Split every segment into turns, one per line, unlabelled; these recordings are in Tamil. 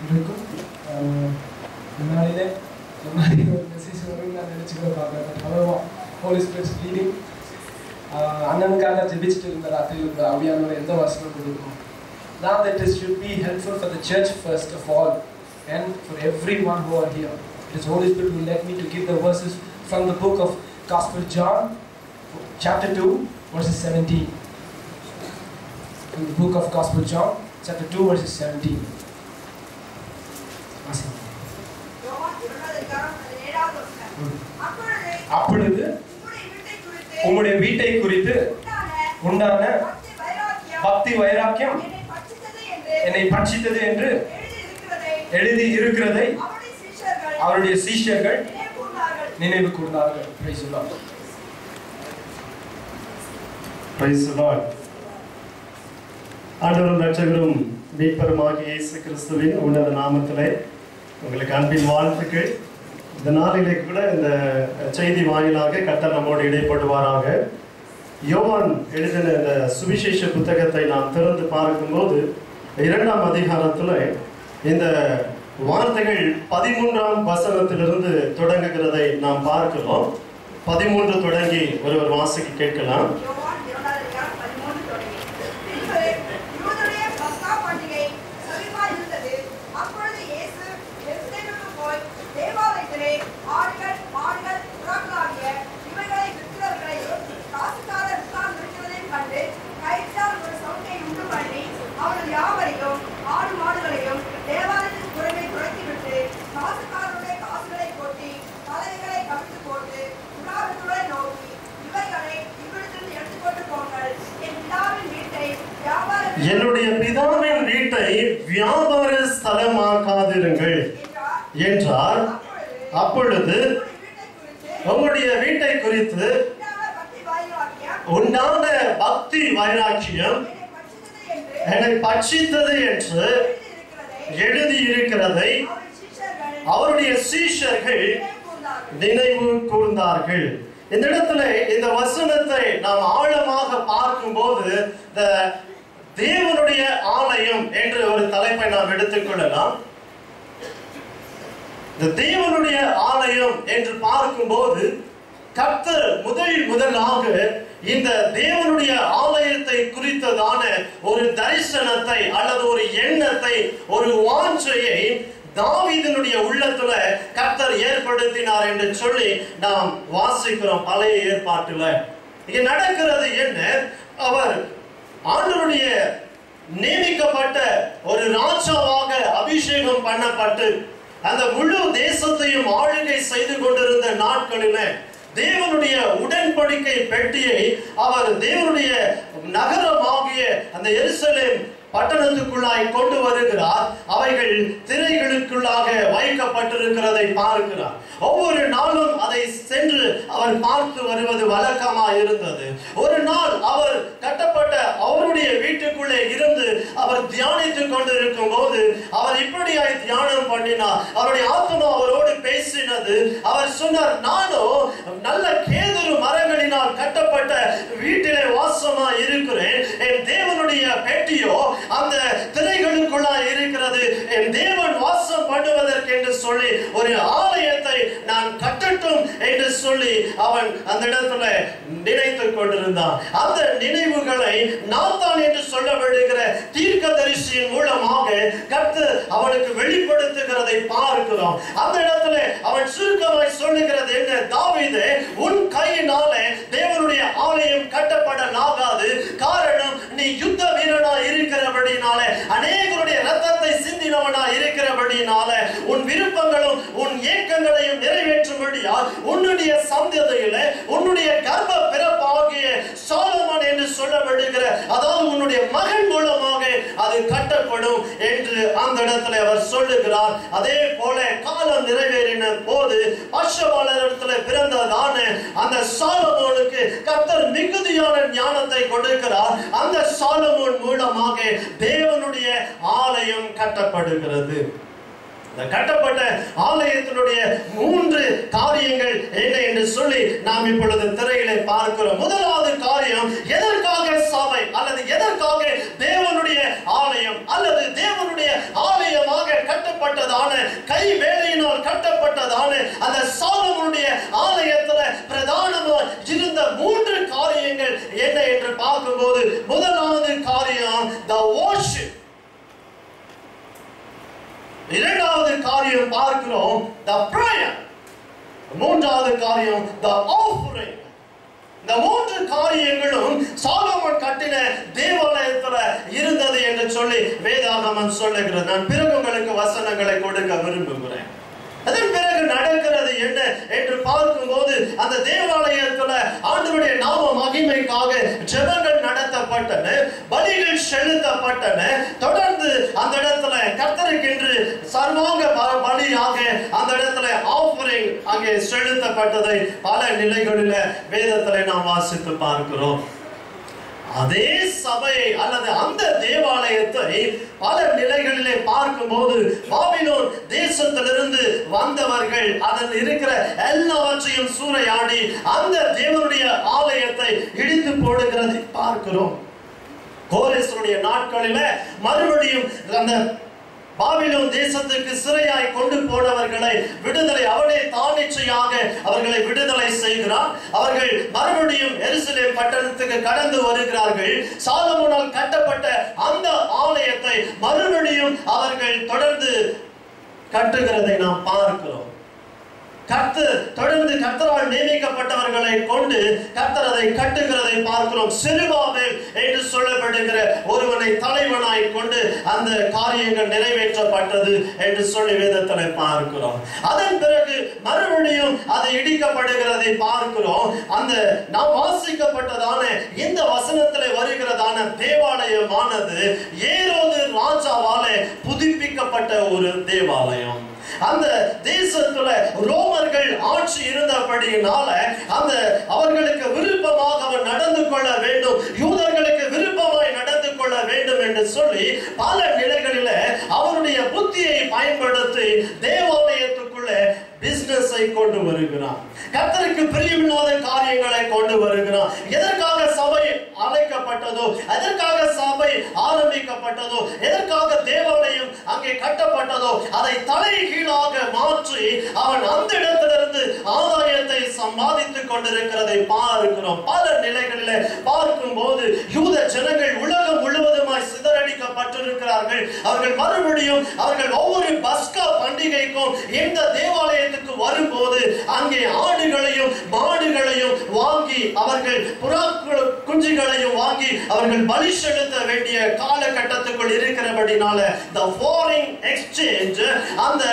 இருக்கும். முன்னாடியே ஒரு மெசேஜ் வரும் நான் நினச்சிக்கிற பார்க்குறேன். அவ்வளோவா ஹோலி ஸ்பிரிட்ஸ் லீடிங். அண்ணனுக்காக ஜெபிச்சுட்டு இருந்த ராத்திரியில் இருந்த அவியானோட எந்த வசனம் கொடுக்கும். Now that it should be helpful for the church first of all and for everyone who are here. His Holy Spirit will let me to give the verses from the book of Gospel John, chapter 2, verses 17. In the book of Gospel John, chapter 2, verses 17. அப்பொழுது உம்முடைய வீட்டை குறித்து உண்டான பக்தி வைராக்கியம் என்னை பட்சித்தது என்று எழுதி இருக்கிறதை அவருடைய சீஷர்கள் நினைவு கூர்ந்தார்கள். Praise the Lord.
Praise the Lord. ஆண்டவரும் இரட்சகரும் மீட்பருமாகிய இயேசு கிறிஸ்துவின் உன்னத நாமத்திலே உங்களுக்கு அன்பின் வாழ்த்துக்கள். இந்த நாளிலே கூட இந்த செய்தி வாயிலாக கர்த்தர் நம்மோடு இடைப்படுவாராக. யோவான் எழுதின இந்த சுவிசேஷ புத்தகத்தை நாம் திறந்து பார்க்கும்போது 2ஆம் அதிகாரத்தில் இந்த வார்த்தைகள் 13ஆம் வசனத்திலிருந்து தொடங்குகிறதை நாம் பார்க்கிறோம். 13 தொடங்கி ஒருவர் வாசிக்க கேட்கலாம். என்னுடைய பிதாவின் வீட்டை வியாபார ஸ்தலமாக்காதிருங்கள் என்றார். அப்பொழுது உங்களுடைய வீட்டை குறித்து உண்டான பக்தி வைராக்கியம் என்னை பட்சித்தது என்று எழுதியிருக்கிறதை அவருடைய சீஷர்கள் நினைவு கூர்ந்தார்கள். இந்த இடத்துல இந்த வசனத்தை நாம் ஆழமாக பார்க்கும்போது தேவனுடைய ஆலயம் என்று ஒரு தலைப்பை நாம் எடுத்துக்கொள்ளலாம். இந்த தேவனுடைய ஆலயம் என்று பார்க்கும்போது கர்த்தர் முதலாக இந்த தேவனுடைய ஆலயத்தை குறித்ததான ஒரு தரிசனத்தை அல்லது ஒரு எண்ணத்தை, ஒரு வாஞ்சையை தாவீதினுடைய உள்ளத்துல கர்த்தர் ஏற்படுத்தினார் என்று சொல்லி நாம் வாசிக்கிறோம் பழைய ஏற்பாட்டுல. இங்க நடக்கிறது என்ன? அவர் ஆண்டவருடைய நியமிக்கப்பட்ட ஒரு ராஜாவாக அபிஷேகம் பண்ணப்பட்டு அந்த முழு தேசத்தையும் ஆளுகை செய்து கொண்டிருந்த நாட்களில தேவனுடைய உடன்படிக்கை பெட்டியை அவர் தேவனுடைய நகரமாகிய அந்த எருசலேம் பட்டணத்துக்குள்ளாய் கொண்டு வருகிறார். அவைகள் திரைகளுக்குள்ளாக வைக்கப்பட்டிருக்கிறதை பார்க்கிறார். ஒவ்வொரு நாளும் அதை சென்று அவர் பார்த்து வருவது வழக்கமாக இருந்தது. ஒரு நாள் அவர் கட்டப்பட்ட அவருடைய வீட்டுக்குள்ளே இருந்து அவர் தியானித்துக் கொண்டிருக்கும் போது அவர் இப்படியாய் தியானம் பண்ணினார். அவருடைய ஆத்மா அவரோடு பேசினது. அவர் சொன்னார், நானோ நல்ல கேதுரு மரங்களினால் கட்டப்பட்ட வீட்டிலே வாசமா இருக்கிறேன். என் தேவனுடைய பெட்டியோ அந்த திரைகளுக்குள்ளாய் இருக்கிறது. என் தேவன் வாசம் பண்ணுவதற்கு என்று சொல்லி ஒரு ஆலயத்தை நான் கட்டட்டும் என்று சொல்லி அவன் அந்த இடத்துல நினைத்துக் கொண்டிருந்தான். அந்த நினைவுகளை நாத்தான் என்று சொல்லப்படுகிற தீர்க்கதரிசியின் மூலமாக கர்த்தர் அவனுக்கு வெளிப்படுத்துகிறதை பார்க்கிறோம். அந்த இடத்துல அவன் சுருக்கமாய் சொல்லுகிறது என்ன? தாவீதே, உன் கையினாலே தேவனுடைய ஆலயம் கட்டப்படலாகாது. காரணம், நீ யுத்த வீரனா இருக்கிறபடினாலே, அநேகருடைய ரத்தத்தை சிந்தினவனா இருக்கிறபடினாலே, உன் விருப்பங்களும் உன் ஏக்கங்களையும் நிறைவேற்றும்படியா உன்னுடைய சந்ததியில உன்னுடைய கர்ப்ப பிறப்பாகிய சாலமோன் என்று சொல்லப்படுகிற, அதாவது உன்னுடைய மகன் மூலமாக அது கட்டப்படும் என்று அந்த இடத்துல அவர் சொல்லுகிறார். அதே போல காலம் நிறைவேறின போது பஷவாளரிடத்தில் பிறந்ததான அந்த சாலமோனுக்கு கர்த்தர் மிகுதியான ஞானத்தை கொடுக்கிறார். அந்த சாலமோன் மூலமாக தேவனுடைய ஆலயம் கட்டப்படுகிறது. கட்டப்பட்ட ஆலயத்தினுடைய 3 காரியங்கள் என்ன என்று சொல்லி நாம் இப்பொழுது திரையிலே பார்க்கிறோம். முதலாவது காரியம், எதற்காக சபை அல்லது எதற்காக தேவனுடைய ஆலயம் அல்லது தேவனுடைய ஆலயமாக கட்டப்பட்ட இடிக்கப்பட்டதான அந்த சாலமோனுடைய ஆலயத்துல பிரதானமாக இருந்த 3 காரியங்கள் என்ன என்று பார்க்கும்போது, முதலாவது காரியம் the worship. இரண்டாவது காரியம் பார்க்கிறோம் the prayer. மூன்றாவது காரியம் the offering. இந்த 3 காரியங்களும் சாலமோன் கட்டின தேவாலயத்துல இருந்தது என்று சொல்லி வேதாகமம் சொல்லுகிறது. நான் பிறகு உங்களுக்கு வசனங்களை கொடுக்க விரும்புகிறேன். அதன் பிறகு நடக்கிறது என்ன என்று பார்க்கும்போது, அந்த தேவாலயத்துல ஆண்டவருடைய நாம மகிமைக்காக ஜெபங்கள் நடத்தப்பட்டன, பலிகள் செலுத்தப்பட்டன. தொடர்ந்து அந்த இடத்துல கர்த்தருக்கென்று சர்வாங்க பலியாக அந்த இடத்துல ஆஃபரிங் அங்கே செலுத்தப்பட்டதை பல நிலைகளில் வேதத்துல நாம் வாசித்து பார்க்கிறோம். அதே சபையை அல்லது அந்த தேவாலயத்தை பல நிலைகளிலே பார்க்கும்போது, பாபிலோன் தேசத்திலிருந்து வந்தவர்கள் அதில் இருக்கிற எல்லாவற்றையும் சூறையாடி அந்த தேவனுடைய ஆலயத்தை இடித்து போடுகிறதை பார்க்கிறோம். கோரேசனுடைய நாட்களில மறுபடியும் அந்த பாபிலோன் தேசத்துக்கு சிறையாய் கொண்டு போனவர்களை விடுதலை அவனே தானிச்சையாக அவர்களை விடுதலை செய்கிறார். அவர்கள் மறுபடியும் எருசலேம் பட்டணத்துக்கு கடந்து வருகிறார்கள். சாலமோனால் கட்டப்பட்ட அந்த ஆலயத்தை மறுபடியும் அவர்கள் தொடர்ந்து கட்டுகிறதை நாம் பார்க்கிறோம். தொடர்ந்து கர்த்தரால் நியமிக்கப்பட்டவர்களை கொண்டு கர்த்தர் அதை கட்டுகிறதை பார்க்கிறோம். செருபாபேல் என்று சொல்லப்படுகிற ஒருவனை தலைவனாய் கொண்டு அந்த காரியங்கள் நிறைவேற்றப்பட்டது என்று சொல்லி வேதத்திலே பார்க்கிறோம். அதன் பிறகு மறுபடியும் அது இடிக்கப்படுகிறதை பார்க்கிறோம். அந்த நாம் வாசிக்கப்பட்டதான இந்த வசனத்திலே வருகிறதான தேவாலயமானது ஏரோது ராஜாவாலே புதுப்பிக்கப்பட்ட ஒரு தேவாலயம். அந்த தேசத்துல ரோமர்கள் ஆட்சி இருந்தபடியினால அந்த அவர்களுக்கு விருப்பமாக அவன் நடந்து கொள்ள வேண்டும், யூதர்களுக்கு விருப்பமாய் நடந்து கொள்ள வேண்டும் என்று சொல்லி பல நிலைகளில அவருடைய புத்தியை பயன்படுத்தி தேவாலயத்துக்குள்ள பிசினஸை கொண்டு வருகிறான். கர்த்தருக்கு பிரியமில்லாத காரியங்களை கொண்டு வருகிறான். எதற்காக சபை அழைக்கப்பட்டதோ, எதற்காக சபை ஆரம்பிக்கப்பட்டதோ, எதற்காக தேவாலயம் அங்கே கட்டப்பட்டதோ அதை தலைகீழாக மாற்றி அவன் அந்த இடத்திலிருந்து ஆதாயத்தை சம்பாதித்துக் கொண்டிருக்கிறதை பார்க்கிறோம். பல நிலைகளிலே பார்க்கும் போது யூத ஜனங்கள் உலகம் முழுவதுமாய் சிதறடிக்கப்பட்டிருக்கிறார்கள். அவர்கள் மறுபடியும் அவர்கள் ஒவ்வொரு பஸ்கா பண்டிகைக்கும் இந்த தேவாலயத்துக்கு வரும்போது அங்கே ஆடுகளையும் மாடுகளையும் வாங்கி அவர்கள் புறா குஞ்சுகளையும் வாங்கி அவர்கள் பலி செலுத்த வேண்டிய காலகட்டத்துக்குள் இருக்கிறபடினால the foreign exchange அந்த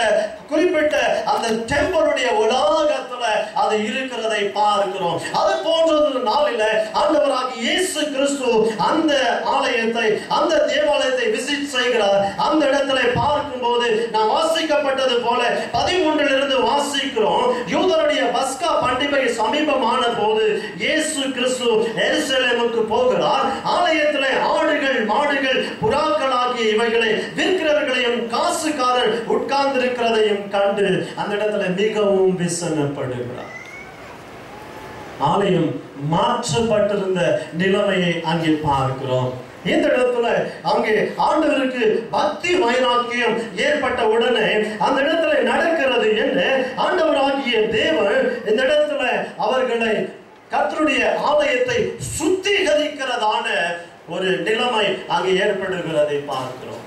குறிப்பிட்ட அந்த டெம்பிளுடைய உலகத்துல அது இருக்கிறதை பார்க்கிறோம். அது போன்ற ஒரு நாளில ஆண்டவராகிய இயேசு கிறிஸ்து அந்த ஆலயத்தை அந்த தேவாலயத்தை விசிட் செய்கிறார். அந்த இடத்துல பார்க்கும்போது நாம் வாசிக்கப்பட்டது போல 13 வாசிக்கிறோம். யூதருடைய பஸ்கா பண்டிகை சமீபமான போது இயேசு கிறிஸ்து எருசலேமுக்கு போகிறார். ஆலயத்திலே ஆடுகள் மாடுகள் புறாக்கள் ஆகிய இவைகளை விற்கிறவர்களையும் காசுக்காரர் உட்கார்ந்திருக்கிறதையும் கண்டு அந்த இடத்துல மிகவும் விசனப்படுகிறார். ஆலயம் மாற்றப்பட்டிருந்த நிலைமையை அங்கே பார்க்கிறோம். இந்த இடத்துல அங்கே ஆண்டவருக்கு பக்தி வைராக்கியம் ஏற்பட்ட உடனே அந்த இடத்துல நடக்கிறது என்ன, ஆண்டவராகிய தேவன் இந்த இடத்துல அவர்களை கர்த்தருடைய ஆலயத்தை சுத்திகரிக்கிறதான ஒரு நிலைமை அங்கே ஏற்படுகிறதை பார்க்கிறோம்.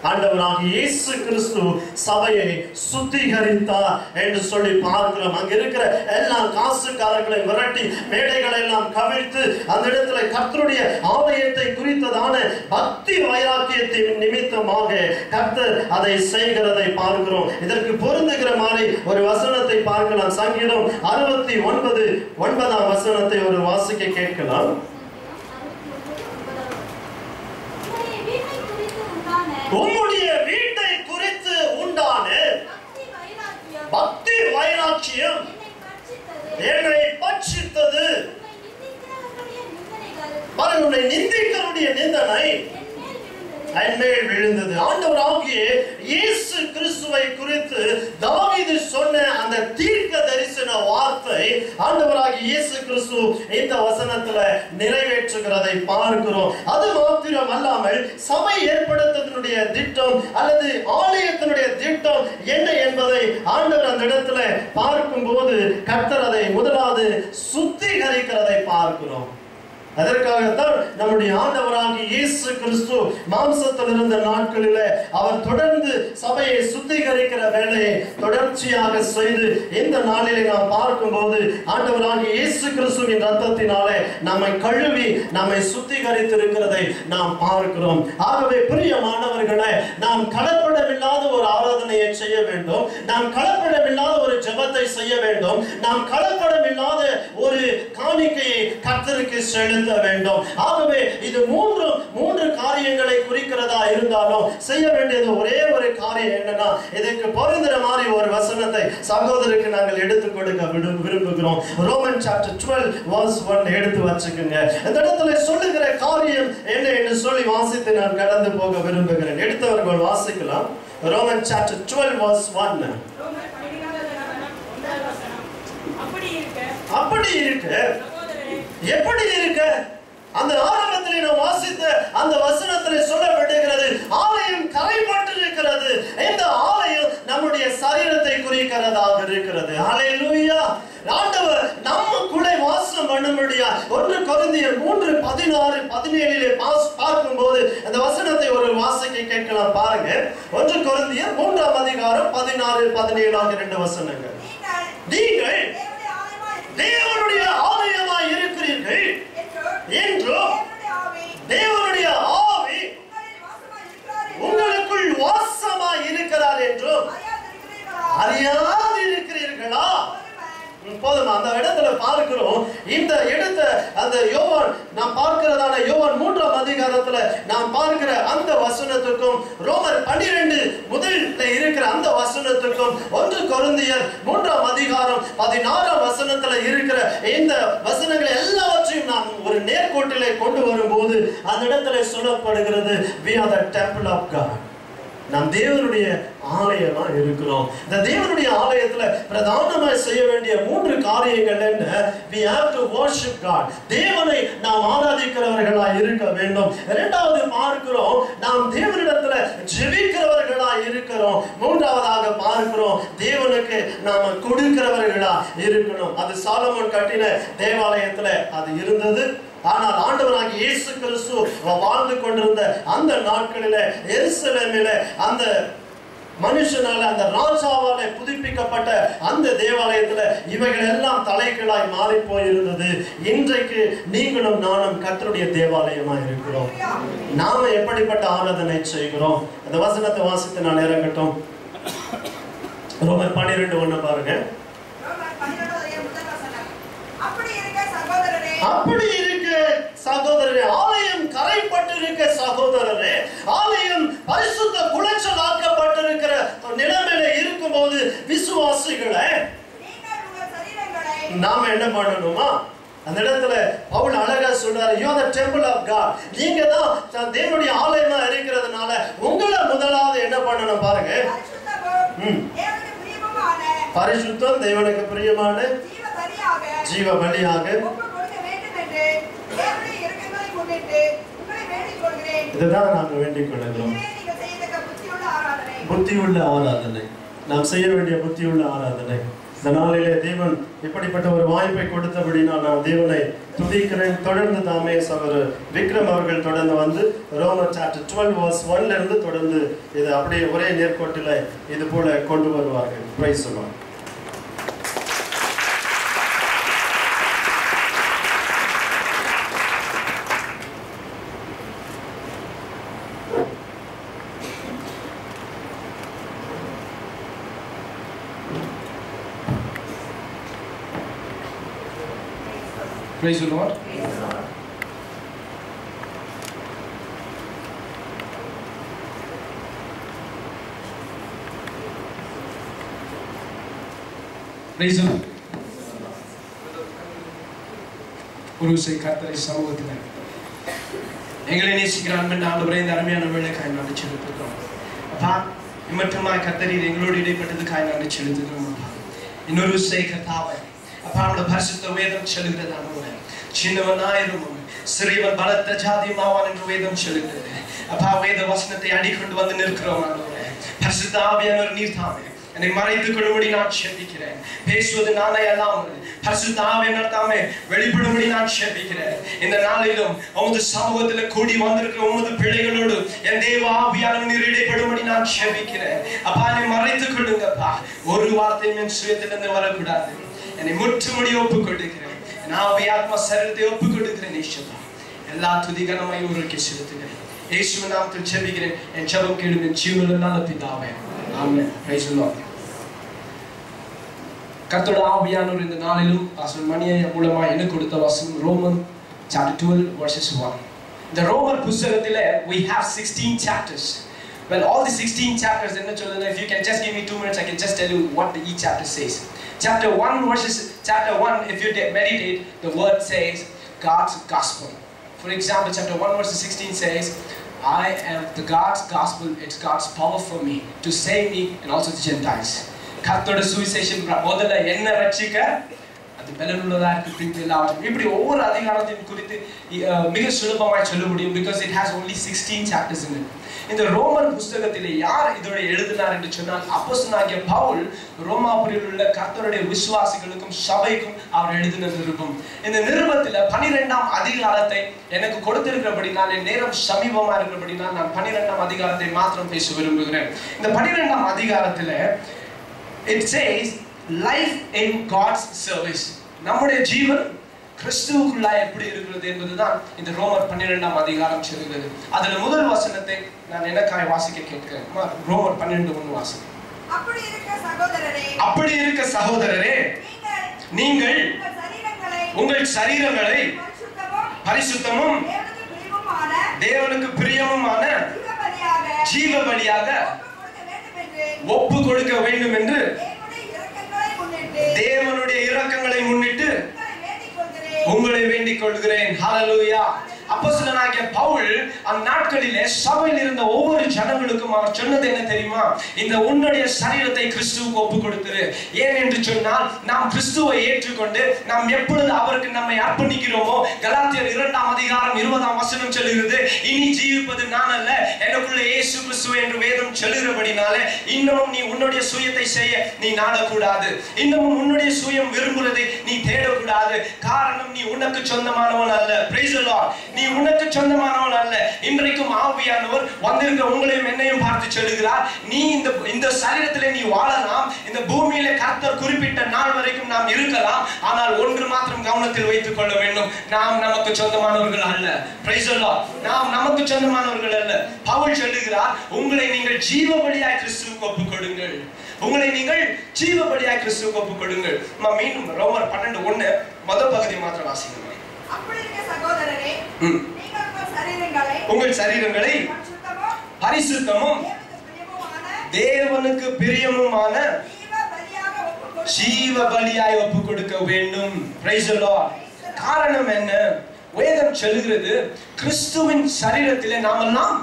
ஆண்டவராகிய இயேசு கிறிஸ்து சபையை சுத்திகரித்தார் என்று சொல்லி பார்க்கிறோம். அங்க இருக்கிற எல்லா காசுக்காரர்களை விரட்டி மேடைகளை எல்லாம் கவிழ்த்து அந்த இடத்துல கர்த்தருடைய ஆலயத்தை குறித்ததான பக்தி வைராக்கியத்தின் நிமித்தமாக கர்த்தர் அதை செய்கிறதை பார்க்கிறோம். இதற்கு பொருந்துகிற மாதிரி ஒரு வசனத்தை பார்க்கலாம். சங்கீதம் 69:9 வசனத்தை ஒரு வாசிக்க கேட்கலாம். உம்முடைய வீட்டை குறித்து உண்டான பக்தி வைராக்கியம் என்னை பட்சித்தது. உன்னை நிந்திக்கிறவருடைய நிந்தனை என்மேல் விழுந்தது. ஆண்டவராகிய இயேசு கிறிஸ்துவை குறித்து தாவீது சொன்ன அந்த தீர்க்க தரிசன வார்த்தை ஆண்டவராகிய இயேசு கிறிஸ்து இந்த வசனத்துல நிறைவேற்றுகிறதை பார்க்கிறோம். அது மாத்திரம் அல்லாமல் சபை ஏற்படுத்துவதனுடைய திட்டம் அல்லது ஆலயத்தினுடைய திட்டம் என்ன என்பதை என்பதை ஆண்டவர் அந்த இடத்துல பார்க்கும்போது கர்த்தர் அதை முதலாவது சுத்திகரிக்கிறதை பார்க்கிறோம். அதற்காகத்தான் நம்முடைய ஆண்டவராகிய இயேசு கிறிஸ்து மாம்சத்தில் இருந்த நாட்களிலே அவர் தொடர்ந்து சபையை சுத்திகரிக்கிற வேலையை தொடர்ச்சியாக செய்து இந்த நாளிலே நாம் பார்க்கும்போது ஆண்டவராகிய இயேசு கிறிஸ்துவின் ரத்தத்தினாலே நம்மை கழுவி நம்மை சுத்திகரித்திருக்கிறதை நாம் பார்க்கிறோம். ஆகவே பிரியமானவர்களே, நாம் கலப்படமில்லாத ஒரு ஆராதனையை செய்ய வேண்டும். நாம் கலப்படமில்லாத ஒரு ஜெபத்தை செய்ய வேண்டும். நாம் கலப்படமில்லாத ஒரு காணிக்கையை கர்த்தருக்கு செலுத்த வேண்டும். ஆகவே இது மூன்று காரியங்களை குறிக்கிறதா இருந்தாலும் செய்ய வேண்டியது ஒரே ஒரு காரியம் என்னன்னா, இதற்கு பொருந்துற மாதிரி ஒரு வசனத்தை சகோதரருக்கு நாங்கள் எடுத்துக் கொடுக்க விரும்புகிறோம். ரோமன் சாப்டர் 12 verse 1 எடுத்து வச்சுக்கோங்க. இந்த இடத்துல சொல்லுகிற காரியம் என்ன என்று சொல்லி வாசித்து நான் கடந்து போக விரும்புகிறேன். எடுத்தவர்கள் வாசிக்கலாம். Roman chapter 12 verse 1. அப்படி இருக்கு எப்படி இருக்கு? அந்த ஆரம்பத்தில் நாம் வாசித்த அந்த வசனத்தில் சொல்லப்படுகிறது, ஆலயம் கரைப்பட்டிருக்கிறது. இந்த ஆலயம் நம்முடைய சரீரத்தை குறிக்கிறதாக இருக்கிறது. ஹல்லேலூயா. ஆண்டவர் நமக்குள்ளே வாசம் பண்ணும்படியா 1 கொரிந்தியர் 3:16-17 பார்க்கும்போது அந்த வசனத்தை ஒரு வாசிக்க கேட்கலாம். பாருங்க. 1 கொரிந்தியர் 3:16-17 2 வசனங்கள். நீங்கள் தேவனுடைய ஆலயமாய் இருக்கிறீர்கள் என்றும் தேவனுடைய ஆவி உங்களுக்குள் வாசமாய் இருக்கிறார் என்றும் அறியாது இருக்கிறீர்களா? போதுமா? அந்த இடத்துல பார்க்கிறோம். இந்த இடத்த அந்த யோவான் நாம் பார்க்கிறதான யோவான் 3ஆம் அதிகாரத்துல நாம் பார்க்கிற அந்த வசனத்துக்கும் ரோமர் 12 முதல்ல இருக்கிற அந்த வசனத்துக்கும் 1 கொரிந்தியர் 3ஆம் அதிகாரம் 16ஆம் வசனத்துல இருக்கிற இந்த வசனங்களை எல்லாவற்றையும் நாம் ஒரு நேர்கோட்டிலே கொண்டு வரும்போது அந்த இடத்துல சொல்லப்படுகிறது, we are the temple of God. நாம் தேவனுடைய ஆலயமா இருக்கிறோம். இந்த தேவனுடைய ஆலயத்துல பிரதானமாய் செய்ய வேண்டிய 3 காரியங்கள் என்ன? we have to worship God. தேவனை நாம் ஆராதிக்கிறவர்களாய் இருக்க வேண்டும். இரண்டாவது பார்க்கிறோம், நாம் தேவனிடத்துல ஜெபிக்கிறவர்களாய் இருக்கிறோம். மூன்றாவதாக பார்க்கிறோம், தேவனுக்கு நாம கொடுக்கிறவர்களா இருக்கணும். அது சாலமோன் கட்டின தேவாலயத்துல அது இருந்தது. ஆனால் ஆண்டவராகிய இயேசு கிறிஸ்து வாழ்ந்து கொண்டிருந்த அந்த நாட்களிலே எருசலேமிலே அந்த மனுஷனால அந்த ராஜாவால புதுப்பிக்கப்பட்ட அந்த தேவாலயத்துல இவைகள் எல்லாம் தலைகளாய் மாறி போயிருந்தது. இன்றைக்கு நீங்களும் நானும் கர்த்தருடைய தேவாலயமா இருக்கிறோம். நாம எப்படிப்பட்ட ஆராதனை செய்கிறோம்? அந்த வசனத்தை வாசித்து நான் இறங்கட்டும். ரோமர் 12:1 பாருங்க. அப்படி இருக்க சகோதரரே, ஆலயம் கரைப்பட்டிருக்க சகோதரரே, ஆலயம் பரிசுத்த குலைச்சலாக்கப்பட்டிருக்கிற நிலைமையில இருக்கும்போது விசுவாசிகளை நாம என்ன பண்ணணுமா? அந்த இடத்துல பவுல் அழகா சொல்றாரு, you are the temple of God. நீங்க தான் தேவனுடைய ஆலயமா இருக்கிறதுனால உங்களை முதலாவது என்ன பண்ணணும் பாருங்க. பரிசுத்தம், தேவனுக்கு பிரியமான ஜீவ பலியாக இதுதான் நாங்கள் வேண்டிக் கொள்கிறோம். புத்தியுள்ள ஆராதனை நாம் செய்ய வேண்டிய புத்தியுள்ள ஆராதனை. இந்த நாளிலே தேவன் இப்படிப்பட்ட ஒரு வாய்ப்பை கொடுத்தபடினா நான் தேவனை துதிக்கிறேன். தொடர்ந்து தாமே சகோதரர் விக்ரம் அவர்கள் தொடர்ந்து வந்து ரோமர் சாப்டர் 12 verse 1 இருந்து தொடர்ந்து இது அப்படியே ஒரே நேர்கோட்டில் இது போல கொண்டு வருவார்கள். Price the Lord.
Praise the Lord. Praise the Lord. ஒரு கர்த்தரை சமூகத்தில் எங்களை நேசிக்கிற அன்பின் ஆண்டவரே, இந்த அருமையான வேலைக்காய் நாங்கள் செலுத்துகிறோம். அப்பா, இம்மட்டுமாய் கர்த்தரீர் எங்களோடு இடைப்பட்டதுக்காய் நாங்கள் செலுத்துகிறோம். அப்பா, இன்னொரு கர்த்தாவை அப்பா, நம்முடைய பரிசுத்த வேதம் சொல்லுகிறது ஆண்டவரே, சின்னவனாயிரும் சிறியவன் பலத்த ஜாதி மாவான் என்று வேதம் சொல்லுகிறது. அப்பா, வேத வசனத்தை அடிக்கொண்டு வந்து நிற்கிறோம் ஆண்டவரே. பரிசுத்த ஆவியானவர் நீர் தாமே என்னை மறைத்துக் கொள்ளும்படி நான் ஜெபிக்கிறேன். பேசுவது நானே அல்லாமல் பரிசுத்த ஆவியானவர் தாமே வெளிப்படும்படி நான் ஜெபிக்கிறேன். இந்த நாளிலும் உமது சமூகத்தில் கூடி வந்திருக்கிற உமது பிள்ளைகளோடு என் தேவ ஆவியானவர் நீர் இடைப்படும்படி நான் ஜெபிக்கிறேன். அப்பா, என்னை மறைத்துக் கொள்ளுங்கப்பா. ஒரு வார்த்தையும் என் சுயத்திலிருந்து வரக்கூடாது. என்னை முற்றுமுடி ஒப்புக் கொடுக்கிறேன். என் ஆவி ஆத்மா சரீரத்தை ஒப்புக் கொடுக்கிறேன். இயேசுவா, எல்லா துதிகனமாய் உருக்கி செலுத்துகிறேன். இயேசுவின் நாமத்தில் ஜெபிக்கிறேன். என் ஜெபம் கேளும் என் ஜீவனுள்ள நல்ல பிதாவே. ஆமென். Praise the lord. கர்த்தருடைய ஆவியானவர் இந்த நாளிலும் பாஸ்டர் மணியை மூலமாக எனக்கு கொடுத்த வசனம் ரோமன் chapter 12 verses 1. இந்த ரோமர் புத்தகத்திலே we have 16 chapters. Well, all the 16 chapters, if you can just give me 2 minutes, I can just tell you what each chapter says. Chapter 1, if you meditate, the word says God's gospel. For example, chapter 1 verse 16 says, I am the God's gospel. It's God's power for me to save me and also the Gentiles. கர்த்தருடைய சுவிசேஷம் முதல்ல என்ன ரட்சிக்க, அது பலனுள்ளதா இருக்கு, பின்பு எல்லாவற்றையும். இப்படி ஒவ்வொரு அதிகாரத்தையும் குறித்து மிக சுலபமாய் சொல்ல முடியும். Because it has only 16 chapters in it. இந்த ரோமர் புத்தகத்திலே யார் இதோட எழுதினார் என்று சொன்னால் அப்போஸ்தலனாகிய பவுல் ரோமாபுரியில் உள்ள கர்த்தருடைய விசுவாசிகளுக்கும் சபைக்கும் அவர் எழுதின நிருபம். இந்த நிருபத்தில் 12ஆம் அதிகாரத்தை எனக்கு கொடுத்திருக்கிறபடினால், என் நேரம் சமீபமா இருக்கிறபடினால் நான் 12ஆம் அதிகாரத்தை மாத்திரம் பேச விரும்புகிறேன். இந்த 12ஆம் அதிகாரத்தில் it says life in God's service. நம்முடைய ஜீவன் கிறிஸ்துவுக்குள்ளா எப்படி இருக்கிறது என்பதுதான் இந்த ரோமர் 12ஆம் அதிகாரம் சொல்கிறது. அதுல முதல் வசனத்தை நான் எனக்காய் வாசிக்க கேட்கிறேன். ரோமர் 12:1 வாசி. அப்படி இருக்க சகோதரரே, நீங்கள் உங்கள் சரீரங்களை பரிசுத்தமும் தேவனுக்கு பிரியமுமான ஜீவ பலியாக ஒப்பு கொடுக்க வேண்டும் என்று தேவனுடைய இரக்கங்களை முன்னிட்டு உங்களை வேண்டிக் கொள்கிறேன். ஹல்லேலூயா. அப்போஸ்தலனாகிய பவுல் அந்நாட்களிலே சபையில் இருந்த ஒவ்வொரு ஜனங்களுக்கும் அவர் சொன்னது என்ன தெரியுமா? இந்த உன்னுடைய சரீரத்தை கிறிஸ்துவுக்கு ஒப்பு கொடுத்துரு. ஏன் என்று சொன்னால், நாம் கிறிஸ்துவை ஏற்றுக்கொண்டு நாம் எப்பொழுது அவருக்கு நம்மை அர்ப்பணிக்கிறோமோ, கலாத்தியர் 2ஆம் அதிகாரம் 20ஆம் வசனம் சொல்லுகிறது, இனி ஜீவிப்பது நான் அல்ல, எனக்குள்ள இயேசு கிறிஸ்து என்று வேதம் சொல்லுகிறபடினாலே இன்னமும் நீ உன்னுடைய சுயத்தை செய்ய நீ நாடக்கூடாது. இன்னமும் உன்னுடைய சுயம் விரும்புவதை நீ தேடக்கூடாது. காரணம், நீ உனக்கு சொந்தமானவன் அல்ல. Price the Lord. நீ உனக்கு சொந்தமானவன் அல்ல. இன்றைக்கும் ஆவியானவர் வந்திருக்கிற உங்களையும் என்னையும் பார்த்து சொல்லுகிறார், நீ இந்த சரீரத்திலே நீ வாழலாம், இந்த பூமியிலே கர்த்தர் குறிப்பிட்ட நாள் வரைக்கும் நாம் இருக்கலாம். ஆனால் ஒன்று மாத்திரம் கவனத்தில் வைத்துக் கொள்ள வேண்டும், நாம் நமக்கு சொந்தமானவர்கள் அல்ல. Price the Lord. நாம் நமக்கு சொந்தமானவர்கள் அல்ல. பவுல் சொல்லுகிறார், உங்களை நீங்கள் ஜீவ பலியாய் கிறிஸ்துவுக்கு ஒப்புக் கொடுங்கள். உங்களை நீங்கள் ஜீவ பலியாய் கிறிஸ்துவுக்கு ஒப்புக் கொடுங்கள். மீண்டும் ரோமர் 12:1 முதல் பகுதி மாத்திரம் வாசிங்க. உங்கள் சரீரங்களை பரிசுத்தமும் தேவனுக்கு பிரியமுமான ஜீவ பலியாய் ஒப்பு கொடுக்க வேண்டும். Price the Lord. காரணம் என்ன? வேதம் சொல்லுகிறது, கிறிஸ்துவின் சரீரத்திலே நாமெல்லாம்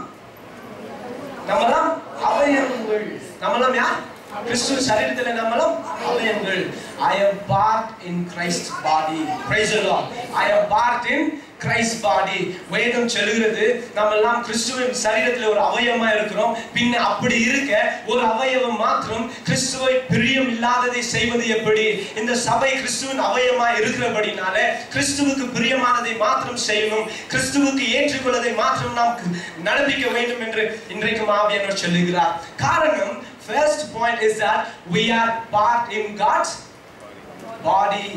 அவயவங்கள். நாமெல்லாம் யார்? கிறிஸ்துவின் சரீரத்திலே நாமெல்லாம் அவயவங்கள். I am part in Christ's body. Praise the Lord. I am part in Christ's body. வேதம் சொல்லுகிறது, நாமெல்லாம் கிறிஸ்துவின் சரீரத்தில் ஒரு அவயவமா இருக்கிறோம். பின்ன அப்படி இருக்க ஒரு அவயவம் மாத்திரம் கிறிஸ்துவை பிரியம் இல்லாததை செய்வது எப்படி? இந்த சபை கிறிஸ்துவின் அவயவமா இருக்கிறபடினால கிறிஸ்துவுக்கு பிரியமானதை மாத்திரம் செய்யணும், கிறிஸ்துவுக்கு ஏற்றுக்கொள்ளதை மாத்திரம் நாம் நடப்பிக்க வேண்டும் என்று இன்றைக்கு ஆவியானவர் சொல்லுகிறார். காரணம், first point is that we are part in God's body.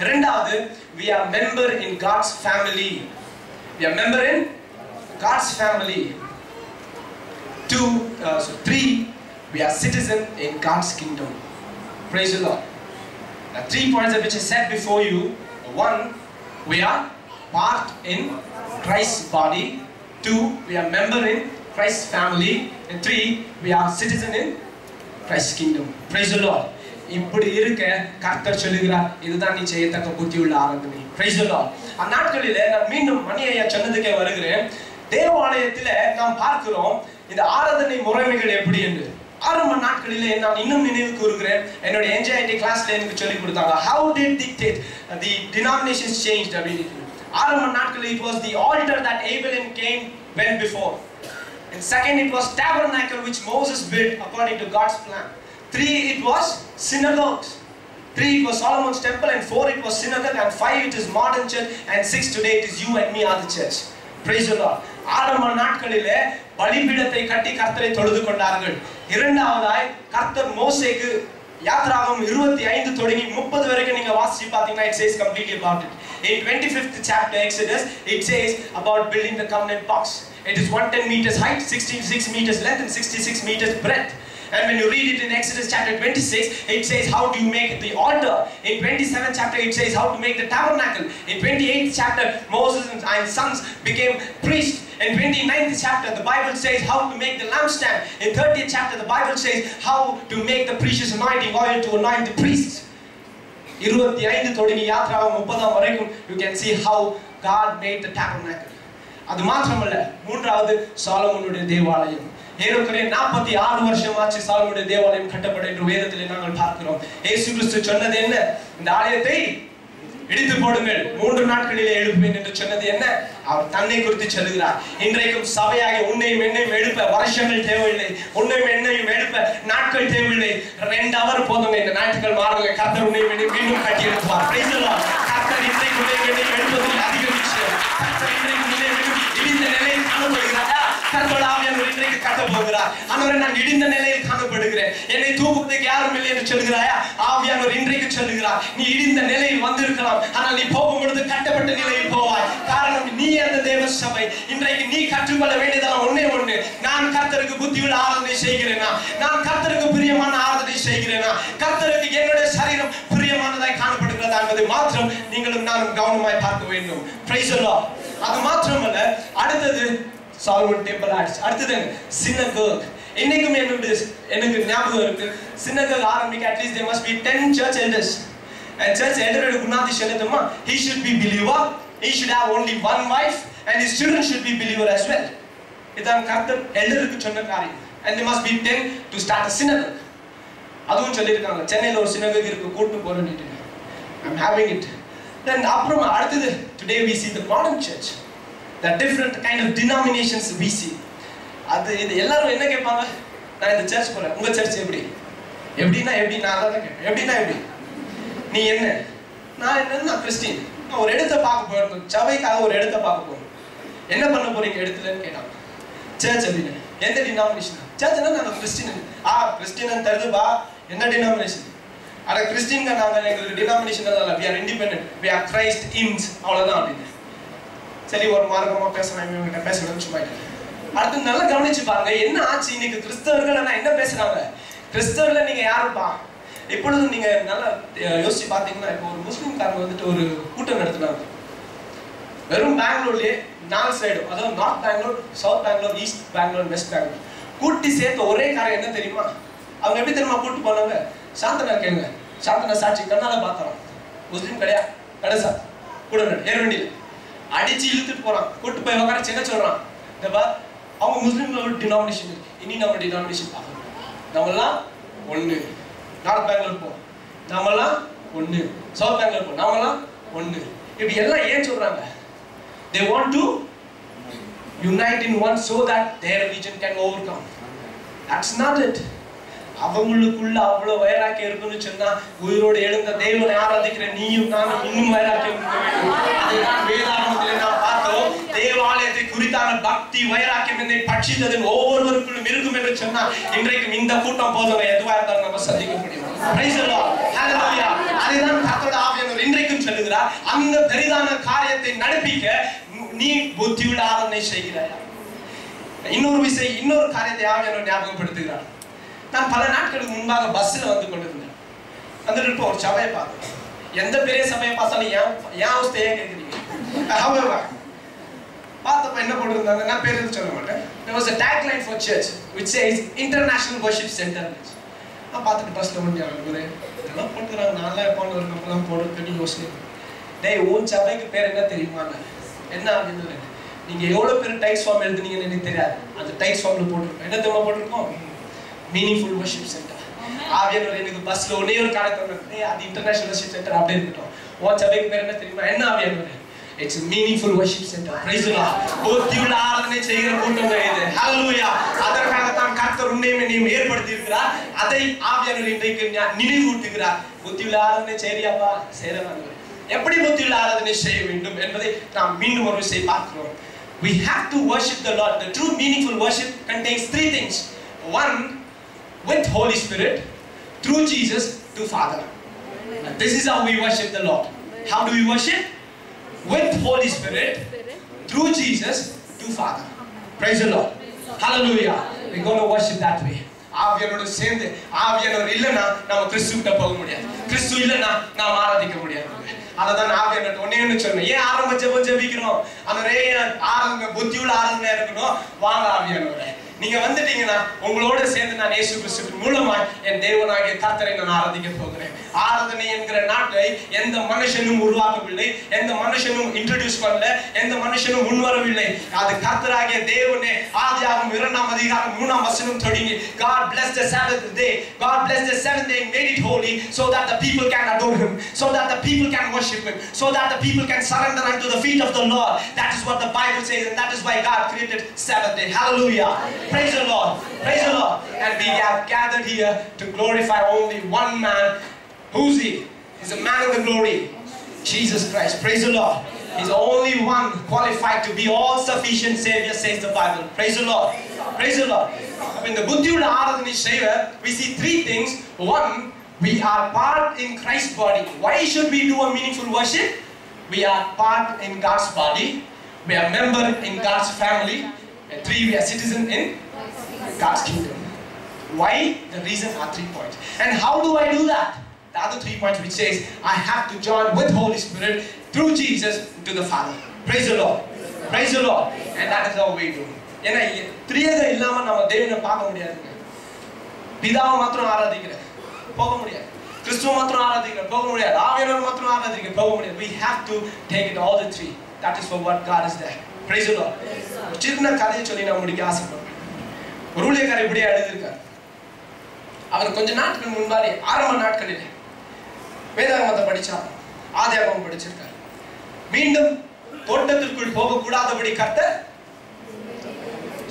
இரண்டாவது, we are member in God's family. We are member in God's family. 3, we are citizen in God's kingdom. Praise the Lord. Now 3 points which I said before you. 1, we are part in Christ's body. 2, we are member in Christ's family. And 3, we are citizen in Christ's kingdom. Praise the Lord. இப்படி இருக்க கர்த்தர் சொல்லுகிறார், இதுதான் நீ செய்யத்தக்க புத்தியுள்ள ஆராதனை. Praise the Lord. அந்நாட்களிலே நான் மீண்டும் மணி ஐயா சொன்னதுக்கே வருகிறேன். தேவாலயத்திலே நாம் பார்க்கிறோம் இந்த ஆராதனை முறைமைகள் எப்படி என்று. ஆரம்ப நாட்களிலே நான் இன்னும் நினைவு கூறுகிறேன், என்னோட NJIT கிளாஸ்ல எனக்கு சொல்லிக் கொடுத்தாங்க. How did the denominations changed? ஆரம்ப நாட்களில் it was the altar that Abel and Cain went before. And second, it was tabernacle which Moses built according to God's plan.
3 it was synagogues. 3 it was Solomon's temple, and 4 it was synagogue, and 5 it is modern church, and 6 today it is you and me are the church. Praise the Lord. ஆரம்ப நாட்களிலே பலிபீடத்தை கட்டி கர்த்தரை தொழுது கொண்டார்கள். இரண்டாவதாய் கர்த்தர் மோசேக்கு யாத்ராகமம் 25 தொடங்கி 30 வரைக்கும் நீங்க வாசிச்சு பாத்தீங்கன்னா it says completely about it. In 25th chapter Exodus it says about building the covenant box. It is 110 meters height, 66 meters length, and 66 meters breadth. And when you read it in Exodus chapter 26, it says how do you make the altar. In 27th chapter it says how to make the tabernacle. In 28th chapter Moses and his sons became priests. In 29th chapter the Bible says how to make the lampstand. In 30th chapter the Bible says how to make the precious anointing oil to anoint the priests. 25 தொடங்கி யாத்ராகமம் 30 வரைக்கும் you can see how God made the tabernacle. அது மாத்திரமல்ல, மூன்றாவது சாலமோனுடைய தேவாலயம். ஏறக்குறைய 46 வருஷமாச்சு சாலமோனுடைய தேவாலயம் கட்டப்பட என்று வேதத்திலே நாங்கள் பார்க்கிறோம். இயேசு கிறிஸ்து சொன்னது என்ன? இந்த ஆலயத்தை இடித்து போடுங்கள், 3 நாட்களிலே எழுப்புவேன் என்று சொன்னது என்ன? அவர் தன்னை குறித்து சொல்லுகிறார். இன்றைக்கும் சபையாக உன்னையும் என்னையும் எழுப்ப வருஷங்கள் தேவையில்லை, உன்னையும் என்னையும் எழுப்ப நாட்கள் தேவையில்லை. 2 ஹவர் போதுங்க. இந்த நாட்கள் மாறுங்க. கர்த்தர் உன்னையும் என்னையும் மீண்டும் கட்டி எழுப்புவார். Price the Lord. கர்த்தர் இன்றைக்கு உன்னையும் என்னையும் எழுப்புவதில் அதிக விஷயம். கர்த்தர் இன்றைக்கு உன்னையும் இடிந்த நிலையில் காணப்படுகிறாரா? கர்த்தர் ஆவியானவர் இன்றைக்கு கட்ட போகிறார். ஆண்டவரே, நான் இடிந்த நிலையில் காணப்படுகிறேன், என்னை தூக்குவதற்கு யாரும் இல்லை என்று சொல்கிறாயா? ஆவியானவர் இன்றைக்கு சொல்லுகிறார், நீ இடிந்த நிலையில் வந்திருக்கலாம், ஆனால் நீ போகும்பொழுது கட்டப்பட்ட நிலையில் போவாய். காரணம், நீ அந்த தேவ சபை. இன்றைக்கு நீ கற்றுக்கொள்ள வேண்டியதெல்லாம் ஒண்ணே ஒண்ணு. நான் கர்த்தருக்கு புத்தியுள்ள ஆராதனை செய்கிறேனா? நான் கர்த்தருக்கு பிரியமான ஆராதனை செய்கிறேனா? கர்த்தருக்கு என்னுடைய சரீரம் பிரியமானதாய் காணப்படுகிறதா என்பதை மாத்திரம் நீங்களும் நானும் கவனமாய் பார்க்க வேண்டும். Price the Lord. அது மாத்திரமல்ல, அடுத்தது சாலமன் டெம்பிள் ஆர்ட்ஸ். அடுத்தது சினகோக். இன்னைக்கும் எனக்கு ஞாபகம் இருக்கு, சினகோக் ஆரம்பிக்க at least there must be 10 church elders. And church elder குணாதி சொல்லதுமா, he should be believer, he should have only one wife, and his children should be believer as well. இதான் கர்த்தர் எல்டருக்கு சொன்ன காரியம். And there must be 10 to start a synagogue. அதுவும் சொல்லியிருக்காங்க. சென்னையில் ஒரு synagogue இருக்கு, கூட்டு போறேன்னு. I'm having it. Then அப்புறமா அடுத்தது, today we see the modern church. The different kind of denominations we see. அது இது எல்லாரும் என்ன கேட்பாங்க? நான் இந்த சர்ச் போறேன், உங்க சர்ச் எப்படி? எப்படின்னா எப்படி? நான் அதான் கேட்பேன். எப்படின்னா எப்படி? நீ என்ன? நான் என்ன? கிறிஸ்டின். நான் ஒரு இடத்தை பார்க்க போறேன், சபைக்காக ஒரு இடத்தை பார்க்க போறேன். என்ன பண்ண போறீங்க இடத்துலன்னு கேட்டாங்க. சர்ச் அப்படின்னு. எந்த டினாமினேஷன்? சர்ச்னா நாங்கள் கிறிஸ்டின். கிறிஸ்டின் தருதுபா. என்ன டினாமினேஷன்? அட கிறிஸ்டின்க நாங்கள் எங்களுக்கு டினாமினேஷன் தான். we are independent, we are Christ ins, அவ்வளவுதான் அப்படின்னு. சரி, ஒரு மார்க்கமா பேசலாம், இவங்க பேசணும்னு சும்மா. அடுத்து நல்லா கவனிச்சு பாருங்க, என்ன ஆச்சு இன்னைக்கு கிறிஸ்தவர்கள் என்ன பேசுறாங்க? கிறிஸ்தவர்ல நீங்க யாருப்பா? இப்பொழுது நீங்க நல்லா யோசிச்சு பாத்தீங்கன்னா, இப்போ ஒரு முஸ்லீம்காரங்க வந்துட்டு ஒரு கூட்டம் நடத்துனாங்க. வெறும் பெங்களூர்லயே 4 சைடும், அதாவது north Bengaluru, south Bengaluru, east Bengaluru, west Bengaluru கூட்டி சேர்த்த ஒரே காரியம் என்ன தெரியுமா? அவங்க எப்படி தெரியுமா கூட்டு போனாங்க? சாந்தனா கேளுங்க. சாந்தனா சாட்சி கண்ணால பார்த்தாராம். முஸ்லீம் கிடையாது, கடைசா கூட ஏர்வண்டியில் அடிச்சு இழுத்துட்டு போறான். கூட்டு போய் உட்கார என்ன சொல்றான்? அவங்க முஸ்லீம்ல ஒரு டினாமினேஷன் இருக்கு, இனி நம்ம டினாமினேஷன் பார்க்கணும். நம்மெல்லாம் ஒண்ணு. நார்த் பெங்களூர் போ, நம்மெல்லாம் ஒண்ணு. சவுத் பெங்களூர் போ, நம்மெல்லாம் ஒண்ணு. இப்படி எல்லாம் ஏன் சொல்றாங்க? They want to unite in one so that their religion can overcome. That's not it. அவங்களுக்குள்ள அவ்வளவு வைராக்கியம் இருக்குன்னு சொன்னா, உயிரோடு எழுந்த தேவனை ஆராதிக்கிற நீயும் நானும் இன்னும் வைராக்கியம் இருக்க வேண்டும். அதுதான் வேதாகமத்திலே நாம் பார்த்தோம். தேவாலயத்தை குறித்தான பக்தி வைராக்கியம் என்னை பட்சித்ததில் ஒவ்வொருவருக்குள்ளும் இருக்கும் என்று சொன்னா, இன்றைக்கும் இந்த கூட்டம் போதும், எதுவா இருந்தாலும் நம்ம சந்திக்க முடியும். Praise the Lord. Hallelujah. அதுதான் கர்த்தருடைய ஆவியானவர் இன்றைக்கும் சொல்லுகிறார், அந்த பெரிதான காரியத்தை நடப்பிக்க நீ புத்தியுள்ள ஆராதனை செய்கிறாய். இன்னொரு காரியத்தை ஆவியானவர் ஞாபகப்படுத்துகிறார். நான் பல நாட்களுக்கு முன்பாக பஸ்ல வந்து கொண்டிருந்தேன். வந்துட்டு ஒரு சபையை பார்த்தேன். எந்த பெரிய சபையை பார்த்தாலும் ஏன் அவஸ்தையே கேட்குறீங்க? பார்த்தப்ப என்ன போட்டிருந்தாங்க, நான் பேர் சொல்ல மாட்டேன். There was a tagline for church which says International Worship Center. நான் பார்த்துட்டு பஸ்ல முடிஞ்சாங்க இதெல்லாம் போட்டுக்கிறாங்க. நான்லாம் எப்போன்னு ஒரு கப்பெல்லாம் போடுறதுன்னு யோசனை. டேய், உன் சபைக்கு பேர் என்ன தெரியுமா? என்ன அப்படின்னு நீங்க எவ்வளவு பேர் டைட்ஸ் ஃபார்ம் எழுதுனீங்கன்னு எனக்கு தெரியாது. அந்த டைட்ஸ் ஃபார்ம்ல போட்டிருக்கோம். என்ன தெரியுமா போட்டிருக்கோம்? Meaningful worship centre. ஆவியானவர் எனக்கு பஸ்ல ஒரே ஒரு காரியத்தை, அது இன்டர்நேஷனல் வர்ஷிப் சென்டர் அப்படி இருக்கட்டும். உன் சபைக்கு பேர் என்ன தெரியுமா? என்ன ஆவியானவர்? It's a meaningful worship center. Praise the Lord. புத்தியுள்ள ஆராதனை செய்கிற கூட்டம் இது. Hallelujah. அதற்காக தான் கர்த்தர் உன்னையும் என்னையும் ஏற்படுத்தி இருக்கிறார். அதை ஆவியானவர் இன்றைக்கு நினைவூட்டுகிறார். புத்தியுள்ள ஆராதனை செய்றியாப்பா? செய்றேன். எப்படி புத்தியுள்ள ஆராதனை செய்ய வேண்டும் என்பதை நாம் மீண்டும் ஒரு விஷயம் பார்க்கிறோம். We have to worship the Lord. The true meaningful worship contains three things. One, with Holy Spirit, through Jesus to Father. And this is how we worship the Lord. How do we worship? With Holy Spirit, through Jesus to Father. Praise the Lord. Hallelujah. We're going to worship that way. ஆவியானோட சேர்ந்து ஆவியானவர் இல்லைன்னா நம்ம கிறிஸ்துவிட்ட போக முடியாது. கிறிஸ்து இல்லைன்னா நாம் ஆராதிக்க முடியாது. அததான் ஆவியானவர் ஒன்னே சொன்னேன். ஏன் ஆரம்ப ஜெபம் ஜெபிக்கிறோம்? அந்த ஆரம்ப புத்தியுள்ள ஆராதனை இருக்கணும். வாங்க ஆவியானவரே, நீங்க வந்துட்டீங்கன்னா உங்களோட சேர்ந்து நான் இயேசு கிறிஸ்துவின் மூலமா என் தேவனாகிய கர்த்தரை நான் ஆராதிக்க போகிறேன். ஆராதனை என்கிற நாட்டை எந்த மனுஷனும் உருவாக்கவில்லை, எந்த மனுஷனும் இன்ட்ரோடியூஸ் பண்ணல, எந்த மனுஷனும் முன்வரவில்லை. அது கர்த்தராகிய தேவனே ஆதியாகமம் 2:3 தொடங்கி God blessed the Sabbath day. God blessed the seventh day and made it holy so that the people can adore him, so that the people can worship him, so that the people can surrender unto the feet of the Lord. That is what the Bible says, and that is why God created Sabbath day. Hallelujah. Praise the Lord. Praise the Lord. And we have gathered here to glorify only one man. Who's he? He's a man of the glory. Jesus Christ. Praise the Lord. He's the only one qualified to be all sufficient Savior, says the Bible. Praise the Lord. Praise the Lord. In the புத்தியுள்ள ஆராதனை செய்ய we see three things. One, we are part in Christ's body. Why should we do a meaningful worship? We are part in God's body. We are member in God's family. And three, we are citizen in God's kingdom. Why? The reason are 3 points. And how do I do that? The other 3 points which says I have to join with Holy Spirit through Jesus to the Father. Praise the Lord. Praise the Lord. And that is how we do. ஏன்னா திரியேக இல்லாம நம்ம தேவனை பார்க்க முடியாதுங்க. பிதாவை மாத்திரம் ஆராதிக்கிற போக முடியாது. கிறிஸ்துவை மாத்திரம் ஆராதிக்கிற போக முடியாது. ஆவியானவரை மாத்திரம் ஆராதிக்கிற போக முடியாது. We have to take it all the three. That is for what God is there. Praise the Lord. சின்ன கதையை சொல்லி நான் முடிக்க ஆசைப்படுறேன். ஒரு ஊழியக்காரர் இப்படியே எழுதியிருக்கார். அவர் கொஞ்ச நாட்கள் முன்னாடி ஆரம்ப நாட்களில் வேதாகமத்தை படிச்சார், ஆதியாகமம் படிச்சிருக்கார். மீண்டும் தோட்டத்திற்குள் போக கூடாதபடி கர்த்தர்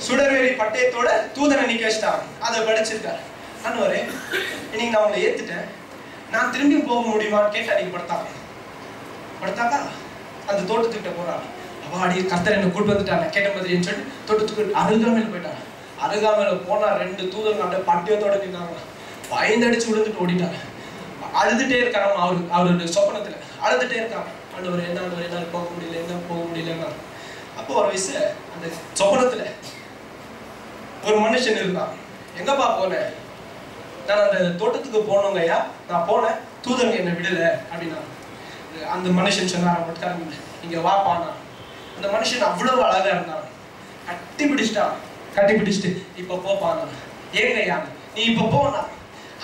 சுடர்வேலி பட்டயத்தோட தூதனை நிக்க வச்சிட்டாங்க. அதை படிச்சிருக்காரு. அண்ணவரே, இன்னைக்கு நான் உங்களை ஏத்துட்டேன், நான் திரும்பி போக முடியுமான்னு கேட்டு அன்னைக்கு படுத்தாக்கா அந்த தோட்டத்துக்கிட்ட போறாங்க. அவாடி கர்த்தர் என்ன கூட்டு வந்துட்டாங்க கேட்ட மாதிரின்னு சொல்லி தோட்டத்துக்கு அருகாமையில் போயிட்டாங்க. அருகாமையில போனா 2 தூதர்கள் அப்படியே பட்டயத்தோட நின்னாங்க. பயந்தடிச்சு விழுந்துட்டு ஓடிட்டாங்க. அழுதுட்டே இருக்காங்க. அவருடைய சொப்பனத்துல அழுதுட்டே இருக்காங்க. ஆண்டவர் என்னால போக முடியல. அப்போ ஒரு வயசு அந்த சொப்பனத்துல ஒரு மனுஷன் இருந்தான். எங்கப்பா போனேன்? நான் அந்த தோட்டத்துக்கு போனோங்க ஐயா, நான் போனேன், தூதன் என்னை விடல அப்படின்னா. அந்த மனுஷன் சொன்னார், இங்க வாப்பானா. அந்த மனுஷன் அவ்வளவு அழகா இருந்தான். கட்டி பிடிச்சிட்டு இப்ப போப்பானா. ஏங்க ஐயா நீ இப்ப போனா?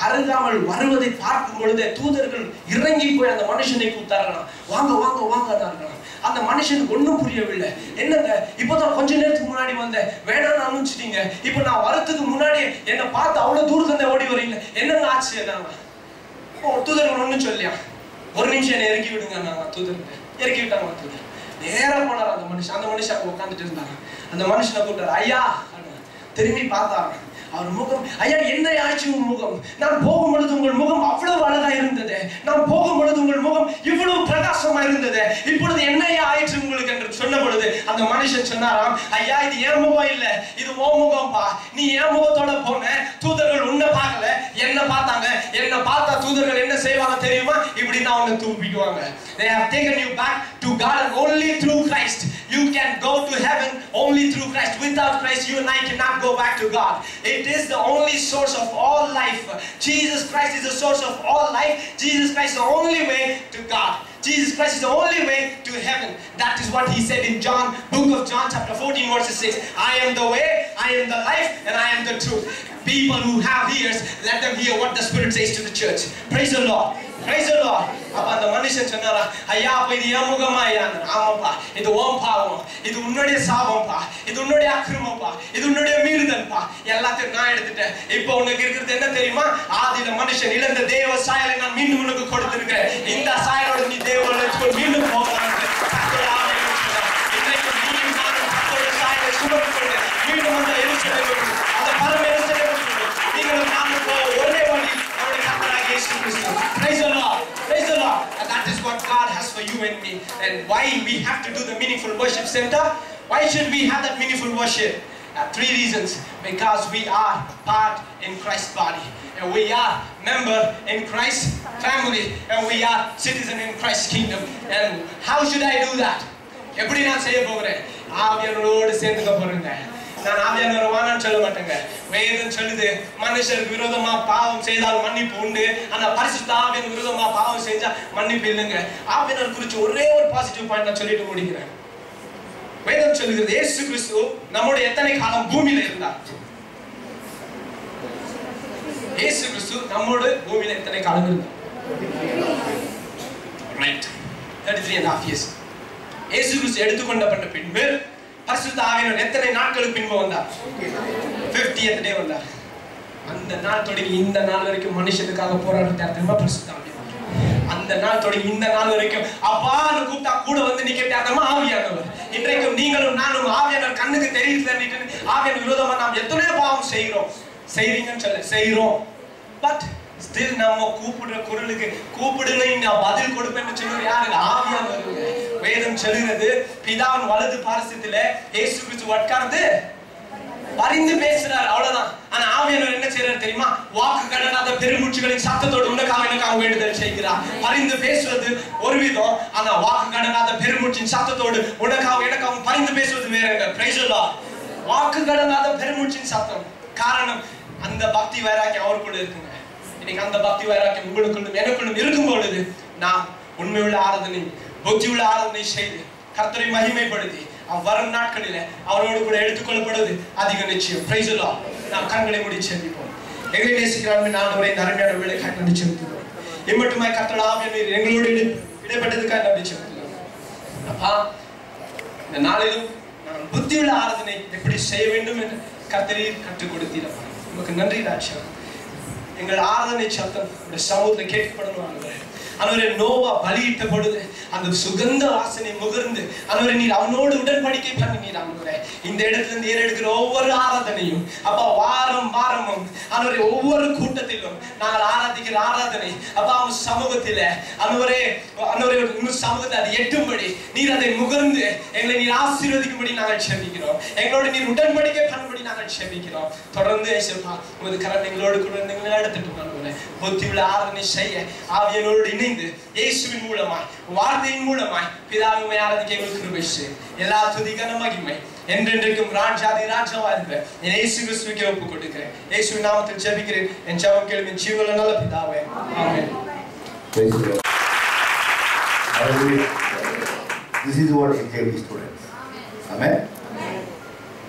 அருகாமல் வருவதை பார்க்கும் பொழுது தூதர்கள் இறங்கி போய் அந்த மனுஷனை கூப்பிட்டார்களாம். வாங்க. அந்த மனுஷனுக்கு ஒன்றும் புரியவில்லை. என்னங்க இப்போதான் கொஞ்ச நேரத்துக்கு முன்னாடி வந்தேன், வேணாம்னு அனுப்பிச்சிட்டீங்க, இப்போ நான் வரத்துக்கு முன்னாடி என்னை பார்த்து அவ்வளவு தூரத்துல ஓடி வரீங்க, என்னங்க ஆச்சு? என்னங்க தூதர்கள் ஒன்றும் சொல்லியா, ஒரு நிமிஷம் என்னை இறக்கி விடுங்க. நாங்க தூதர்கள் இறக்கி விட்டாங்க. தூதர் நேரா போனார். அந்த மனுஷன் அங்க உட்காந்துட்டு இருந்தாங்க. அந்த மனுஷனை கூப்பிட்டாரு. ஐயா திரும்பி பார்த்தாங்க. அவர் முகம், ஐயா என்ன ஆச்சு உன் முகம்? நான் போகும் பொழுது உங்கள் முகம் அவ்வளவு அழகா இருந்தது, நான் போகும் பொழுது உங்கள் முகம் இவ்வளவு பிரகாசமா இருந்தது, இப்பொழுது என்ன ஆயிற்று உங்களுக்கு என்று சொன்ன பொழுது அந்த மனுஷன் சொன்னாராம், ஐயா இது என் முகம் இல்ல, இது ஓ முகம்பா. நீ என் முகத்தோட போன, தூதர்கள் உன்னை பார்க்கல, என்ன பார்த்தாங்க. என்ன பார்த்தா தூதர்கள் என்ன செய்வாங்க தெரியுமா? இப்படி தான் உன்னை தூக்கிக்குவாங்க. They have taken you back to God and only through Christ you can go to heaven. Only through Christ. Without Christ you and I cannot go back to God. It is the only source of all life. Jesus Christ is the source of all life. Jesus Christ is the only way to God. Jesus Christ is the only way to heaven. That is what he said in book of John chapter 14 verses 6. I am the way, I am the life, and I am the truth. People who have ears, let them hear what the Spirit says to the church. Praise the Lord. Praise the Lord. அப்ப அந்த மனுஷன் சொன்னாரா, ஐயா அப்ப இது என் முகமா? ஐயா ஆமாப்பா, இது உன் பாவம், இது உன்னுடைய சாபம்பா, இது உன்னுடைய அக்கிரமம்பா, இது உன்னுடைய மீறுதல்பா, எல்லாத்தையும் நான் எடுத்துட்டேன். இப்போ உனக்கு இருக்கிறது என்ன தெரியுமா? ஆதியில மனுஷன் இழந்த தேவ சாயலை நான் மீண்டும் உனக்கு கொடுத்திருக்கிறேன். இந்த சாயலோட நீ தேவனோட மீண்டும் போகலாம். you and me. And why we have to do the meaningful worship center? Why should we have that meaningful worship? 3 reasons. Because we are part in Christ's body. And we are member in Christ's family. And we are citizen in Christ's kingdom. And how should I do that? எப்படி நான் செய்ய போகிறேன்? ஆவியானவரோடு சேர்ந்துக்க போறேங்க. நான் ஆவியானவரை வானான்னு சொல்ல மாட்டேங்க. வேதம் சொல்லுது மனுஷருக்கு விரோதமா பாவம் செய்தால் மன்னிப்பு உண்டு. ஆனா பரிசுத்த ஆவியானவர் விரோதமா பாவம் செஞ்சா மன்னிப்பு இல்லைங்க. ஆவியானவர் குறித்து ஒரே ஒரு பாசிட்டிவ் பாயிண்ட் நான் சொல்லிட்டு முடிக்கிறேன். வேதம் சொல்லுகிறது இயேசு கிறிஸ்து நம்முடைய எத்தனை காலம் பூமியில இருந்தார்? இயேசு கிறிஸ்து நம்மோடு பூமியில எத்தனை காலம் இருந்தார்? Right, 33.5 years. இயேசு கிறிஸ்து எடுத்துக்கொள்ளப்பட்ட பின்பு பரிசுத்த ஆவியானவர் எத்தனை நாட்களுக்கு பின்பு வந்தார்? 50th day வந்தார். அந்த நாள் தொடங்கி இந்த நாள் வரைக்கும் மனுஷனுக்காக போராடிட்டார் தெரியுமா பரிசுத்த ஆவியானவர்? அந்த நாள் தொடங்கி இந்த நாள் வரைக்கும் அப்பான்னு கூப்பிட்டா கூட வந்து நிக்கிட்டார் தெரியுமா ஆவியானவர்? இன்றைக்கும் நீங்களும் நானும் ஆவியானவர் கண்ணுக்கு தெரியல ஆவியானவர் விரோதமா நாம் எத்தனையோ பாவம் செய்றீங்கன்னு சொல்ல செய்றோம். பட் ஸ்டில் நம்ம கூப்பிடுற குரலுக்கு கூப்பிடுங்க நான் பதில் கொடுப்பேன்னு சொல்லுறது யாரு? ஆவியானவர். வேதம் சொல்லுகிறது பிதாவின் வலது பாரசத்திலே இயேசு கிறிஸ்து உட்கார்ந்து பரிந்து பேசுறார், அவ்வளவுதான். ஆனா ஆவியானவர் என்ன செய்யறாரு தெரியுமா? வாக்கு கடனாத பெருமூச்சுகளின் சத்தத்தோடு உனக்காக எனக்காக வேண்டுதல் செய்கிறார். பரிந்து பேசுவது ஒரு விதம், ஆனா வாக்கு கடனாத பெருமூச்சின் சத்தத்தோடு உனக்காக எனக்காக பரிந்து பேசுவது வேறங்க. Price the Lord. வாக்கு கடனாத பெருமூச்சின் சத்தம். காரணம் அந்த பக்தி வைராக்கியம் அவருக்குள்ள இருக்குங்க. இன்னைக்கு அந்த பக்தி வைராக்கியம் உங்களுக்குள்ளும் எனக்குள்ளும் இருக்கும் பொழுது நாம் உண்மையுள்ள ஆராதனை புத்தியுள்ள ஆராதனை செய்து கர்த்தரை மகிமைப்படுத்தி வரும் நாட்களில் அவரோடு கூட எடுத்துக்கொள்ளப்படுவது அதிக நிச்சயம். Price the Lord. நாம் கண்களை மூடி செபிப்போம். எங்களை நேசிக்கிறார்கள் ஆண்டவரே, இந்த அருமையான வேளைக்காக நன்றி செலுத்துகிறோம். இம்மட்டுமாய் கர்த்தர் ஆவியானவர் எங்களோடு இடைப்பட்டதுக்காக நன்றி செலுத்துகிறோம். அப்பா, இந்த நாளிலும் நான் புத்தியுள்ள ஆராதனை எப்படி செய்ய வேண்டும் என்று கர்த்தரீர் கற்றுக் கொடுத்தீரப்பா. உங்களுக்கு நன்றி ராஜா. எங்கள் ஆராதனை சத்தம் இந்த சமூகத்தில் கேட்கப்படணும் ஆண்டவரே. அவரை நோவா பலியிட்ட பொழுது அந்த சுகந்த வாசனை முகர்ந்து அவரை நீர் அவனோடு உடன்படிக்கை பண்ணினீர் ஆண்டவரே. இந்த இடத்துல இருந்து ஏறெடுக்கிற ஒவ்வொரு ஆராதனையும் அப்பா வாரம் வாரமும் அவரை ஒவ்வொரு கூட்டத்திலும் நாங்கள் ஆராதிக்கிற ஆராதனை அப்பா அவன் சமூகத்தில் அவரே சமூகத்தை அதை எட்டும்படி நீர் அதை முகர்ந்து எங்களை நீர் ஆசீர்வதிக்கும்படி நாங்கள் செபிக்கிறோம். எங்களோடு நீர் உடன்படிக்கை பண்ணும்படி நாங்கள் செபிக்கிறோம். தொடர்ந்து ஏசப்பா உமது கரம் எங்களோடு கூட எங்களை எடுத்துட்டு ஆண்டவரே. புத்தியுள்ள ஆராதனை செய்ய ஆவியானவரோடு இணைந்து இயேசுவின் மூலமாய் வார்த்தையின் மூலமாய் பிதாவை ஆராதிக்க எங்களுக்கு கிருபை செய்யும். எல்லா துதி கன மகிமை என்றென்றைக்கும் ராஜாதி ராஜாவா இருக்கிற இயேசு கிறிஸ்துவுக்கு ஒப்புக் கொடுக்கிறேன். இயேசுவின் நாமத்தில் ஜெபிக்கிறேன். என் ஜெபம் கேளும் என் ஜீவனுள்ள நல்ல பிதாவே. ஆமென்.
This is what I tell the students. Amen.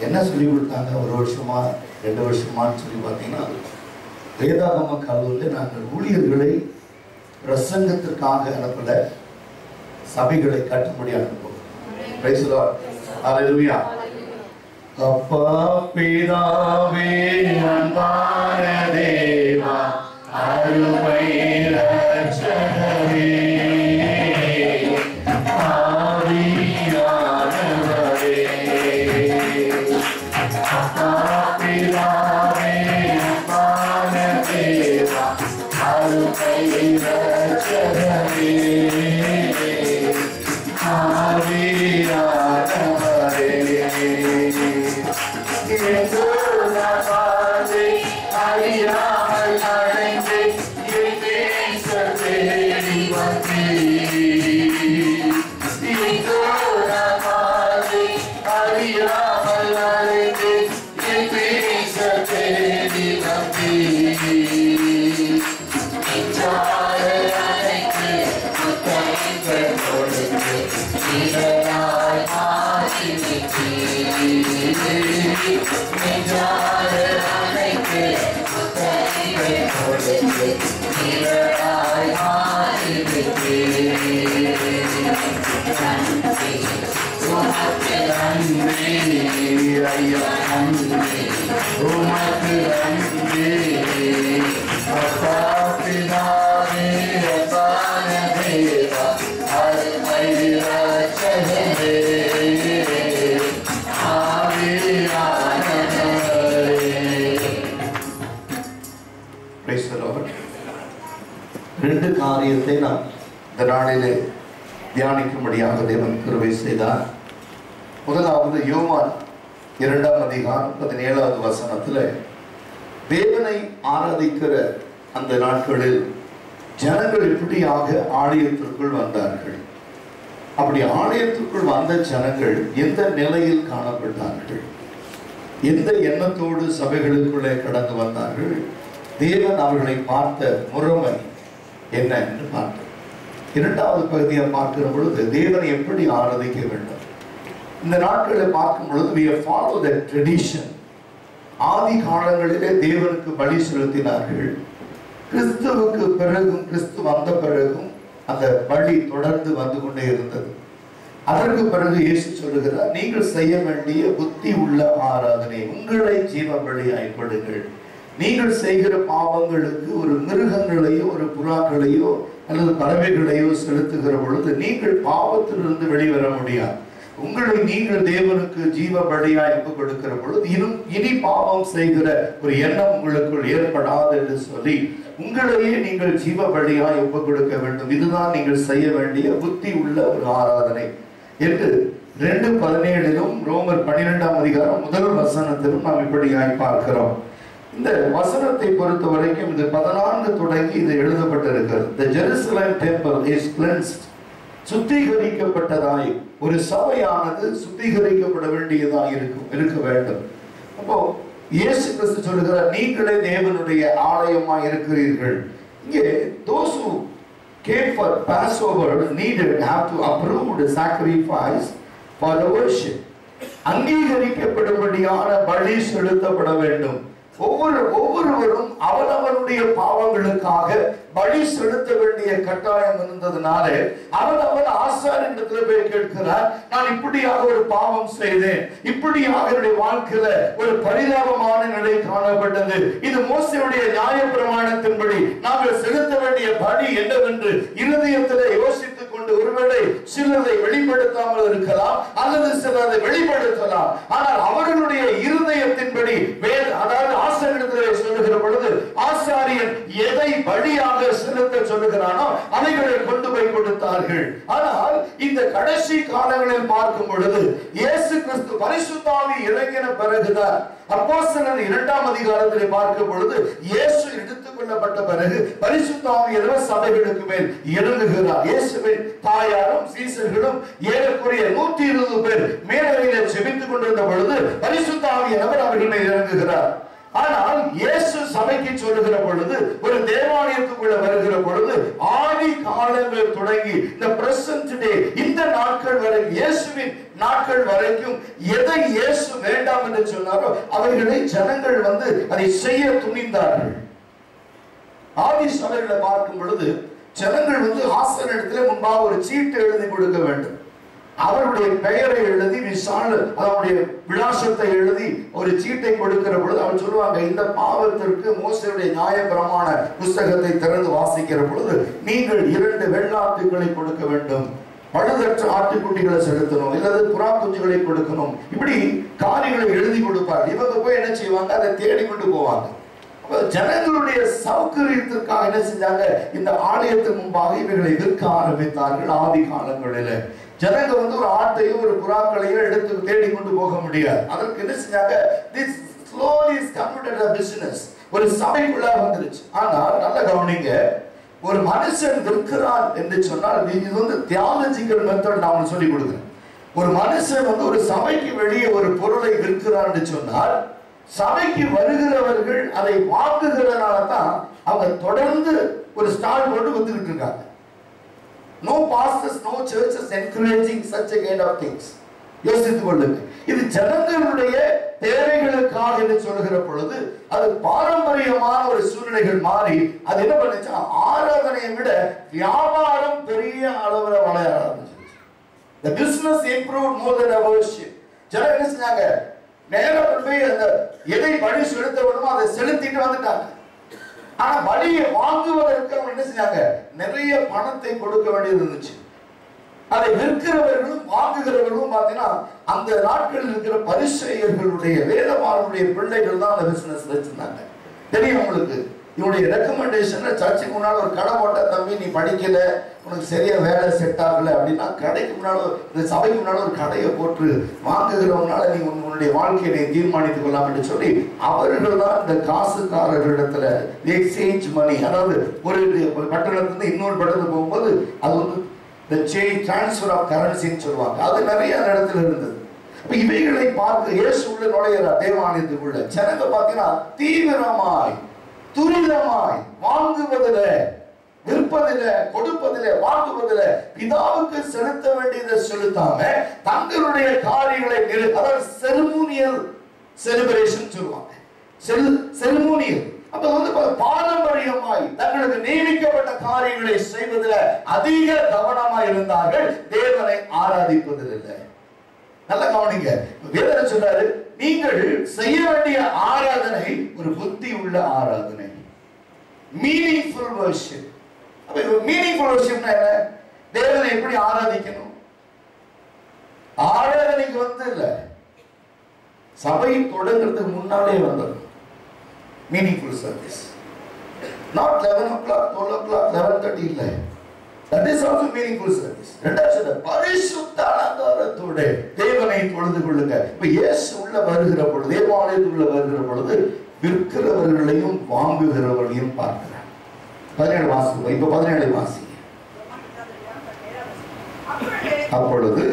என்ன சொல்லி கொடுத்தாங்க? ஒரு வருஷமா 2 வருஷமான்னு சொல்லி பார்த்தீங்கன்னா வேதாகம கல்லூரியில் நாங்கள் ஊழியர்களை பிரசங்கத்திற்காக அனுப்பல, சபைகளை கட்டும்படி அனுப்புவோம். Praise the lord. ஹல்லேலூயா. அப்பா பிதாவே அன்பான தேவா அருமை ரட்சகரே ஆவியானவரே அப்பா பிதாவே அன்பான தேவா அருமை ரட்சகரே ஆவியானவரே இயேசுநாதே அறியாமல் அடைந்து இயேசுவே வந்தீர். இயேசுநாதே அறியாமல் அடைந்து இயேசுவே வந்தீர். நிஜாய அனைத்து முத்தங்கள் கொடுத்து இதனாய் ஆசிர்வதித்தீர். நிஜாய அனைத்து முத்தங்கள் கொடுத்து இதனாய் ஆசிர்வதித்தீர். நன்றி உமக்கு நன்றி ஐயா, நன்றி உமக்கு நன்றி அப்பா பிதாவே அப்பான தேவா அருமை ரட்சகரே ஆவியானவரே. Praise the Lord. 2 காரியத்தை நாம் இந்த நாளிலே தியானிக்கும்படியாக தேவன் கிருபை செய்தார். முதலாவது யோவான் 2ஆம் அதிகாரம் 17வது வசனத்தில் தேவனை ஆராதிக்கிற அந்த நாட்களில் ஜனங்கள் இப்படியாக ஆலயத்திற்குள் வந்தார்கள். அப்படி ஆலயத்திற்குள் வந்த ஜனங்கள் எந்த நிலையில் காணப்பட்டார்கள், எந்த எண்ணத்தோடு சபைகளுக்குள்ளே கடந்து வந்தார்கள், தேவன் அவர்களை பார்த்த முறைமை என்ன என்று பார்த்தோம். இரண்டாவது பகுதியை பார்க்கிற பொழுது தேவனை எப்படி ஆராதிக்க வேண்டும். இந்த நாட்களை பார்க்கும் பொழுது we follow the tradition. ஆதி காலங்களிலே தேவனுக்கு பலி செலுத்தினார்கள். கிறிஸ்துவுக்கு பிறகும், கிறிஸ்து வந்த பிறகும் அந்த பலி தொடர்ந்து வந்து கொண்டே இருந்தது. அதற்கு பிறகு இயேசு சொல்லுகிறார், நீங்கள் செய்ய வேண்டிய புத்தி உள்ள ஆராதனை, உங்களை ஜீவ பலியாய் கொடுங்கள். நீங்கள் செய்கிற பாவங்களுக்கு ஒரு மிருகங்களையோ ஒரு புறாக்களையோ அல்லது பறவைகளையோ செலுத்துகிற பொழுது நீங்கள் பாவத்திலிருந்து வெளிவர முடியாது. உங்களை நீங்கள் தேவனுக்கு ஜீவ பலியாய் ஒப்புக் கொடுக்கிற பொழுது இனி பாவம் செய்கிற ஒரு எண்ணம் உங்களுக்குள் ஏற்படாது என்று சொல்லி உங்களையே நீங்கள் ஜீவ பலியாய் ஒப்புக் கொடுக்க வேண்டும். இதுதான் நீங்கள் செய்ய வேண்டிய புத்தி உள்ள ஒரு ஆராதனை என்று 2:17 ரோமர் 12ஆம் அதிகாரம் 1 வசனத்திலும் நாம் இப்படியாய் பார்க்கிறோம். இந்த வசனத்தை பொறுத்த வரைக்கும் இது 14 தொடங்கி இது எழுதப்பட்டிருக்கிறது. The Jerusalem temple is cleansed. சுத்திகரிக்கப்பட்டதாய் ஒரு சபையானது சுத்திகரிக்கப்பட வேண்டியதாய் இருக்க வேண்டும். அப்போ இயேசு கிறிஸ்து சொல்லுகிறார், நீங்களே தேவனுடைய ஆலயமாய் இருக்கிறீர்கள். இங்கே those who came for Passover have to approve the sacrifice for the worship. அங்கீகரிக்கப்படும்படியான பலி செலுத்தப்பட வேண்டும். ஒவ்வொருவரும் அவனவனுடைய பாவங்களுக்காக பலி செலுத்த வேண்டிய கட்டாயம் இருந்ததுனால அவன் ஆசாரியனிடத்தில் போய் கேட்கிறார், நான் இப்படியாக ஒரு பாவம் செய்தேன், இப்படியாக என்னுடைய வாழ்க்கையில ஒரு பரிதாபமான நிலை காணப்பட்டது, இது மோசேயுடைய நியாயப்பிரமாணத்தின்படி நாங்கள் செலுத்த வேண்டிய பலி என்னவென்று இருதயத்தில் யோசித்துக் கொண்டு ஒருவேளை சிலரை வெளிப்படுத்தாமல் இருக்கலாம் அல்லது சிலரை வெளிப்படுத்தலாம். ஆனால் அவர்களுடைய இருதயத்தின்படி அதாவது ஆசாரியனிடத்திலே சொல்லுகிற பொழுது ஆசாரியன் எதை பலியாக செலுத்த சொல்லுகிறானோ அவைகளை கொண்டு போய் கொடுத்தார்கள். ஆனால் இந்த கடைசி காலங்களில் பார்க்கும் பொழுது இயேசு கிறிஸ்து பரிசுத்த ஆவி இறங்கின பிறகுதான் அப்போஸ்தலர் 2ஆம் அதிகாரத்திலே பார்க்கும் பொழுது இயேசு எடுத்துக் கொள்ளப்பட்ட பிறகு பரிசுத்த ஆவி சபைகளுக்கு மேல் இறங்குகிறார். இயேசுவின் தாயாரும் சீசர்களும் ஏறக்குறைய 120 பேர் மேடையிலே ஜெபித்துக் கொண்டிருந்த பொழுது பரிசுத்த ஆவியானவர் அவர்கள் மேல் இறங்குகிறார். ஆனால் இயேசு சபைக்கு சொல்லுகிற பொழுது ஒரு தேவாலயத்துக்குள்ள வருகிற பொழுது ஆதி காலங்கள் தொடங்கி இந்த பிரசன்ட் டே இந்த நாட்கள் வரை இயேசுவின் நாட்கள் வரைக்கும் எதை இயேசு வேண்டாம் என்று சொன்னாரோ அவைகளை ஜனங்கள் அதை செய்ய துணிந்தார்கள். ஆதி சபைகளை பார்க்கும் பொழுது ஜனங்கள் ஆசாரியனிடத்திலே முன்பாக ஒரு சீட்டு எழுதி கொடுக்க வேண்டும். அவருடைய பெயரை எழுதி அவருடைய விலாசத்தை எழுதி ஒரு சீட்டை கொடுக்கிற பொழுது அவர் சொல்லுவாங்க, இந்த பாவத்திற்கு மோசேயுடைய நியாயப்பிரமாண புஸ்தகத்தை திறந்து வாசிக்கிற பொழுது நீங்கள் 2 வெள்ளாட்டுகளை கொடுக்க வேண்டும், பழுதற்ற ஆட்டுக்குட்டிகளை செலுத்தணும், இல்லது புறா குஞ்சுகளை கொடுக்கணும், இப்படி காரியங்களை எழுதி கொடுப்பார். இவங்க போய் என்ன செய்வாங்க, அதை தேடி கொண்டு போவாங்க. ஜனங்களுடைய சௌகரியத்திற்காக என்ன செஞ்சாங்க, இந்த ஆலயத்தின் முன்பாக இவர்களை விற்க ஆரம்பித்தார்கள். ஆதி காலங்களில ஜனங்க ஒரு ஆட்டையோ ஒரு புறாக்களையோ எடுத்து தேடி கொண்டு போக முடியாது. அதற்கு என்ன செஞ்சாங்க, this slowly is converted a business. ஒரு சபைக்குள்ள வந்துருச்சு. ஆனால் நல்ல கவனிங்க, ஒரு மனுஷன் விற்கிறான் என்று சொன்னால் இது தியாலஜிக்கல் மெத்தட் நான் உங்களுக்கு சொல்லி கொடுக்குறேன். ஒரு மனுஷன் ஒரு சபைக்கு வெளியே ஒரு பொருளை விற்கிறான் என்று சொன்னால் சபைக்கு வருகிறவர்கள் அதை வாங்குகிறதுனால தான் அவங்க தொடர்ந்து ஒரு ஸ்டால் போட்டு வந்துகிட்டு இருக்காங்க. No pastors, no churches encouraging such a kind of things. யோசித்துக் கொள்ளுங்க. இது ஜனங்களுடைய தேவைகளுக்காக என்று சொல்லுகிற பொழுது அது பாரம்பரியமான ஒரு சூழ்நிலைகள் மாறி அது என்ன பண்ணுச்சு, ஆராதனையை விட வியாபாரம் பெரிய அளவில் வளைய ஆரம்பிச்சு. The business improved more than a worship. ஜனங்க என்ன செஞ்சாங்க, நேரம் போய் அந்த எதை பலி செலுத்த வேணுமோ அதை செலுத்திட்டு வந்துட்டாங்க. ஆனா பலியை வாங்குவதற்கு அவங்க என்ன செஞ்சாங்க, நிறைய பணத்தை கொடுக்க வேண்டியது இருந்துச்சு. அதை விற்கிறவர்களும் வாங்குகிறவர்களும் பார்த்தீங்கன்னா அந்த நாட்களில் இருக்கிற பரிசேயர்களுடைய வேதமானுடைய பிள்ளைகள் தான் அந்த பிசினஸ் வச்சிருந்தாங்க. தெரியும் உங்களுக்கு, இவனுடைய ரெக்கமெண்டேஷன்ல சர்ச்சுக்கு முன்னால ஒரு கடை போட்ட, தம்பி நீ படிக்கல, உனக்கு சரியா வேலை செட் ஆகல அப்படின்னா கடைக்கு முன்னால, இந்த சபைக்கு முன்னால ஒரு கடையை போட்டு வாங்குகிறவனால நீ உன்னுடைய வாழ்க்கையை நீ தீர்மானித்துக் கொள்ளலாம் என்று சொல்லி அவர்கள் தான் இந்த காசுக்காரர்களிடத்துல எக்ஸ்சேஞ்ச் மணி, அதாவது ஒரு பட்டணத்துல இன்னொரு பட்டணத்துக்கு போகும்போது அது வந்து the change transfer of currency ன்னு சொல்லுவாங்க. அது நிறைய இடத்துல இருந்தது. அப்ப இவைகளை பார்த்து இயேசு உள்ள நுழையிறார் தேவாலயத்துக்குள்ள. ஜனங்க பார்த்தீங்கன்னா தீவிரமாய் துரிதமாய் வாங்குவதில், விற்பதில், கொடுப்பதில், வாங்குவதில் பிதாவுக்கு செலுத்த வேண்டியதை செலுத்தாம தங்களுடைய காரியங்களை, அதாவது செரிமோனியல் செலிப்ரேஷன் சொல்லுவாங்க. செரிமோனியல் அப்ப வந்து பாரம்பரியமாய் தங்களுக்கு நியமிக்கப்பட்ட காரியங்களை செய்வதில் அதிக கவனமாய் இருந்தார்கள், தேவனை ஆராதிப்பதில் இல்லை. நல்ல கவனிங்க, வேதனை சொல்றாரு, நீங்கள் செய்ய வேண்டிய ஆராதனை ஒரு புத்தி உள்ள ஆராதனை, மீனிங்ஃபுல் வர்ஷிப். அப்ப மீனிங்ஃபுல் வர்ஷிப்னா என்ன? தேவனை எப்படி ஆராதிக்கணும்? ஆராதனைக்கு வந்து இல்ல, சபை தொடங்குறதுக்கு முன்னாலே வந்துடும் meaningful service, not 11 o'clock, 12 o'clock, 11:30 இல்ல. That is also meaningful service. இரண்டாவது பரிசுத்த அலங்காரத்தோட தேவனை தொழுது கொள்ளுங்க. இப்ப இயேசு உள்ள வருகிற பொழுது, தேவாலயத்துக்குள்ள வருகிற பொழுது விற்கிறவர்களையும் வாங்குகிறவர்களையும் பார்க்கிறார். 17 வாசிங்க. இப்ப 17 வாசிங்க. அப்பொழுது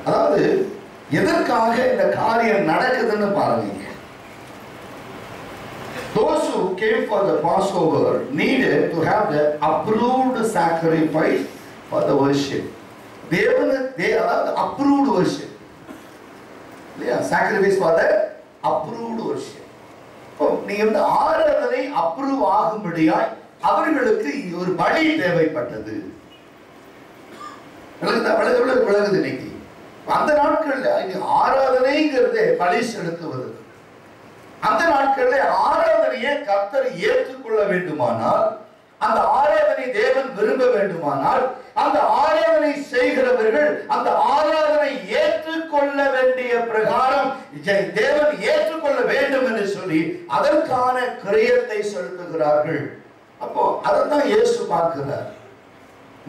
அதாவது எதற்காக இந்த காரியம் நடக்குதுன்னு பாருங்க. Those who came for the Passover needed to have the approved sacrifice for the worship. அதாவது approved worship. இல்லையா? Sacrifice for the approved worship. நீங்க வந்து ஆராதனை அப்ரூவ் ஆகும்படியாய் அவர்களுக்கு ஒரு பலி தேவைப்பட்டது. விலகுது இன்னைக்கு. அந்த நாட்கள்ல ஆராதனைங்கிறது பலி செலுத்துவது. அந்த நாட்கள்ல ஆராதனையை கர்த்தர் ஏற்றுக்கொள்ள வேண்டுமானால், அந்த ஆராதனை தேவன் விரும்ப வேண்டுமானால், அந்த ஆராதனை செய்கிறவர்கள் அந்த ஆராதனை ஏற்றுக்கொள்ள வேண்டிய பிரகாரம் தேவன் ஏற்றுக்கொள்ள வேண்டும் என்று சொல்லி அதற்கான கிரயத்தை செலுத்துகிறார்கள். அப்போ அதைத்தான் இயேசு பார்க்கிறார்.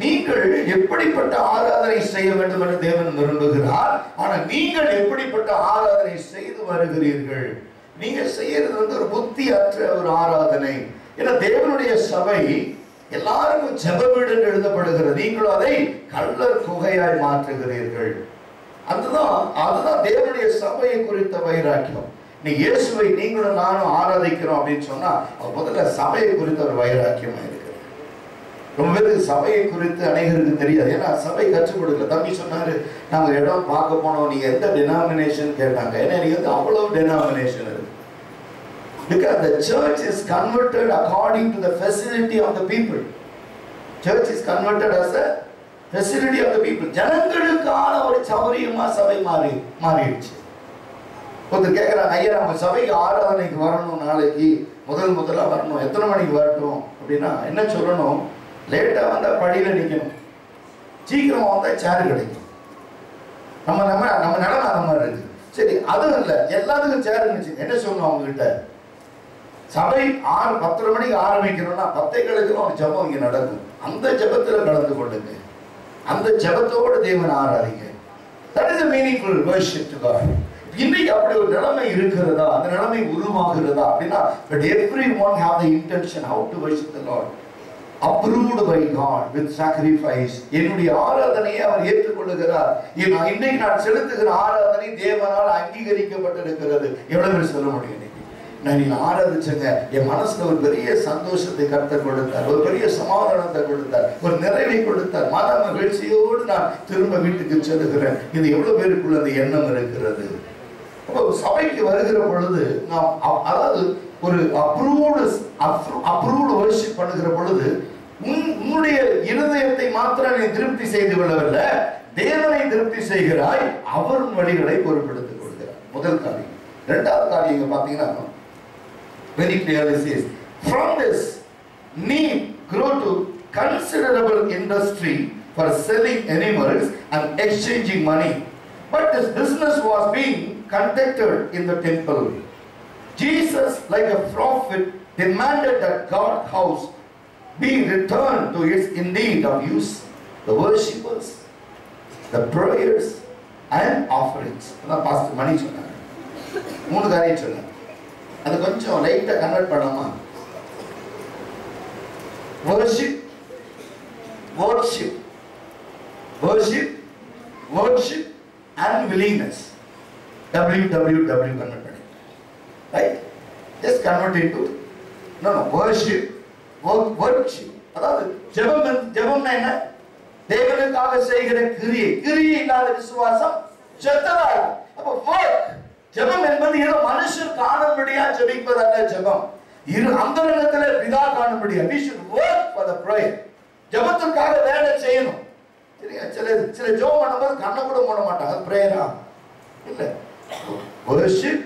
நீங்கள் எப்படிப்பட்ட ஆராதனை செய்ய வேண்டும் என்று தேவன் விரும்புகிறார். ஆனா நீங்கள் எப்படிப்பட்ட ஆராதனை செய்து வருகிறீர்கள்? நீங்க செய்யறது வந்து ஒரு புத்தி அற்ற ஒரு ஆராதனை. ஏன்னா தேவனுடைய சபை எல்லாருக்கும் ஜெப வீடு என்று எழுதப்படுகிறது. நீங்களும் அதை கள்ளர் குகையாய் மாற்றுகிறீர்கள். அதுதான் தேவனுடைய சபையை குறித்த வைராக்கியம். நீ இயேசுவை நீங்களும் நானும் ஆராதிக்கிறோம் அப்படின்னு சொன்னா முதல்ல சபையை குறித்த ஒரு வைராக்கியம் இருக்கு. ரொம்ப பேருக்கு சபையை குறித்து அனைவருக்கு தெரியாது. ஏன்னா சபை கற்றுக் கொடுக்கல. தம்பி சொன்னாரு, நாங்க இடம் பார்க்க போனோம், நீங்க எந்த டெனாமினேஷன் கேட்டாங்க. ஏன்னா நீங்க வந்து அவ்வளவு டெனாமினேஷன் இருக்கு. Because the church is converted according to the facility of the people. Church is converted as a facility of the people. ஜனங்களுக்கான ஒரு சௌரியமா சபை மாறிடுச்சு. ஒருத்தர் கேட்கிறாங்க, ஐயா நம்ம சபைக்கு ஆராதனைக்கு வரணும், நாளைக்கு முதல்ல வரணும், எத்தனை மணிக்கு வரட்டும் அப்படின்னா என்ன சொல்லணும்? லேட்டா வந்தா படியில நிக்கணும், சீக்கிரமா வந்தா சேர் கிடைக்கும். நம்ம நிலைமை அந்த மாதிரி இருக்கு. சரி, அதுவும் இல்லை, எல்லாத்துக்கும் சேர் இருந்துச்சு. என்ன சொல்லணும் அவங்க கிட்ட? சபை 10 மணிக்கு ஆரம்பிக்கணும்னா 10:00 ஒரு ஜபம் இங்க நடக்கும். அந்த ஜபத்துல கலந்து கொள்ளுங்க, அந்த ஜபத்தோடு தேவன் ஆராதிங்க. That is a meaningful worship to God. இன்னைக்கு அப்படி ஒரு நிலைமை இருக்கிறதா? அந்த நிலைமை உருவாகிறதா அப்படின்னா, but everyone have the intention how to worship the Lord, approved by God with sacrifice. என்னுடைய ஆராதனையை அவர் ஏற்றுக்கொள்ளுகிறார். இன்னைக்கு நான் செலுத்துகிற ஆராதனை தேவனால் அங்கீகரிக்கப்பட்டிருக்கிறது. எவ்வளவு பேர் சொல்ல முடியும்? நான் நீங்க ஆராதிச்சங்க, என் மனசுல ஒரு பெரிய சந்தோஷத்தை கர்த்தர் கொடுத்தார், ஒரு பெரிய சமாதானத்தை கொடுத்தார், ஒரு நிறைவை கொடுத்தார், மன மகிழ்ச்சியோடு நான் திரும்ப வீட்டுக்கு செல்லுகிறேன். இது எவ்வளவு பேருக்குள்ள அந்த எண்ணம் இருக்கிறது? அப்போ சபைக்கு வருகிற பொழுது நாம் அதாவது ஒரு அப்ரூவ்டு வர்ஷிப் பண்ணுகிற பொழுது உன்னுடைய இருதயத்தை மாத்திரம் நீ திருப்தி செய்து கொள்ளவில்லை, தேவனை திருப்தி செய்கிறாய், அவர் வழிகளை பொறுப்பெடுத்துக் கொள்கிறார். முதல் காரியம். இரண்டாவது காரியம் பாத்தீங்கன்னா very clearly says, from this need grow to considerable industry for selling animals and exchanging money. But this business was being conducted in the temple. Jesus, like a prophet, demanded that God's house be returned to its indeed of use. The worshippers, the prayers and offerings. அதான் பாஸ்டர் மணி சொன்னாங்க. 3 காரியம் சொன்னாங்க. அது கொஞ்சம் லைட்டா convert பண்ணாமா? Worship, worship, worship, worship and willingness. WWW convert பண்ணி. Right? Just convert into worship, worship. அதாவது ஜெபம்னா என்ன? தேவனுக்காக செய்கிற கிரியை. கிரியை இல்லாத விசுவாசம் செத்ததாகும். அப்ப work, ஜெபம் என்பது ஏதோ மனுஷர் காணும்படியா ஜெபிப்பதல்ல ஜெபம். அந்தரங்கத்திலே பிதா காணும்படியா. We should work for the prayer. ஜெபத்துக்காக வேலை செய்யணும். சரியா? சில ஜெபம் பண்ணும்போது கண்ணை கூட மூட மாட்டாங்க. அது பிரேயரா? இல்ல. worship,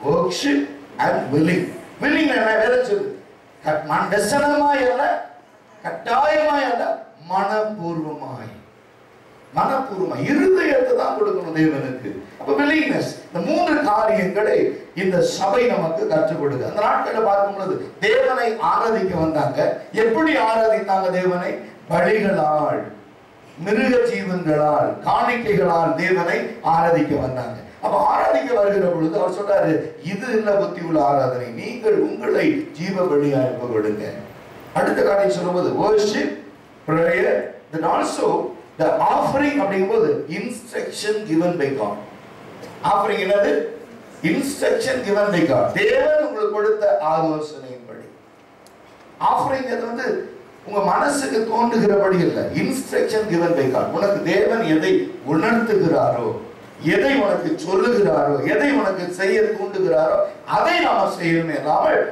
worship and willing. willing என்ன வேலை சொல்லு? வெசனமாய் அல்ல, கட்டாயமாய் அல்ல, மனப்பூர்வமாய். மனப்பூர்வமாய் இருதயத்தை தான் கொடுக்கணும் தேவனுக்கு. அப்ப willingness. இந்த 3 காரியங்களை இந்த சபை நமக்கு கற்றுக் கொடுக்க. அந்த நாட்களில் பார்க்கும் பொழுது தேவனை ஆராதிக்க வந்தாங்க. எப்படி ஆராதித்தாங்க தேவனை? பலிகளால், மிருக ஜீவன்களால், காணிக்கைகளால் தேவனை ஆராதிக்க வந்தாங்க. அப்ப ஆராதிக்க வருகிற பொழுது அவர் சொல்றாரு, இது என்ன புத்தி உள்ள ஆராதனை, நீங்கள் உங்களை ஜீவ பலியாய் கொடுங்க. அடுத்த காரியம் சொல்லும்போது worship, prayer, then also the offering அப்படிங்கும்போது instruction given by God. offering என்னது? instruction given by God. தேவன் உங்களுக்கு கொடுத்த ஆலோசனையின்படி. offering அது உங்க மனசுக்கு தோன்றுகிறபடி இல்ல. instruction given by God. உனக்கு தேவன் எதை உணர்த்துகிறாரோ, எதை உனக்கு சொல்லுகிறாரோ, எதை உனக்கு செய்ய தூண்டுகிறாரோ அதை நாம செய்யணுமே இல்லாமல்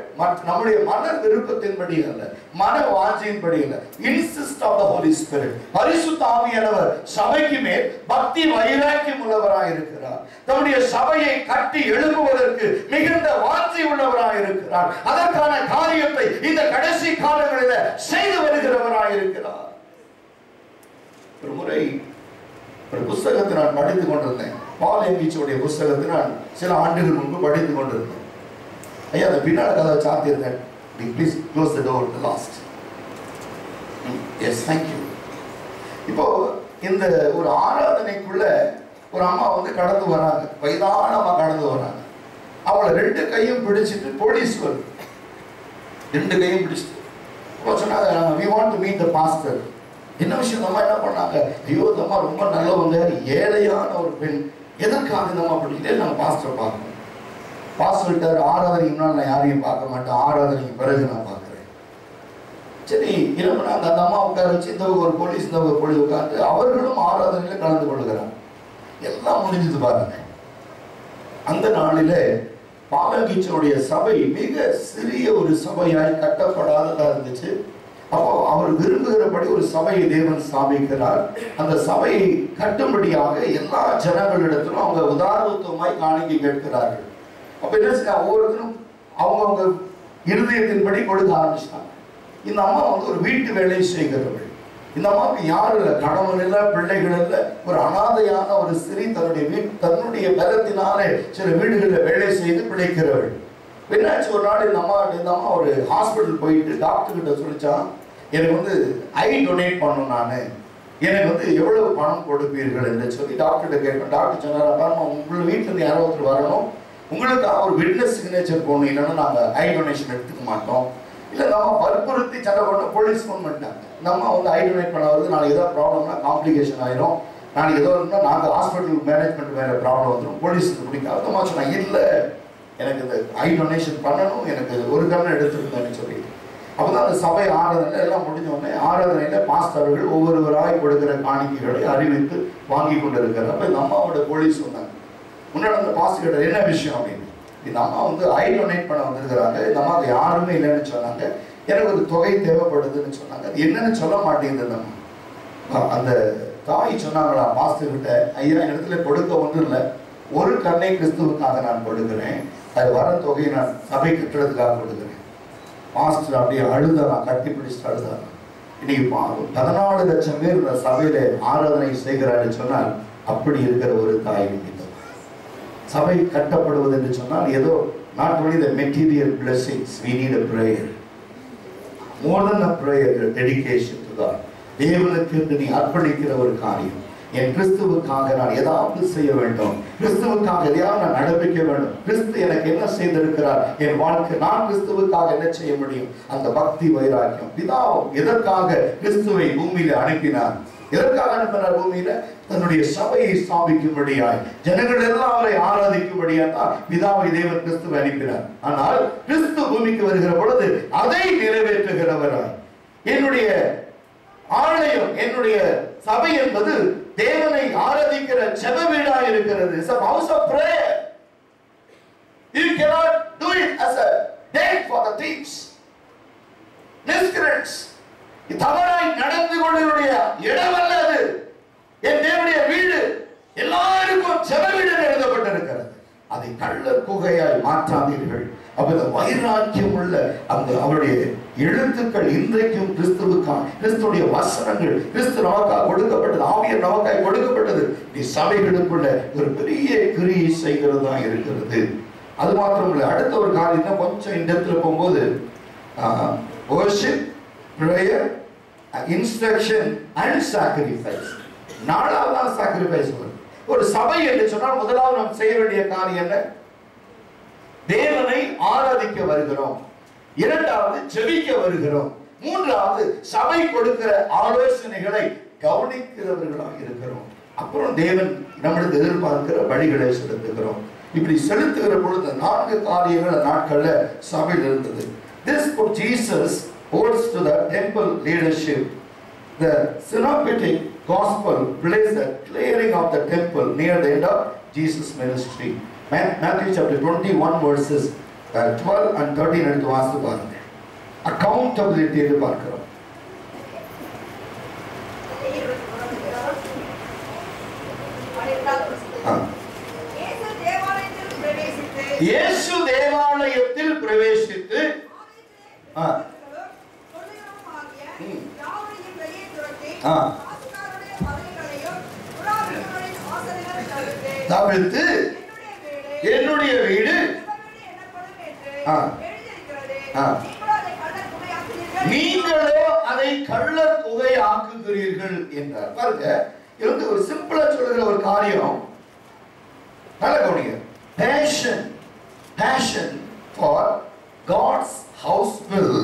நம்முடைய மன விருப்பத்தின்படி அல்ல, மன வாஞ்சையின்படி அல்ல. Insist of the Holy Spirit. பரிசுத்த ஆவியானவர் சபைக்கு மேல் பக்தி வைராக்கியம் உள்ளவராய் இருக்கிறார். நம்முடைய சபையை கட்டி எழுப்புவதற்கு மிகுந்த வாஞ்சை உள்ளவராய் இருக்கிறார். அதற்கான காரியத்தை இந்த கடைசி காலங்களில் செய்து வருகிறவராய் இருக்கிறார். ஒரு முறை ஒரு புத்தகத்தை நான் படித்துக் கொண்டிருந்தேன். பால் எங்கீச்சோடைய புத்தகத்தை நான் சில ஆண்டுகள் முன்பு படித்துக் கொண்டிருந்தேன். ஐயா, அந்த பின்னால் கதை சாத்தியிருந்தேன். Please close the door the last. Yes, thank you. இப்போ இந்த ஒரு ஆராதனைக்குள்ள ஒரு அம்மா கடந்து வராங்க. வயதான அம்மா கடந்து வராங்க. அவளை 2 கையும் பிடிச்சிட்டு போலீஸ் வருது. 2 கையும் பிடிச்சிட்டு சொன்னாங்க, we want to meet the pastor. என்ன விஷயம்? நம்ம என்ன பண்ணாங்க? ஐயோ, நம்ம ரொம்ப நல்லவங்க, ஏழையான ஒரு பெண், எதற்காக நம்ம பிடிக்கிட்டே நம்ம பாஸ்டரை பார்க்கணும். பாஸ்டர்கிட்ட ஆராதனைக்கு முன்னால் நான் யாரையும் பார்க்க மாட்டேன், ஆராதனைக்கு பிறகு நான் பார்க்குறேன். சரி, என்ன பண்ணாங்க? அந்த அம்மா உட்கார வச்சு இந்த ஒரு போலீஸ் இந்த ஒரு போலீஸ் உட்காந்து அவர்களும் ஆராதனையில் கலந்து கொள்ளுகிறாங்க. எல்லாம் முடிஞ்சது பாருங்க. அந்த நாளிலே பாலகீச்சனுடைய சபை மிக சிறிய ஒரு சபையாய் கட்டப்படாததா இருந்துச்சு. அப்போ அவர் விரும்புகிறபடி ஒரு சபையை தேவன் ஸ்தாபிக்கிறார். அந்த சபையை கட்டும்படியாக எல்லா ஜனங்களிடத்திலும் அவங்க உதாரணத்துவமாய் காணிக்கை கேட்கிறார்கள். அப்ப என்ன செய்ய, ஒவ்வொருத்தரும் அவங்கவுங்க இருதயத்தின்படி கொடுக்க ஆரம்பிச்சிட்டாங்க. இந்த அம்மா ஒரு வீட்டு வேலையை செய்கிறவர்கள். இந்த அம்மாவுக்கு யாரும் இல்லை, கணவன் இல்லை, பிள்ளைகள் இல்லை, ஒரு அனாதையான ஒரு ஸ்திரீ தன்னுடைய பலத்தினாலே சில வீடுகளில் வேலை செய்து பிழைக்கிறவள். என்னாச்சு, ஒரு நாள் இந்த அம்மா ஒரு ஹாஸ்பிட்டல் போயிட்டு டாக்டர் கிட்ட சொல்லிச்சான், எனக்கு ஐ டொனேட் பண்ணணும், நான் எனக்கு எவ்வளவு பணம் கொடுப்பீர்கள் என்று சொல்லி டாக்டர்கிட்ட கேட்பேன். டாக்டர் சொன்னார், உங்கள் வீட்டிலேருந்து யாரோ ஒருத்தர் வரணும், உங்களுக்கு ஒரு விட்னஸ் சிக்னேச்சர் போடணும், இல்லைன்னா நாங்கள் ஐ டொனேஷன் எடுத்துக்க மாட்டோம். இல்லை நம்ம வற்புறுத்தி சண்டை பண்ண போலீஸ் ஃபோன் பண்ணிட்டாங்க. நம்ம ஐ டொனேட் பண்ண வருது, நாளைக்கு ஏதாவது ப்ராப்ளம்னா காம்ப்ளிகேஷன் ஆயிரும், நாளைக்கு ஏதோ இருந்தால் நாங்கள் ஹாஸ்பிட்டல் மேனேஜ்மெண்ட் வேறு ப்ராப்ளம் வந்துடும், போலீஸுக்கு பிடிக்காது. அந்த மாதிரி சொன்னாங்க, இல்லை எனக்கு இந்த ஐ டொனேஷன் பண்ணணும், எனக்கு ஒரு கண்ணை எடுத்துருந்தேன்னு சொல்லி. அப்போ தான் அந்த சபை ஆராதனை எல்லாம் முடிஞ்சோடனே ஆராதனையில் பாஸ்டர்கள் ஒவ்வொருவராய் கொடுக்குற காணிக்கைகளை அறிவித்து வாங்கி கொண்டு இருக்கிறார். அப்போ இந்த அம்மாவோட போலீஸ் சொன்னாங்க, முன்னாடி அந்த பாஸ்டர் கிட்ட என்ன விஷயம் அப்படின்னு. இந்த அம்மா ஐ டொனேட் பண்ண வந்திருக்கிறாங்க, இந்த அம்மாவுக்கு யாருமே இல்லைன்னு சொன்னாங்க, எனக்கு ஒரு தொகை தேவைப்படுதுன்னு சொன்னாங்க. அது என்னன்னு சொல்ல மாட்டேங்குது. அந்த தாய் சொன்னாங்களா பாஸ்டர் கிட்ட, ஐயா இடத்துல கொடுக்க ஒன்றும் இல்லை, ஒரு கண்ணை கிறிஸ்துவுக்காக நான் கொடுக்கிறேன், அது வர தொகையை நான் சபை கட்டுறதுக்காக கொடுக்குறேன். மாஸ்டர் அப்படியே அழுதான், கட்டி பிடிச்சிட்டு அழுதான். இன்னைக்கு 14 லட்சம் பேர் இந்த சபையில ஆராதனை செய்கிறார்கள் சொன்னால் அப்படி இருக்கிற ஒரு தாய் நிமித்தம் சபை கட்டப்படுவது என்று சொன்னால் ஏதோ not only the material blessings, we need a prayer, more than a prayer, a dedication to God. தேவனுக்கு நீ அர்ப்பணிக்கிற ஒரு காரியம். என் கிறிஸ்துவுக்காக நான் ஏதாவது செய்ய வேண்டும், கிறிஸ்துவுக்காக எதையாவது நான் நடப்பிக்க வேண்டும், கிறிஸ்து எனக்கு என்ன செய்திருக்கிறார், என் வாழ்க்கை நான் கிறிஸ்துவுக்காக என்ன செய்ய முடியும், அந்த பக்தி வைராக்கியம். பிதா எதற்காக கிறிஸ்துவை பூமியில அனுப்பினார், எதற்காக அனுப்பினார் பூமியில? தன்னுடைய சபையை ஸ்தாபிக்கும்படியாய், ஜனங்கள் எல்லாம் அவரை ஆராதிக்கும்படியாய் தான் பிதாவை தேவன் கிறிஸ்துவை அனுப்பினார். ஆனால் கிறிஸ்து பூமிக்கு வருகிற பொழுது அதை நிறைவேற்றுகிறவராய், என்னுடைய ஆலயம், என்னுடைய சபை என்பது தேவனை ஆராதிக்கிற ஜெப வீடாய் இருக்கிறது. It's a house of prayer. You cannot do it as a den for the thieves, miscreants. தவறாய் நடந்து கொண்டவருடைய இடம் அல்ல அது. என் தேவனுடைய வீடு எல்லாருக்கும் ஜெப வீடு எழுதப்பட்டிருக்கிறது. அதை கள்ளர் குகையாய் மாற்றாதீர்கள். அப்ப இந்த வைராக்கியம் உள்ள அந்த அவருடைய எழுத்துக்கள் இன்றைக்கும் கிறிஸ்துவுக்காக, கிறிஸ்துடைய வசனங்கள், கிறிஸ்து நமக்காக கொடுக்கப்பட்டது, ஆவியர் நமக்காக கொடுக்கப்பட்டது, நீ சபைகளுக்குள்ள ஒரு பெரிய கிரியை செய்கிறதா இருக்கிறது. அது மாத்திரம் இல்லை, அடுத்த ஒரு காரியம் தான் கொஞ்சம் இந்த இடத்துல போகும்போது worship, prayer, instruction and sacrifice. நாலாவது sacrifice வரும். ஒரு சபை என்று சொன்னால் முதலாவது நாம் செய்ய வேண்டிய காரியம் என்ன? தேவனை ஆராதிக்க வருகிறோம், இரண்டாவது ஜெபிக்க வருகிறோம், மூன்றாவது சபை கொடுக்கிற ஆலோசனைகளை கவனிக்கிறவர்களாக இருக்கிறோம், அப்புறம் தேவன் நம்மளுக்கு எதிர்பார்க்கிற வழிகளை செலுத்துகிறோம். இப்படி செலுத்துகிற பொழுது 4 காரியங்கள் நாட்கள்ல சபையில் இருந்தது. This for Jesus holds to the temple leadership. The synoptic gospel plays the clearing of the temple near the end of Jesus' ministry. Matthew chapter 21 verses 12 and 13 எடுத்து வாசித்து பாருங்க. அக்கவுண்டபிலிட்டி என்று பார்க்கிறோம். இயேசு தேவாலயத்தில் பிரவேசித்து தவிர்த்து என்னுடைய வீடு நீங்களோ அதை கள்ளர் குகை ஆக்குகிறீர்கள் என்றார். பாருங்க, இது வந்து ஒரு சிம்பிளா சொல்லுகிற ஒரு காரியம். நல்ல கவனிங்க. Passion for God's house will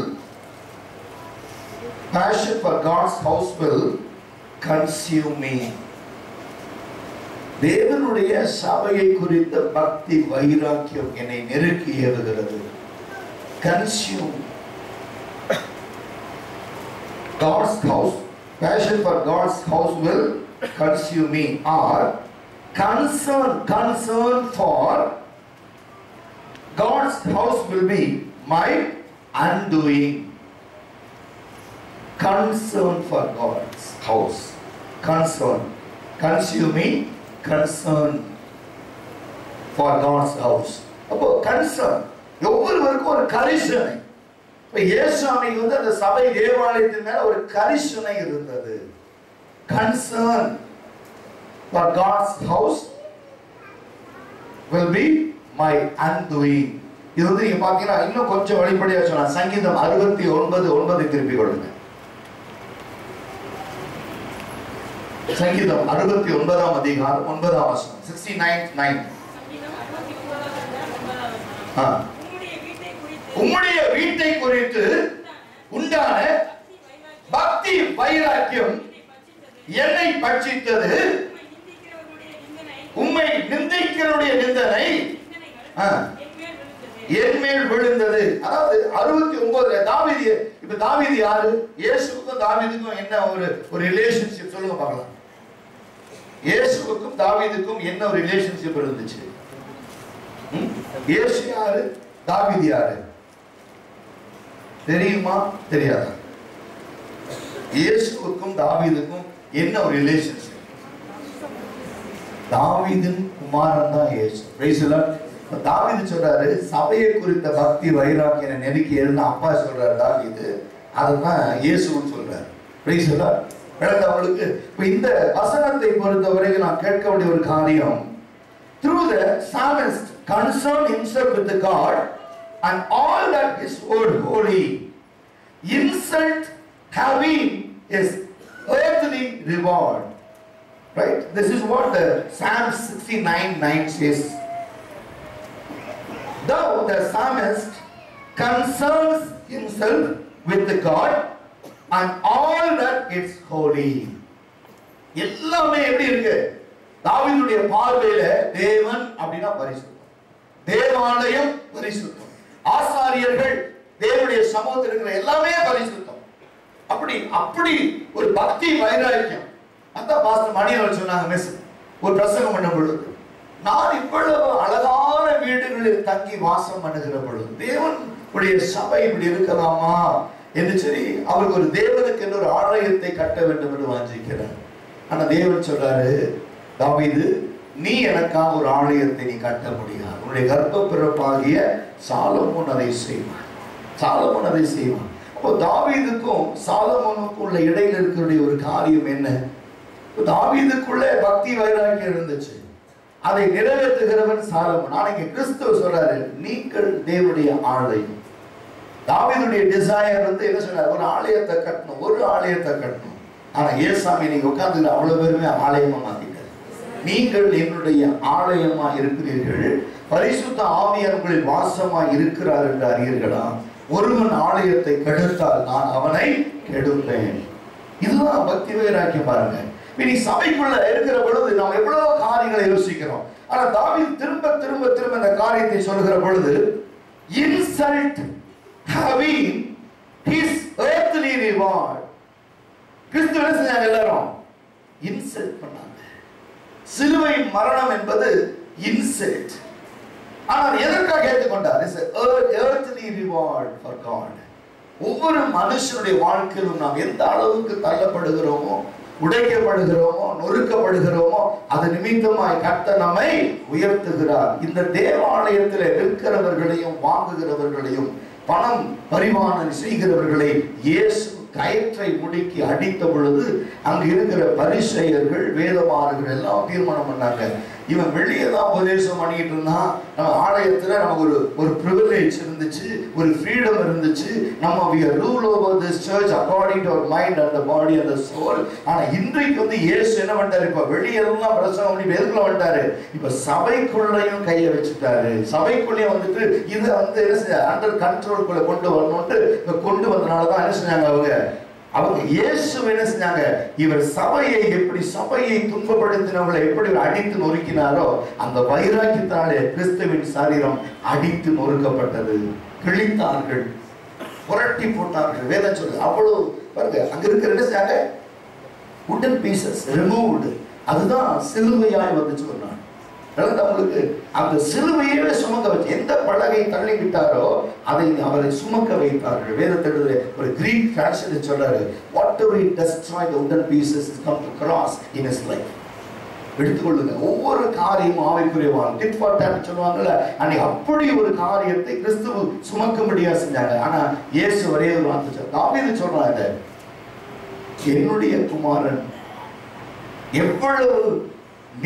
consume me. தேவனுடைய சபையை குறித்த பக்தி வைராக்கியம் என்னை நெருக்கி ஏவுகிறது. Consume. God's house, passion for God's house will consume me. Or concern for God's house will be my undoing. Concern for God's house. Concern. Consume me. Concern for God's house. அப்போ concern, ஒவ்வொருவருக்கும் ஒரு கரிசனை. இப்ப இயேசுவுக்கு வந்து அந்த சபை தேவாலயத்தின் மேல ஒரு கரிசனை இருந்தது. Concern for God's house will be my undoing. இது வந்து நீங்க பாத்தீங்கன்னா இன்னும் கொஞ்சம் வெளிப்படையா சொல்லலாம். சங்கீதம் 69:9 திருப்பி கொடுங்க. சங்கீதம் 69ஆம் அதிகாரம் 9ஆம் வசனம். 69:9. உம்முடைய வீட்டை குறித்து உண்டான பக்தி வைராக்கியம் என்னை பட்சித்தது, உம்மை நிந்திக்கிறவருடைய நிந்தனை என் மேல் விழுந்தது. அதாவது 69 தாவீது. இப்ப தாவீது யாரு? இயேசுவுக்கும் தாவீதுக்கும் என்ன ஒரு ரிலேஷன்ஷிப் சொல்லுங்க பார்க்கலாம். இயேசுவுக்கும் தாவீதுக்கும் என்ன ஒரு ரிலேஷன்ஷிப் இருந்துச்சு? இயேசு யாரு, தாவீது யாரு தெரியுமா தெரியாதா? இயேசுவுக்கும் தாவீதுக்கும் என்ன ஒரு ரிலேஷன்ஷிப்? தாவீதின் குமாரன் தான் இயேசு. Price the Lord. தாவீது சொல்றாரு, சபையை குறித்த பக்தி வைராக்கியம் நெருக்கி எழுந்த அப்பா சொல்றாரு தாவீது, அதுதான் இயேசுன்னு சொல்றாரு. அவங்களுக்கு இந்த வசனத்தை பொறுத்தவரைக்கும் நான் கேட்க வேண்டிய ஒரு காரியம், through the psalmist concerned himself with the God and all that is holy, insult having his earthly reward. Right? This is what the Psalm 69:9 says. Though the psalmist concerns himself with the God and all that is holy. எல்லாமே எப்படி இருக்கு? தாவீதுடைய பார்வையில தேவன் அப்படினா பரிசுத்தம், தேவாலயம் பரிசுத்தம், ஆசாரியர்கள் தேவனுடைய சமூகத்தில் இருக்கிற எல்லாமே பரிசுத்தம். அப்படி ஒரு பக்தி வைராக்கியம். அந்த பாஸ்டர் மணியவர் சொன்னாங்க, மிஸ் ஒரு பிரசங்கம் பண்ண பொழுது, நான் இவ்வளவு அழகான வீடுகளில் தங்கி வாசம் பண்ணுகிற பொழுது தேவனுடைய சபை இப்படி இருக்கலாமா என்று சொல்லி அவருக்கு ஒரு தேவனுக்கு என்று ஒரு ஆலயத்தை கட்ட வேண்டும் என்று வாஞ்சிக்கிறார். ஆனா தேவன் சொல்றாரு, தாவீது, நீ எனக்காக ஒரு ஆலயத்தை நீ கட்ட முடியாது, உன்னுடைய கர்ப்ப பிறப்பாகிய சாலமோன் அதை செய்வான். சாலமோன் அதை செய்வான். அப்போ தாவீதுக்கும் சாலமோனுக்கும் உள்ள இடையில இருக்கிற ஒரு காரியம் என்ன? தாவீதுக்குள்ள பக்தி வைராக்கியம் இருந்துச்சு, அதை நிறைவேற்றுகிறவன் சாலமோன். நாளைக்கு கிறிஸ்துவ சொல்றாரு, நீங்கள் தேவனுடைய ஆலயம். தாவீதுடைய டிசைர் என்ன சொன்னார்? ஒரு ஆலயத்தை கட்டணும், ஒரு ஆலயத்தை கட்டணும். ஆனா ஏசாமி நீங்க உட்கார்ந்து அவ்வளவு பேருமே ஆலயமா மாத்திட்டார். நீங்கள் என்னுடைய ஆலயமா இருக்கிறீர்கள், பரிசுத்த ஆவியார் உங்களில் வாசமா இருக்கிறார் என்று அறியீர்களா? ஒருவன் ஆலயத்தை கெடுத்தால் நான் அவனை கெடுப்பேன். இதுதான் பக்தி வைராக்கியம். பாருங்க, இனி சபைக்குள்ள இருக்கிற பொழுது நாம் எவ்வளவு காரியங்களை யோசிக்கிறோம். ஆனா தாவீது திரும்ப திரும்ப திரும்ப இந்த காரியத்தை சொல்லுகிற பொழுது, insult having his earthly reward. கிறிஸ்துவ செஞ்சாங்க, எல்லாரும் இன்சல்ட் பண்ணாங்க. சிலுவை மரணம் என்பது இன்சல்ட். ஆனால் எதற்காக ஏற்றுக்கொண்டார்? It's earthly reward for God. ஒவ்வொரு மனுஷனுடைய வாழ்க்கையிலும் நாம் எந்த அளவுக்கு தள்ளப்படுகிறோமோ, உடைக்கப்படுகிறோமோ, நொறுக்கப்படுகிறோமோ, அது நிமித்தமாய் கர்த்தர் நம்மை உயர்த்துகிறார். இந்த தேவாலயத்தில் இருக்கிறவர்களையும் வாங்குகிறவர்களையும் பணம் பரிமாணம் செய்கிறவர்களை இயேசு கயிற்றை முடுக்கி அடித்த பொழுது அங்கு இருக்கிற பரிசேயர்கள், வேதமானவர்கள் எல்லாம் தீர்மானம் பண்ணாங்க, இவன் வெளியே தான் உபதேசம் பண்ணிட்டு இருந்தான், நம்ம ஆலயத்துல நமக்கு ஒரு பிரிவிலேஜ் இருந்துச்சு, ஒரு ஃப்ரீடம் இருந்துச்சு, நம்ம we are rule over this church according to our mind and the body and the soul. ஆனா இன்றைக்கு இயேசு என்ன பண்ணிட்டாரு? இப்ப வெளியெல்லாம் பிரசங்கம் பண்ணி எதுக்குள்ள வந்துட்டாரு? இப்ப சபைக்குள்ளையும் கையை வச்சுட்டாரு. சபைக்குள்ளேயும் இதை அண்டர் கண்ட்ரோல்குள்ள கொண்டு வரணும்ட்டு கொண்டு வந்தனாலதான் என்ன செஞ்சாங்க? அவங்க இயேசு என்ன செஞ்சாங்க? இவர் சபையை எப்படி, சபையை துன்பப்படுத்தினவங்களை எப்படி அடித்து நொறுக்கினாரோ அந்த வைராக்கியத்தாலே கிறிஸ்துவின் சரீரம் அடித்து நொறுக்கப்பட்டது. கிழித்தார்கள், புரட்டி போட்டார்கள். வேதம் சொல்லுது அவ்வளவு. பாருங்க, அங்க இருக்கிற என்ன செஞ்சாங்க? wooden pieces removed. அதுதான் சிலுவையாய் வந்து சொன்னார். அவங்களுக்கு அந்த சிலுவையே சுமக்க வச்சு, எந்த பலகை தள்ளி விட்டாரோ அதை அவரை சுமக்க வைத்தார்கள். வேதத்தில் ஒரு கிரீக் டிரான்ஸ்லேஷன் சொல்றாரு, whatever he destroyed the wooden pieces is come to cross in his life. எடுத்துக்கொள்ளுங்க, ஒவ்வொரு காரியமும் ஆவிக்குரியவான் டிட் ஃபார் டேட் சொல்லுவாங்கல்ல, அன்னைக்கு அப்படி ஒரு காரியத்தை கிறிஸ்துவ சுமக்கும்படியா செஞ்சாங்க. ஆனா இயேசு ஒரே ஒரு வார்த்தை சொல்றாரு. தாவீது சொல்றாங்க, என்னுடைய குமாரன் எவ்வளவு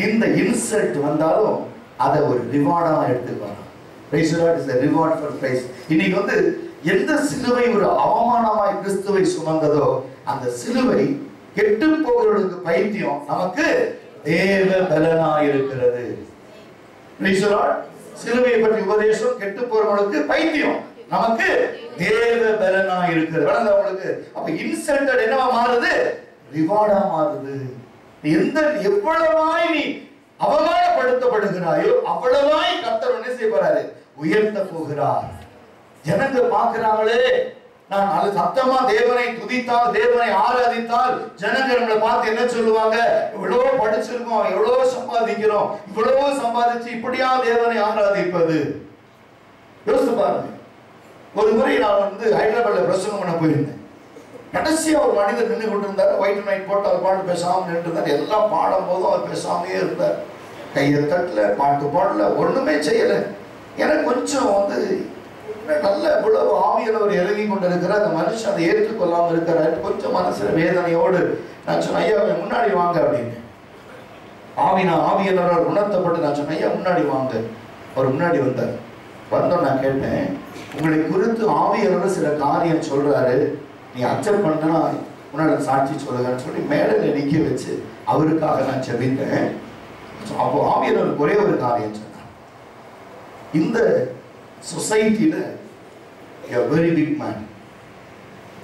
இந்த இன்சல்ட் வந்தாலும் அதை ஒரு ரிவார்டா எடுத்துக்குவாங்க. Praise the Lord is the reward for Christ. இன்னைக்கு எந்த சிலுவை ஒரு அவமானமாய் கிறிஸ்துவை சுமந்ததோ அந்த சிலுவை கெட்டு போகிறவர்களுக்கு பைத்தியம், நமக்கு தேவ பலனாய் இருக்கிறது. Praise the Lord. சிலுவையை பற்றி உபதேசம் கெட்டு போறவங்களுக்கு பைத்தியம், நமக்கு தேவ பலனாய் இருக்கிறது. அவங்களுக்கு அப்ப இன்சல்ட் என்னவா மாறுது? ரிவார்டா மாறுது. எவ்வளவாய் நீ அவமானப்படுத்தப்படுகிறாயோ அவ்வளவாய் கர்த்தர் என்ன செய்ய போறாரு? உயர்த்த போகிறார். ஜனங்க பார்க்கிறாங்களே, நான் அது சத்தமா தேவனை துதித்தால், தேவனை ஆராதித்தால் ஜனங்க நம்மளை பார்த்து என்ன சொல்லுவாங்க? இவ்வளவு படிச்சிருக்கோம், எவ்வளவு சம்பாதிக்கிறோம், இவ்வளவு சம்பாதிச்சு இப்படியா தேவனை ஆராதிப்பது? யோசித்து பாருங்க. ஒரு முறை நான் ஹைதராபாத்ல பிரசங்கம் பண்ண போயிருந்தேன். கடைசியா ஒரு மனிதர் நின்று கொண்டிருந்தார். ஒயிட் அண்ட் ஒயிட் போட்டு அவர் பாட்டு பேசாமல் நின்று இருந்தார். எல்லாம் பாடும் போதும் அவர் பேசாமையே இருந்தார். கையை தட்டல, பாட்டு பாடல, ஒண்ணுமே செய்யல. எனக்கு கொஞ்சம் நல்ல இவ்வளவு ஆவியானவர் இறங்கி கொண்டிருக்கிறார், அந்த மனுஷன் அதை ஏற்றுக்கொள்ளாமல் இருக்கிறார். கொஞ்சம் மனசுல வேதனையோடு நான் சொன்னேன், ஐயா முன்னாடி வாங்க அப்படின்னு. ஆவியானவரால் உணர்த்தப்பட்டு நான் சொன்னேன், ஐயா முன்னாடி வாங்க. அவர் முன்னாடி வந்தார். வந்தோம். நான் கேட்டேன், உங்களை குறித்து ஆவியானவர் சில காரியம் சொல்றாரு, நீ அக்செப்ட் பண்ணா முன்னாடி சாட்சி சொல்லுங்கன்னு சொல்லி மேடையில நிக்க வச்சு அவருக்காக நான் செபித்தேன். அப்போ ஆவியானவர் ஒரே ஒரு காரியம் சொன்னார், இந்த சொசைட்டியில வெரி பிக் மேன்,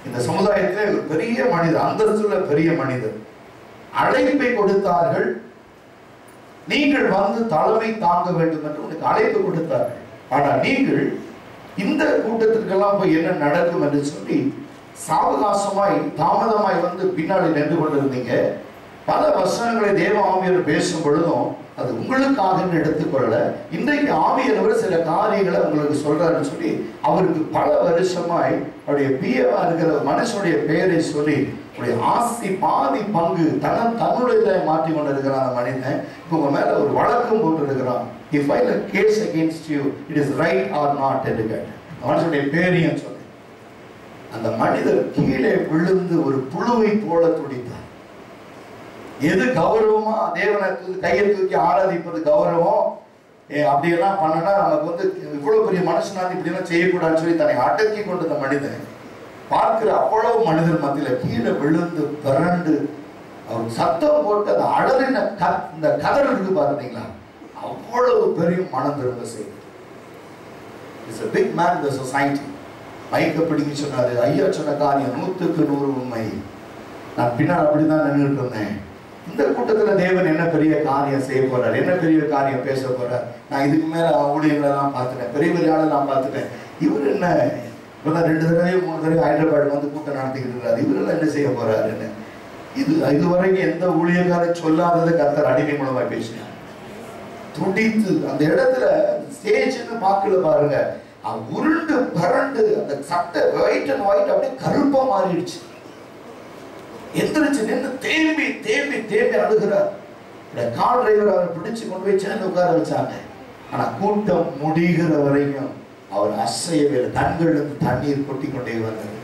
இந்த சமுதாயத்திலே ஒரு பெரிய மனிதர், அந்தஸ்துள்ள பெரிய மனிதர், அழைப்பை கொடுத்தார்கள், நீங்கள் வந்து தலைமை தாங்க வேண்டும் என்று உனக்கு அழைப்பு கொடுத்தார்கள். ஆனால் நீங்கள் இந்த கூட்டத்திற்கெல்லாம் போய் என்ன நடக்கும் என்று சொல்லி சாவகாசமாய் தாமதமாய் வந்து பின்னாடி நின்று கொண்டிருந்தீங்க. பல வசனங்களை தேவ ஆவியானவர் பேசும் பொழுதும் அது உங்களுக்காக எடுத்துக்கொள்ள, இன்றைக்கு ஆவியானவர் சில காரியங்களை உங்களுக்கு சொல்றாருன்னு சொல்லி அவருக்கு பல வருஷமாய் அவருடைய பிஏவா இருக்கிற மனுஷனுடைய பெயரை சொல்லி அவருடைய ஆஸ்தி பாதி பங்கு தன்னுடைய மாற்றி கொண்டிருக்கிற அந்த மனிதன் இப்போ உங்க மேல ஒரு வழக்கம் போட்டிருக்கிறான். If I file a case against you, it is right or not என்று கேட்டேன். மனுஷனுடைய பேரையும் சொல்லி அந்த மனிதர் கீழே விழுந்து ஒரு புழுவை போல துடித்தார். எது கௌரவமா தேவனை கையை தூக்கி ஆராதிப்பது கௌரவம், அப்படியெல்லாம் பண்ணனா நமக்கு வந்து இவ்வளவு பெரிய மனுஷனா இப்படி எல்லாம் செய்யக்கூடாதுன்னு சொல்லி தன்னை அடக்கி கொண்டு அந்த மனிதன் பார்க்கிற அவ்வளவு மனிதர் மத்தியில கீழே விழுந்து பிறண்டு அவர் சத்தம் போட்டு அந்த அழறின இந்த கதர் இருக்கு பாத்தீங்களா, அவ்வளவு பெரிய மனம் திரும்ப செய்யுது. It's a big man in the society. மைக்க பிடிக்க சொன்னாரு, ஐயா சொன்ன காரியம் 100க்கு 100 உண்மை. நான் பின்னால் அப்படிதான் நின்றுட்டு இருந்தேன். இந்த கூட்டத்துல தேவன் என்ன பெரிய காரியம் செய்ய போறார், என்ன பெரிய காரியம் பேச போறார். நான் இதுக்கு மேல ஊழியர்களெல்லாம் பார்த்துட்டேன், பெரிய பெரிய ஆளெல்லாம் பார்த்துட்டேன். இவர் என்ன 2 தடவை 3 தடவை ஹைதராபாத் வந்து கூட்டம் நடத்திக்கிட்டு இருக்காரு, இவரெல்லாம் என்ன செய்ய போறாருன்னு இதுவரைக்கும் எந்த ஊழியக்காரன் சொல்லாதது கர்த்தர் அடிமை மூலமா பேசினார். துடித்து அந்த இடத்துல ஸ்டேஜ்னு பார்க்கல பாருங்க, உருண்டு பரண்டு அந்த சட்டை ஒயிட் அண்ட் ஒயிட் அப்படியே கருப்பா மாறிடுச்சு. எந்திரிச்சு நின்று தேம்பி தேம்பி தேம்பி அழுகிறார். கார் டிரைவர் அவரை பிடிச்சு கொண்டு போய் சேர்ந்து உட்கார வச்சாங்க. ஆனா கூட்டம் முடிகிற வரைக்கும் அவர் அசையவே இல்லை. கண்கள்ல இருந்து தண்ணீர் கொட்டி கொண்டே வந்தது.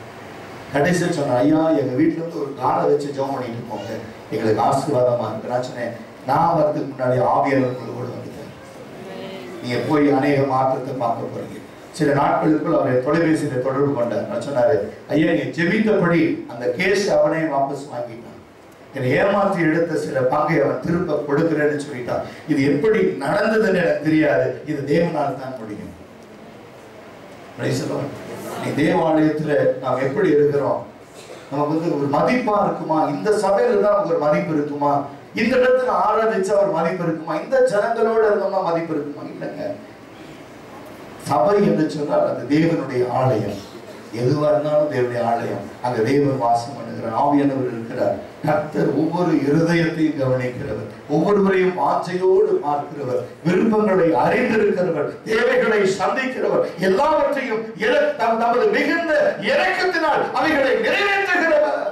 கடைசியில் சொன்னார், ஐயா எங்க வீட்டுல இருந்து ஒரு காலை வச்சு ஜெபம் பண்ணிட்டு போங்க, எங்களுக்கு ஆசீர்வாதமா இருக்கு. நான் சொன்னேன், நான் வரதுக்கு முன்னாடி ஆவியானவர் கூட வந்துட்டேன், நீங்க போய் அநேக மாற்றத்தை பார்க்க போறீங்க. சில நாட்களுக்குள் அவரை தொலைபேசியில தொடர்பு கொண்டார். நான் சொன்னாரு, ஐயா நீங்க ஜெபித்தபடி அந்த கேஸ் அவனே வாபஸ் வாங்கிட்டான், என்னை ஏமாற்றி எடுத்த சில பங்கை அவன் திரும்ப கொடுக்கிறேன்னு சொல்லிட்டான். இது எப்படி நடந்ததுன்னு எனக்கு தெரியாது, இது தேவனால் தான் முடியும். நீ தேவாலயத்துல நாம் எப்படி இருக்கிறோம், நமக்கு வந்து ஒரு மதிப்பா இருக்குமா, இந்த சபையில தான் நமக்கு ஒரு மதிப்பு இருக்குமா, இந்த இடத்துல ஆராதிச்சா ஒரு மதிப்பு இருக்குமா, இந்த ஜனங்களோட இருந்தோம்னா மதிப்பு இருக்குமா? இல்லைங்க. சபை என்று சொன்னால் அது தேவனுடைய ஆலயம். எதுவா இருந்தாலும் தேவனுடைய ஆலயம். அங்க தேவன் வாசம் பண்ணுகிறார், ஆவியானவர் இருக்கிறார். கர்த்தர் ஒவ்வொரு இருதயத்தையும் கவனிக்கிறவர், ஒவ்வொருவரையும் ஆசையோடு பார்க்கிறவர், விருப்பங்களை அறிந்திருக்கிறவர், தேவைகளை சந்திக்கிறவர், எல்லாவற்றையும் தமது மிகுந்த இரக்கத்தினால் அவைகளை நிறைவேற்றுகிறவர்.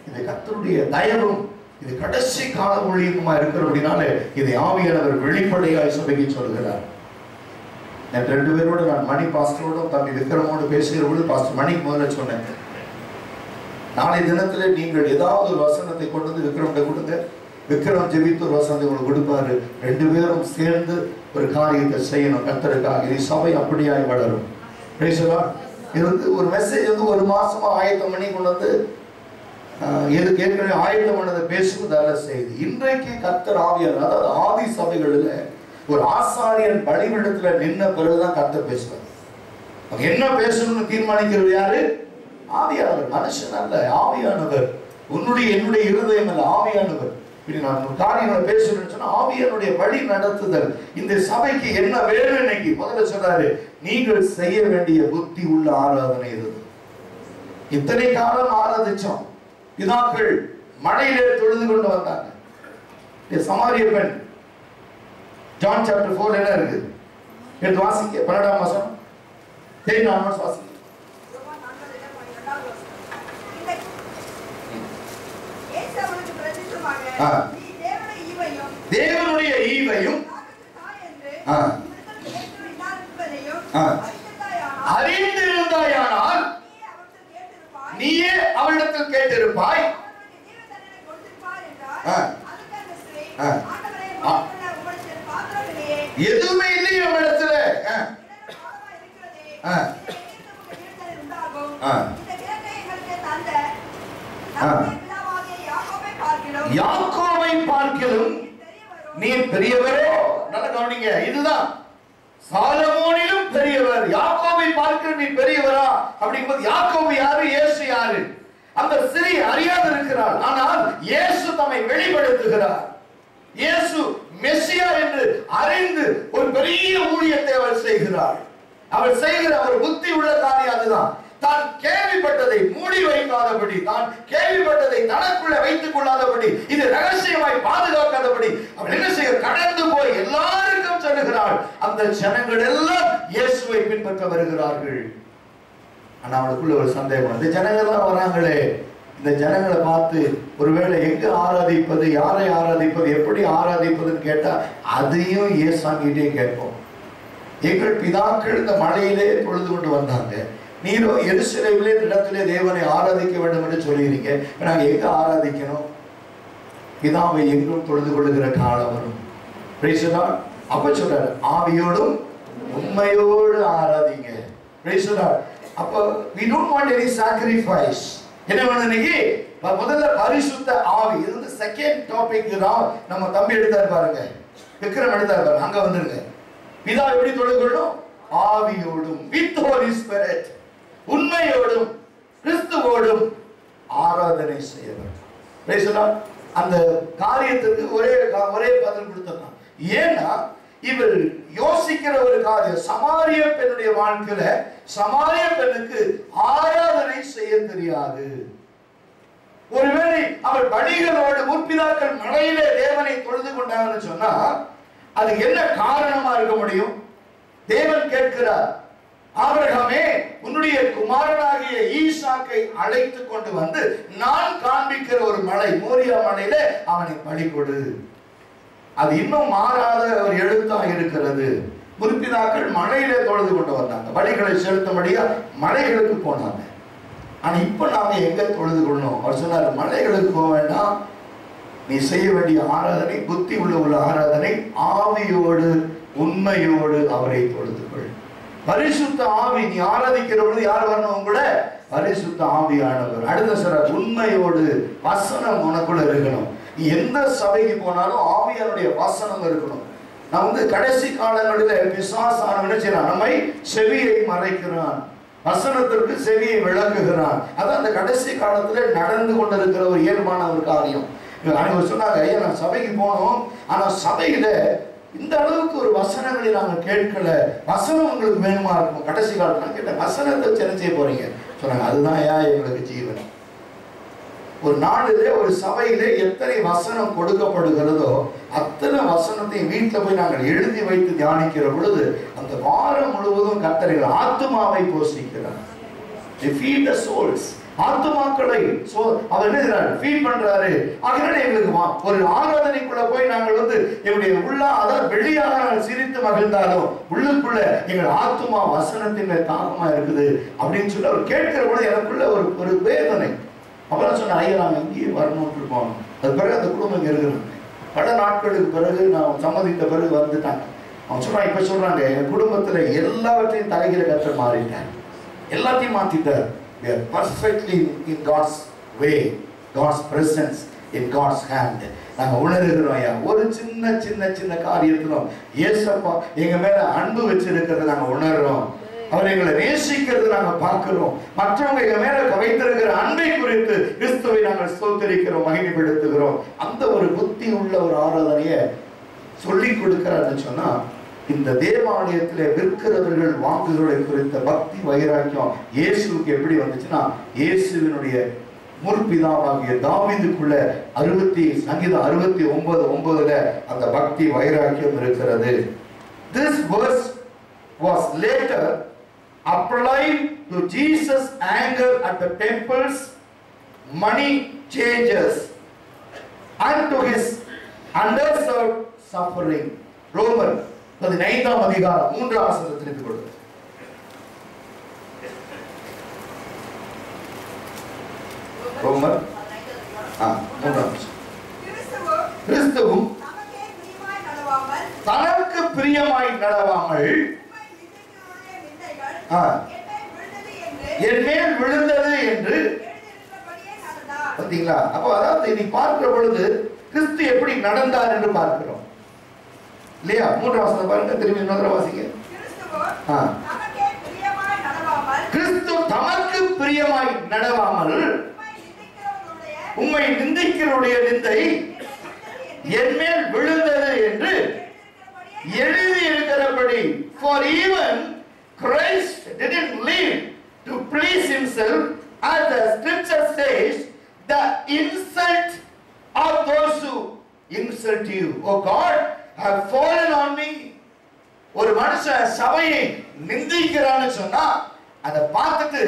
இது கர்த்தருடைய தயவும், இது கடைசி கால ஊழியமா இருக்கிறபடினால இதை ஆவியானவர் வெளிப்படையாய் சபைக்கு சொல்கிறார். நான் 2 பேரோட நான் மணி பாஸ்டரோட தம்பி விக்ரமோடு பேசுகிற பொழுது பாஸ்டர் மணிக்கு முதல்ல சொன்னேன், நாளை தினத்துல நீங்கள் ஏதாவது ஒரு வசனத்தை கொண்டு வந்து விக்ரம்கிட்ட கொடுங்க, விக்ரம் ஜெபித்து ஒரு வசனத்தை உங்களுக்கு கொடுப்பாரு, 2 பேரும் சேர்ந்து ஒரு காரியத்தை செய்யணும் கர்த்தருக்காக. இது சபை அப்படியாய் வளரும். இது வந்து ஒரு மெசேஜ் வந்து 1 மாசமா ஆயத்தம் பண்ணி கொண்டு வந்து எதுக்கு ஏற்கனவே ஆயத்தம் பண்ணதை பேசுவது அல்ல செய்தி. இன்றைக்கு கர்த்தர் ஆவியானவர், அதாவது ஆதி சபைகளில் ஒரு ஆசாரியன் பலிபீடத்துல நின்ன பிறகுதான் கர்த்தர் பேசுவார். என்ன பேசணும்னு தீர்மானிக்கிறது யாரு? ஆவியானவர். மனுஷன் அல்ல, ஆவியானவர். உன்னுடைய என்னுடைய இருதயம் அல்ல, ஆவியானவர். நான் காரியங்களை பேசணும்னு சொன்னா ஆவியானுடைய வழி நடத்துதல். இந்த சபைக்கு என்ன வேணும் இன்னைக்கு? முதல்ல சொல்றாரு, நீங்கள் செய்ய வேண்டிய புத்தி உள்ள ஆராதனை இது. இத்தனை காலம் ஆராதிச்சோம், பிதாக்கள் மழையிலே தொழுது கொண்டு வந்தாங்க. சமாரிய பெண் ஜான் சாப்டர் 4 என்ன இருக்கு? எடுத்து வாசிங்க. 12ஆம் வசனம். சரி, நான் வாசிங்க. தேவனுடைய ஈவையும் அறிந்திருந்தாயானால் நீயே அவளிடத்தில் கேட்டிருப்பாய். எதுவுமே இல்லையே அவளிடத்துல. யாக்கோபை பார்க்கிலும் நீ பெரியவரோ. நல்ல கவனிங்க, இதுதான் சாலமோனிலும் பெரியவர். யாக்கோபை பார்க்க நீ பெரியவரா அப்படிங்கும்போது யாக்கோபு யாரு, இயேசு யாரு? அந்த ஸ்திரீ அறியாது இருக்கிறார். ஆனால் இயேசு தம்மை வெளிப்படுத்துகிறார். இயேசு மெசியா என்று அறிந்து ஒரு பெரிய ஊழியத்தை அவர் செய்கிறார். அவர் செய்கிற அவர் புத்தி உள்ள காரியம் அதுதான். தான் கேள்விப்பட்டதை மூடி வைக்காதபடி, தான் கேள்விப்பட்டதை தனக்குள்ள வைத்துக் கொள்ளாதபடி, இது ரகசியமாய் பாதுகாக்காதபடி அவர் என்ன செய்ய, கடந்து போய் எல்லாருக்கும் சொல்லுகிறார். அந்த ஜனங்கள் எல்லாம் இயேசுவை பின்பற்ற வருகிறார்கள். ஆனா அவளுக்குள்ள ஒரு சந்தேகம், இந்த ஜனங்கள் எல்லாம் வராங்களே, இந்த ஜனங்களை பார்த்து ஒருவேளை எங்க ஆராதிப்பது, யாரை ஆராதிப்பது, எப்படி ஆராதிப்பதுன்னு கேட்டா அதையும் ஏசாங்கிட்டே கேட்போம். எங்கள் பிதாக்கள் இந்த மலையிலே தொழுது கொண்டு வந்தாங்க, நீரோ எருசலேமிலே இடத்திலே தேவனை ஆராதிக்க வேண்டும் என்று சொல்லியிருக்க, நாங்க எங்க ஆராதிக்கணும்? பிதாவை எங்கும் தொழுது கொள்ளுகிற காலம் வரும். அப்ப சொல்றாரு, ஆவியோடும் உண்மையோடு ஆராதிங்க. அப்ப we don't want any sacrifice. என்ன வேணும் இன்னைக்கு? முதல்ல பரிசுத்த ஆவி. இது வந்து செகண்ட் டாபிக் தான். நம்ம தம்பி எடுத்தாரு பாருங்க, விக்ரம் எடுத்தாரு பாருங்க, அங்க வந்துருங்க. பிதா எப்படி தொழுது கொள்ளும்? ஆவியோடும், with Holy Spirit, உண்மையோடும் கிறிஸ்துவோடும் ஆராதனை செய்ய வேண்டும். அந்த காரியத்துக்கு ஒரே பதில் கொடுத்தான். ஏன்னா இவர் யோசிக்கிற ஒரு காரியம், சமாரிய பெண்ணுடைய வாழ்க்கையில சமாரிய பெண்ணுக்கு ஆராதனை செய்ய தெரியாது. ஒருவேளை அவர் பலிகளோடு முற்பிதாக்கள் மலையிலே தேவனை தொழுது கொண்டாங்கன்னு சொன்னா அது என்ன காரணமா இருக்க முடியும்? தேவன் கேட்கிறார், ஆபிரகாமே, உன்னுடைய குமாரனாகிய ஈசாக்கை அழைத்து கொண்டு வந்து நான் காண்பிக்கிற ஒரு மலை, மோரியா மலையில அவனை பலி கொடு. அது இன்னும் மாறாத ஒரு எழுத்தா இருக்கிறது. முற்பிதாக்கள் மலையில தொழுது கொண்டு வந்தாங்க, பலிகளை செலுத்தும்படியா மலைகளுக்கு போனாங்க. ஆனா இப்ப நாம எங்க தொழுது கொள்ளணும்? அவர் சொன்னார், மலைகளுக்கு போக வேண்டாம், நீ செய்ய வேண்டிய ஆராதனை புத்தி உள்ள ஆராதனை, ஆவியோடு உண்மையோடு அவரை தொழுது கொள். பரிசுத்த ஆவி, நீ ஆராதிக்கிற பொழுது யார் வரணும்? கூட பரிசுத்த ஆவியானவர். அடுத்த சொல்ற, உண்மையோடு வசனம் உனக்குள்ள இருக்கணும். நீ எந்த சபைக்கு போனாலும் ஆவியானுடைய வசனம் இருக்கணும். நான் வந்து கடைசி காலங்களில் பிசாசானவன் என்ன செய்யறான்? நம்மை செவியை மறைக்கிறான், வசனத்திற்கு செவியை விளக்குகிறான். அதான் அந்த கடைசி காலத்துல நடந்து கொண்டிருக்கிற ஒரு இயல்பான ஒரு காரியம். சொன்னாங்க, ஐயா நான் சபைக்கு போனோம், ஆனா சபையில இந்த அளவுக்கு ஒரு வசனங்களை நாங்க கேட்கல, வசனம் உங்களுக்கு வேணுமா இருக்கும். கடைசி காலத்துல கேட்டேன், வசனத்தை என்ன செய்ய போறீங்க? சொன்னாங்க, அதுதான் ஏன் எங்களுக்கு ஜீவன். ஒரு நாளிலே ஒரு சபையிலே எத்தனை வசனம் கொடுக்கப்படுகிறதோ அத்தனை வசனத்தையும் வீட்டில் போய் நாங்கள் எழுதி வைத்து தியானிக்கிற பொழுது அந்த வாரம் முழுவதும் கர்த்தர் ஆத்துமாவை போஷிக்கிறார். ஆத்துமாக்களை அவர் என்ன ஃபீட் பண்றாரு. அதனால எங்களுக்கு ஒரு ஆராதனைக்குள்ள போய் நாங்கள் வந்து எங்களுடைய உள்ள அதாவது வெளியாக நாங்கள் சிரித்து மகிழ்ந்தாலும் உள்ளுக்குள்ள எங்கள் ஆத்துமா வசனத்தின் தாக்கமா இருக்குது அப்படின்னு சொல்லி அவர் கேட்கிற பொழுது எனக்குள்ள ஒரு வேதனை. அப்புறம் சொன்ன, ஐயா நாங்கள் இங்கேயே வரணும்னு இருக்கோம். அது பிறகு அந்த குடும்பம் இங்கே இருக்கிறாங்க. பல நாட்களுக்கு பிறகு நான் சம்மதித்த பிறகு வந்துட்டாங்க. அவன் சொல்றான், இப்ப சொல்றாங்க, என் குடும்பத்துல எல்லாவற்றையும் தலைகிற கர்த்தர் மாறிட்டார், எல்லாத்தையும் மாத்திட்டார். We are perfectly in God's way, God's presence, in God's hand. நாங்க உணர்கிறோம் ஐயா, ஒரு சின்ன சின்ன சின்ன காரியத்திலும் ஏசப்பா எங்க மேல அன்பு வச்சிருக்கிறத நாங்க உணர்றோம். அவர் எங்களை நேசிக்கிறது நாங்க பார்க்கிறோம். மற்றவங்க எங்க மேல வைத்திருக்கிற அன்பை குறித்து கிறிஸ்துவை நாங்கள் ஸ்தோத்திரிக்கிறோம், மகிமைப்படுத்துகிறோம். அந்த ஒரு புத்தி உள்ள ஒரு ஆராதனையை சொல்லி கொடுக்கிறாருன்னு சொன்னா, இந்த தேவாலயத்திலே விற்கிறவர்கள் வாங்குகிறவர்களை குறித்த பக்தி வைராக்கியம் இயேசுவுக்கு எப்படி வந்துச்சுன்னா, இயேசுவினுடைய முற்பிதாவாகிய தாவீதுக்குள்ள சங்கீதம் 69:9 அந்த பக்தி வைராக்கியம் இருக்கிறது. This verse was later applied to Jesus' anger at the temple's money changers and to his underserved suffering. ரோமர் 15 அதிகாரம் 3 வசனத்தை திருப்பிக் கொடுங்க. கிறிஸ்துவும் தனக்கு பிரியமாய் நடவாமல் என் மேல் விழுந்தது என்று. பார்த்தீங்களா? அப்போ அதாவது நீ பார்க்கிற பொழுது கிறிஸ்து எப்படி நடந்தார் என்று பார்க்கிறோம் இல்லையா? 3ஆம் வசனம் பாருங்க, திரும்பி இன்னொரு வாசிங்க. கிறிஸ்து தமக்கு பிரியமாய் நடவாமல் உம்மை நிந்திக்கிறவருடைய நிந்தை என் மேல் விழுந்தது என்று எழுதி இருக்கிறபடி. For even Christ didn't live to please himself, as the scripture says, the insult of those who insult you, O God, have fallen on me. ஒரு மனுஷன் சபையை நிந்திக்கிறான்னு சொன்னா அதை பார்த்துட்டு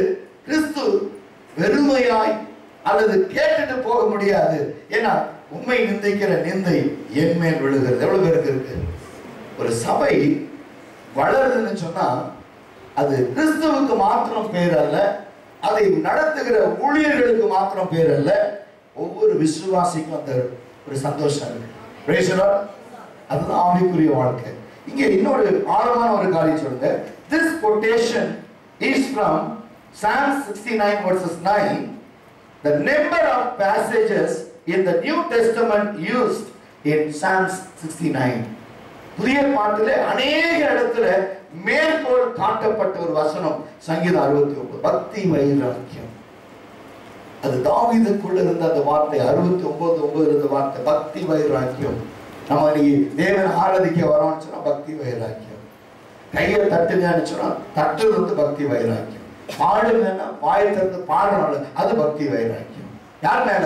கிறிஸ்து வெறுமையாய் அல்லது கேட்டுட்டு போக முடியாது. ஏன்னா உண்மை நிந்திக்கிற நிந்தை என் மேல் விழுகிறது. எவ்வளவு பேருக்கு இருக்கு? ஒரு சபை வளருதுன்னு சொன்னா அது கிறிஸ்துவுக்கு மாத்திரம் பேர் அல்ல, அதை நடத்துகிற ஊழியர்களுக்கு மாத்திரம் பேர் அல்ல, ஒவ்வொரு விசுவாசிக்கும் அந்த ஒரு சந்தோஷம் இருக்கு. Praise the Lord. அதுதான் ஆவிக்குரிய வாழ்க்கை. இங்கே இன்னொரு ஆழமான ஒரு காரியம் சொல்லுங்க. This quotation is from Psalm 69 verses 9. The number of passages in the New Testament used in Psalms 69. புதிய பாட்டிலே அநேக இடத்துல மேற்கோள் காட்டப்பட்ட ஒரு வசனம் சங்கீதம் 69. பக்தி வைராக்கியம். அது தாவீதுக்குள்ள இருந்த அந்த வார்த்தை 69:9 இருந்த வார்த்தை பக்தி வைராக்கியம். நம்ம நீ தேவன் ஆராதிக்க வரோம்னு சொன்னா பக்தி வைராக்கியம். கையை தட்டுங்கன்னு சொன்னா தட்டுறது வந்து பக்தி வைராக்கியம். பாடுங்கன்னா வாயை திறந்து பாடணும், அது பக்தி வைராக்கியம். யார் மேல?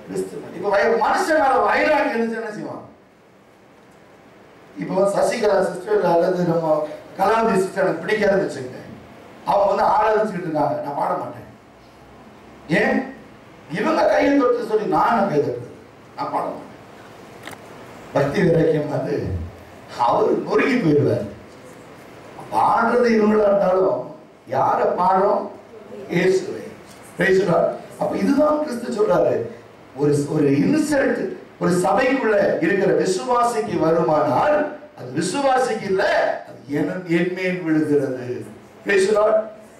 கிறிஸ்து. இப்ப மனுஷன் மேல வைராக்கியம் இருந்துச்சு என்ன செய்வான்? இப்போ சசிகலா சிஸ்டர் அல்லது நம்ம கலாவதி சிஸ்டர் எனக்கு பிடிக்காதுன்னு வச்சுக்கோங்க, அவங்க வந்து ஆராதிச்சுக்கிட்டு இருக்காங்க, நான் பாட மாட்டேன். ஏன்? இவங்க கையை தொட்டு சொல்லி நான் கை தட்டுறது, நான் பாட மாட்டேன். பக்தி வைராக்கியம் அது அவர் நொறுங்கி போயிடுவார். பாடுறது இவங்களா இருந்தாலும் யார பாடுறோம்? இயேசுவை. அப்ப இதுதான் கிறிஸ்து சொல்றாரு. ஒரு இன்சல்ட் ஒரு சபைக்குள்ள இருக்கிற விசுவாசிக்கு வருமானால் அது விசுவாசிக்கு இல்ல, அது என் மேல் விழுகிறது. Praise the Lord.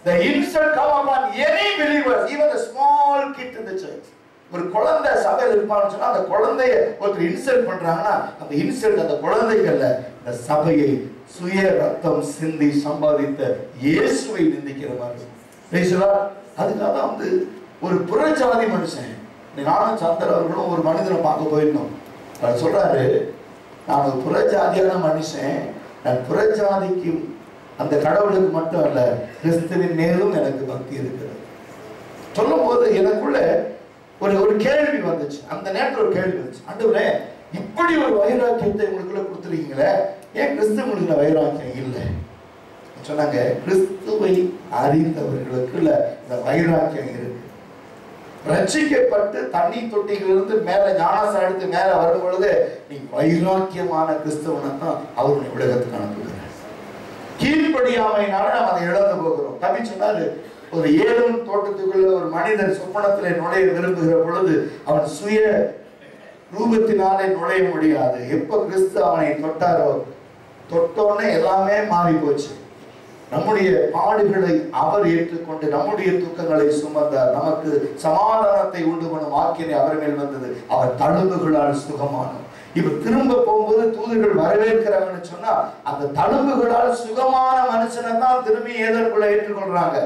The insult come upon any believers, even the small kid in the church. ஒரு குழந்தை சபையில் இருப்பான்னு சொன்னா அந்த குழந்தைய ஒருத்தர் இன்சல்ட் பண்றாங்கன்னா அந்த இன்சல்ட் அந்த குழந்தைக்கு அல்ல, இந்த சபையை சுய ரத்தம் சிந்தி சம்பாதித்த இயேசுவை நிந்திக்கிற மாதிரி. Praise the Lord. அதுக்காக தான் வந்து ஒரு புறஜாதி மனுஷன், நானும் சந்தர் அவர்களும் ஒரு மனிதனை பார்க்க போயிருந்தோம். அவர் சொல்றாரு, நான் ஒரு புறஜாதியான மனுஷன், நான் புறஜாதிக்கு அந்த கடவுளுக்கு மட்டும் அல்ல கிறிஸ்துவின் மேலும் எனக்கு பக்தி இருக்கிறது. சொல்லும் போது எனக்குள்ள ஒரு கேள்வி வந்துச்சு. அந்த நேரத்தில் ஒரு கேள்வி வந்துச்சு, ஆண்டவரே இப்படி ஒரு வைராக்கியத்தை உங்களுக்குள்ள கொடுத்துருக்கீங்களே, ஏன் கிறிஸ்து உங்களுக்கு வைராக்கியம் இல்லை? சொன்னாங்க, கிறிஸ்துவை அறிந்தவர்களுக்குள்ள இந்த வைராக்கியம் இருக்கு. ரட்சிக்கப்பட்டு தண்ணி தொட்டிகளிலிருந்து மேல ஞானசாரம் எடுத்து மேல வரும் பொழுது நீ வைராக்கியமான கிறிஸ்தவனை தான் அவருடைய உலகத்துக்கு அனுப்புகிறார். கீழ்ப்படியாமையினால நாம் அதை இழந்து போகிறோம். கவி சொன்னாரு, ஒரு ஏதேன் தோட்டத்துக்குள்ள ஒரு மனிதன் சொப்பனத்திலே நுழைய விரும்புகிற பொழுது அவன் சுய ரூபத்தினாலே நுழைய முடியாது. எப்ப கிறிஸ்து அவனை தொட்டாரோ தொட்டோன்னே எல்லாமே மாறி போச்சு. நம்முடைய பாடுகளை அவர் ஏற்றுக்கொண்டு நம்முடைய துக்கங்களை சுமந்தார். நமக்கு சமாதானத்தை உண்டு பண்ணும் ஆக்கினை அவர் மேல் வந்தது. அவர் தழும்புகளால் சுகமானோம். இப்ப திரும்ப போகும்போது தூதர்கள் வரவேற்கிறாங்கன்னு சொன்னா அந்த தழும்புகளால் சுகமான மனுஷனை தான் திரும்பி ஏதனுக்குள்ள ஏற்றுக்கொள்றாங்க.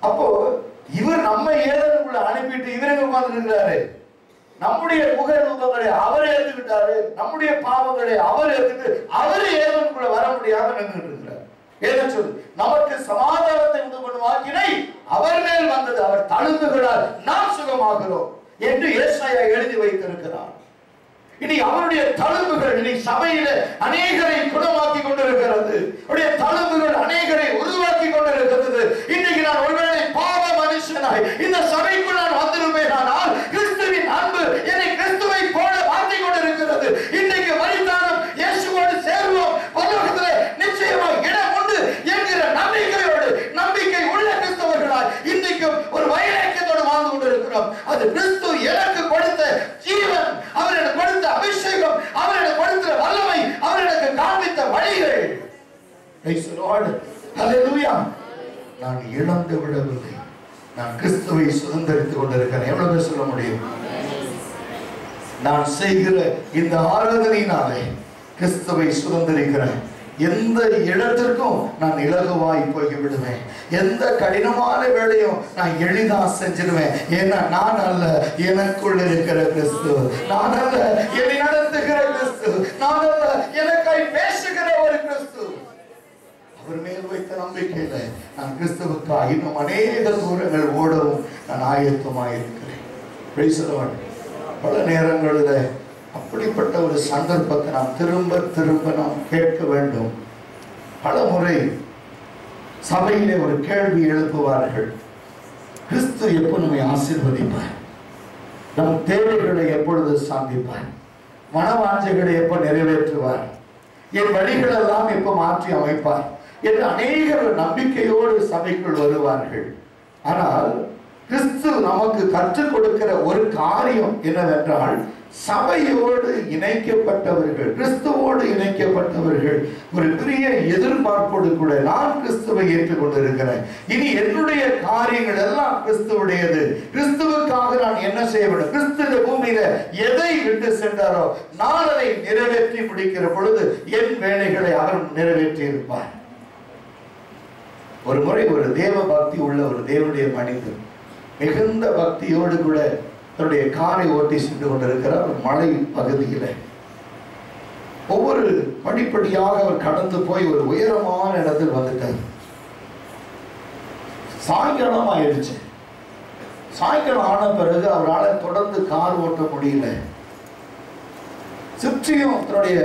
அப்போ இவர் நம்ம ஏதனுக்குள்ள அனுப்பிட்டு இவரங்க உட்கார்ந்து இருக்கிறாரு. நம்முடைய புகழ் ரூபங்களை அவர் ஏற்றுக்கிட்டாரு, நம்முடைய பாவங்களை அவர் ஏற்றுட்டு அவரு ஏதனுக்குள்ள வர முடியாம நின்றுட்டு இருக்கிறார். ஏதன் சொல்லு, நமக்கு சமாதானத்தை உண்டு பண்ணும் ஆக்கினை அவர் மேல் வந்தது. அவர் தழும்புகளால் நாம் சுகமாகிறோம் என்று ஏசாயா எழுதி வைத்திருக்கிறார். இனி அவருடைய தழும்புகள் இனி சபையில அநேகரை குணமாக்கி கொண்டிருக்கிறது. அவருடைய தழும்புகள் அநேகரை உருவாக்கி கொண்டிருக்கிறது. இன்னைக்கு நான் ஒருவேளை பாவ மனுஷனாய் இந்த சபைக்குள் நான் வந்திருப்பேனால் கிறிஸ்துவின் அன்பு என்னை கிறிஸ்துவை போல மாற்றி கொண்டிருக்கிறது. இன்னைக்கு வழிதானம் இயேசுவோடு சேர்வோம், பரலோகத்திலே நிச்சயமாக இடம் உண்டு என்கிற நம்பிக்கையோடு நம்பிக்கை உள்ள கிறிஸ்தவர்களாய் இன்னைக்கும் ஒரு வைராக்கியத்தோடு வாழ்ந்து கொண்டிருக்கிறோம். அது கிறிஸ்து Praise the Lord. Hallelujah. நான் இழந்து விடவில்லை, நான் கிறிஸ்துவை சுதந்தரித்துக் கொண்டிருக்கிறேன். எவ்வளவு சொல்ல முடியும்? நான் செய்கிற இந்த ஆராதனையினாலே கிறிஸ்துவை சுதந்தரிக்கிறேன். எந்த இடத்திற்கும் நான் இலகுவாய் போய் விடுவேன். எந்த கடினமான வேலையும் நான் எளிதா செஞ்சிருவேன். ஏன்னா நான் அல்ல, எனக்குள் இருக்கிற கிறிஸ்து. நான் அல்ல, என்னை நடத்துகிற கிறிஸ்து. நான் அல்ல, எனக்காய் பேசுகிற ஒரு கிறிஸ்து. அவர் மேல் வைத்த நம்பிக்கையில நான் கிறிஸ்துவுக்காக இன்னும் அநேக தூரங்கள் ஓடவும் நான் ஆயத்தமாயிருக்கிறேன். Price the Lord. பல நேரங்களில் அப்படிப்பட்ட ஒரு சந்தர்ப்பத்தை நாம் திரும்ப திரும்ப நாம் கேட்க வேண்டும். பல முறை சபையிலே ஒரு கேள்வி எழுப்புவார்கள், கிறிஸ்து எப்போ நம்மை ஆசீர்வதிப்பார்? நம் தேவைகளை எப்பொழுது சந்திப்பார்? மனவாஞ்சைகளை எப்போ நிறைவேற்றுவார்? என் வழிகள் எல்லாம் எப்போ மாற்றி அமைப்பார் என்று அநேக நம்பிக்கையோடு சபைக்குள் வருவார்கள். ஆனால் கிறிஸ்து நமக்கு கற்றுக் கொடுக்கிற ஒரு காரியம் என்னவென்றால், சபையோடு இணைக்கப்பட்டவர்கள், கிறிஸ்துவோடு இணைக்கப்பட்டவர்கள் ஒரு பெரிய எதிர்பார்ப்போடு கூட நான் கிறிஸ்துவை ஏற்றுக்கொண்டிருக்கிறேன், இனி என்னுடைய காரியங்கள் எல்லாம் கிறிஸ்துவுடையது, கிறிஸ்துவுக்காக நான் என்ன செய்ய வேண்டும், கிறிஸ்து இந்த பூமியில எதை விட்டு சென்றாரோ நான் அதை நிறைவேற்றி முடிக்கிற பொழுது என் வேலைகளை அவர் நிறைவேற்றி இருப்பார். ஒரு முறை ஒரு தேவ பக்தி உள்ள ஒரு தேவனுடைய மனிதர் மிகுந்த பக்தியோடு கூட தன்னுடைய காரை ஓட்டி சென்று கொண்டிருக்கிறார். ஒரு மலை பகுதியில் ஒவ்வொரு படிப்படியாக அவர் கடந்து போய் ஒரு உயரமான இடத்தில் வந்துட்டார். சாயங்காலம் ஆயிடுச்சு. சாயங்காலம் ஆன பிறகு அவரால் தொடர்ந்து கார் ஓட்ட முடியல. சுற்றியும் தன்னுடைய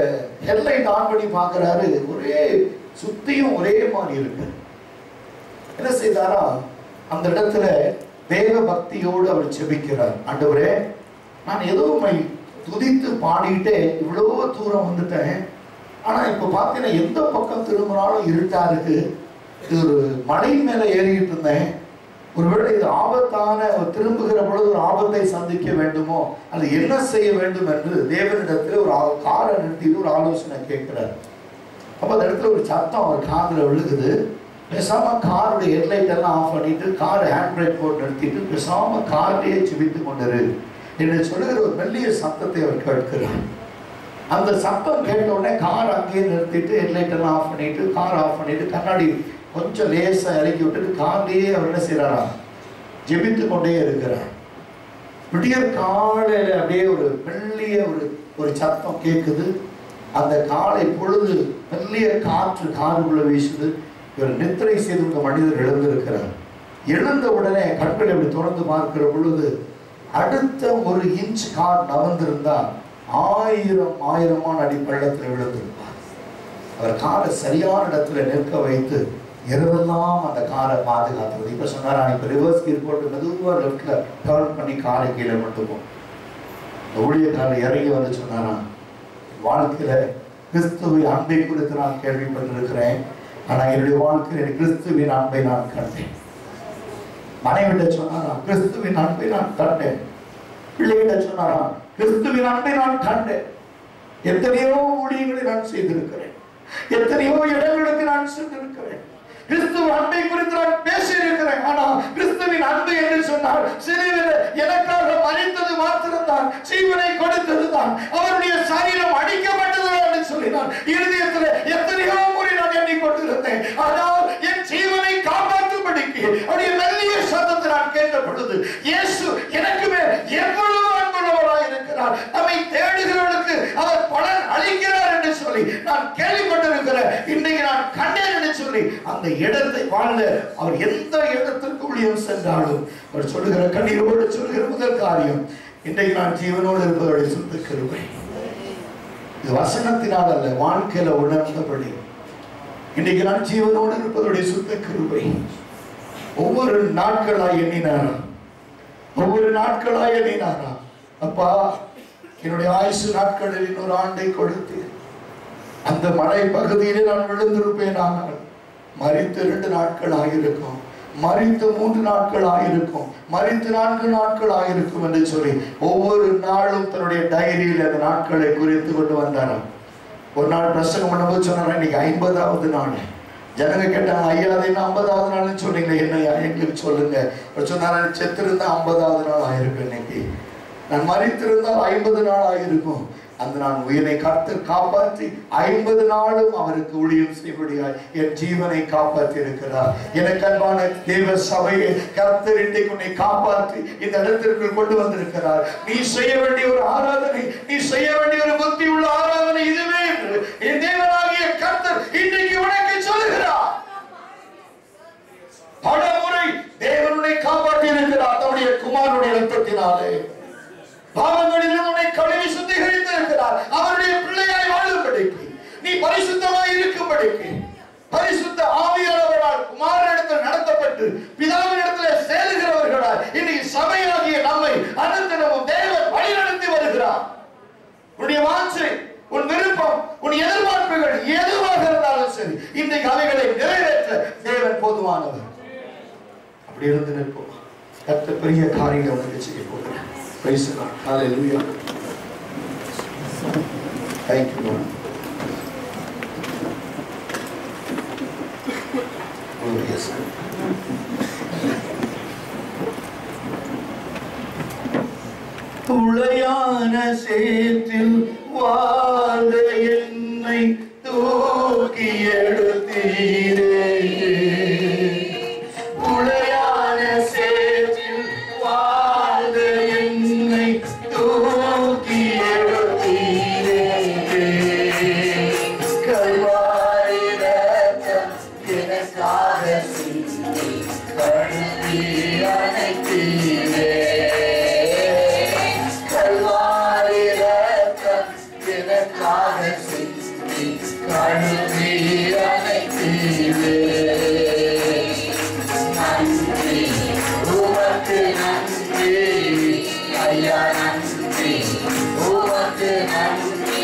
ஹெட்லைட் ஆன் பண்ணி பார்க்கிறாரு, ஒரே சுத்தியும் ஒரே மாதிரி இருக்கு. என்ன செய்தாரா, அந்த இடத்துல தேவ பக்தியோடு அவர் ஜெபிக்கிறார். ஆண்டவரே, நான் ஏதோ துதித்து பாடிட்டே இவ்வளோ தூரம் வந்துட்டேன், ஆனா இப்ப பார்த்தீங்கன்னா எந்த பக்கம் திரும்பினாலும் இருட்டா இருக்கு. இது ஒரு மலை மேல ஏறிட்டு இருந்தேன், ஒருவேளை இது ஆபத்தான, திரும்புகிற பொழுது ஒரு ஆபத்தை சந்திக்க வேண்டுமோ, அது என்ன செய்ய வேண்டும் என்று தேவனிடத்தில் ஒரு காரை நிறுத்திட்டு ஒரு ஆலோசனை கேட்கிறார். அப்ப அந்த இடத்துல ஒரு சத்தம் அவர் காதுல விழுகுது. பேசாம காருடைய ஹெட்லைட் எல்லாம் ஆஃப் பண்ணிட்டு கார் ஹேண்ட் பிரேக் போட்டு நிறுத்திட்டு பேசாம காரையே ஜெபித்து கொண்டிரு என்று சொல்லுகிற ஒரு மெல்லிய சத்தத்தை அவர் கேட்கிறார். அந்த சத்தம் கேட்ட உடனே கார் அங்கேயே நிறுத்திட்டு ஹெட்லைட் எல்லாம் ஆஃப் பண்ணிட்டு கார் ஆஃப் பண்ணிட்டு கண்ணாடி கொஞ்சம் லேசா இறக்கி விட்டுட்டு கார்லேயே அவர் என்ன செய்யறாரா, ஜெபித்து கொண்டே இருக்கிறார். விடியற் காலையில அப்படியே ஒரு மெல்லிய ஒரு சத்தம் கேட்குது. அந்த காலை பொழுது மெல்லிய காற்று காருக்குள்ள வீசுது. இவர் நித்திரை செய்து மனிதர் எழுந்திருக்கிறார். எழுந்த உடனே கண்களை அப்படி தொடர்ந்து பார்க்கிற பொழுது அடுத்த ஒரு இன்ச் கார் நவர்ந்திருந்தா ஆயிரமான அடி பள்ளத்தில் விழுந்திருப்பார். அவர் காரை சரியான இடத்துல நிற்க வைத்து இரவெல்லாம் அந்த காரை பாதுகாத்துவது. இப்ப சொன்னாரா, இப்ப ரிவர்ஸ் கீர் போட்டு மெதுவா லெஃப்ட்ல டர்ன் பண்ணி காரை கீழே மட்டும் போகும். ஊழியக்காரர் இறங்கி வந்து சொன்னாரா, வாழ்க்கையில கிறிஸ்துவின் அன்பை குறித்து நான் கேள்விப்பட்டிருக்கிறேன், ஆனா என்னுடைய வாழ்க்கையில் கிறிஸ்துவின் அன்பை நான் கண்டேன். மனைவிட்ட சொன்னாரா, கிறிஸ்துவின் அன்பை நான் கண்டேன். பிள்ளைகிட்ட சொன்னாரா, கிறிஸ்துவின் அன்பை நான் கண்டேன். எத்தனையோ ஊழியங்களை நான் செய்திருக்கிறேன், எத்தனையோ இடங்களுக்கு நான் சென்றிருக்கிறேன், கிறிஸ்துவ அன்பை குறித்து நான் பேசியிருக்கிறேன். ஆனா கிறிஸ்துவின் அன்பு என்று சொன்னால் சிலுவையில் எனக்காக மரித்தது மாத்திரம்தான், ஜீவனை கொடுத்ததுதான், அவருடைய சரீரம் அடிக்கப்பட்டது என்று சொல்லினார். இருதயத்தில் எத்தனையோ முறை நான் எண்ணிக்கொண்டிருந்தேன். ஆனால் என் ஜீவனை காப்பாற்றும்படிக்கு அவருடைய மெல்லிய சத்தத்தை நான் கேட்ட பொழுது இயேசு எனக்கு மேல் எவ்வளவு அன்புள்ளவராய் இருக்கிறார், நம்மை தேடுகிறவர்களுக்கு அவர் பலன் அளிக்கிறார் என்று சொல்லி நான் கேள்விப்பட்டிருக்கிறேன். இன்றைக்கு நான் கண்டேன் என்று சொல்லி அந்த இடத்தை வாழ்ந்த அவர் எந்த இடத்திற்கு ஊழியம் சென்றாலும் அவர் சொல்லுகிற கண்ணீரோடு சொல்லுகிற முதல் காரியம், இன்றைக்கு நான் ஜீவனோடு இருப்பதோடைய சுத்த கிருபை. இது வசனத்தினால் அல்ல, வாழ்க்கையில உணர்ந்தபடி இன்றைக்கு நான் ஜீவனோடு இருப்பதோடைய சுத்த கிருபை. ஒவ்வொரு நாட்களாய் எண்ணினாரா, ஒவ்வொரு நாட்களாய் எண்ணினாரா, அப்பா என்னுடைய ஆயுசு நாட்களில் இன்னொரு ஆண்டை கொடுத்து அந்த மலை பகுதியிலே நான் விழுந்திருப்பேன். ஆனால் மரித்து 2 நாட்கள் ஆகியிருக்கும், மரித்து 3 நாட்கள் ஆகியிருக்கும், மரித்து 4 நாட்கள் ஆகியிருக்கும் என்று சொல்லி ஒவ்வொரு நாளும் தன்னுடைய டைரியில் அந்த நாட்களை குறித்து கொண்டு வந்தாராம். ஒரு நாள் பிரசங்கம் பண்ணும்போது சொன்னாரா, இன்னைக்கு 50வது நாள், ஜனங்க கேட்டாங்க, ஐயா அதை 50வது நாள்னு சொன்னீங்க, என்னையா எங்களுக்கு சொல்லுங்க. சொன்னாரு, செத்திருந்தா 50வது நாள் ஆயிருக்கும், இன்னைக்கு நான் மரித்திருந்தால் 50 நாள் ஆயிருக்கும். அந்த நான் உயிரை கர்த்தர் காப்பாற்றி 50 நாளும் அவருக்கு ஊழியம் செய்வடியாய் என் ஜீவனை காப்பாற்றி இருக்கிறார். எனக்கு அன்பான தேவ சபையை கர்த்தர் இன்றைக்கு உன்னை காப்பாற்றி இந்த இடத்திற்குள் கொண்டு வந்திருக்கிறார். நீ செய்ய வேண்டிய ஒரு ஆராதனை, நீ செய்ய வேண்டிய ஒரு புத்தி உள்ள ஆராதனை இதுவே என்று என் தேவனாகிய கர்த்தர் இன்றைக்கு உனக்கு சொல்லுகிறார். பல முறை தேவனுடைய காப்பாற்றி இருக்கிறார் தம்முடைய குமாரனுடைய இரத்தத்தினாலே. பாவங்களிலிருந்து உன்னை கழுவி சுத்திகரித்திருக்கிறார். அவருடைய பிள்ளையாய் வாழும்படிக்கு, நீ பரிசுத்தமாய் இருக்கும்படிக்கு, பரிசுத்த ஆவியானவரால் குமாரனிடத்தில் நடத்தப்பட்டு பிதாவினிடத்தில் சேருகிறவர்களால் இன்னைக்கு சபையாகிய நம்மை அனுதினமும் தேவன் வழிநடத்தி வருகிறார். உன்னுடைய வாஞ்சை, உன் விருப்பம், உன் எதிர்பார்ப்புகள் எதுவாக இருந்தாலும் சரி, இன்றைக்கு அவைகளை நிறைவேற்ற தேவன் போதுமானவர். அப்படி இருந்து நிற்போம். கர்த்தர் பெரிய காரியங்களை உனக்கு செய்ய போகிறார். Praise God. Hallelujah. Thank you, Lord. Glorious. துளையான சேற்றில் வாழ்ந்த என்னை தூக்கி எடுத்தீரே. துளையான சேற்றில் வாழ்ந்த என்னை தூக்கி எடுத்தீரே. கல்வாரி ரத்தம் எனக்காக சிந்தி கழுவி அணைத்தீரே. கல்வாரி ரத்தம் எனக்காக சிந்தி கழுவி அணைத்தீரே. நன்றி உமக்கு நன்றி ஐயா, நன்றி உமக்கு நன்றி.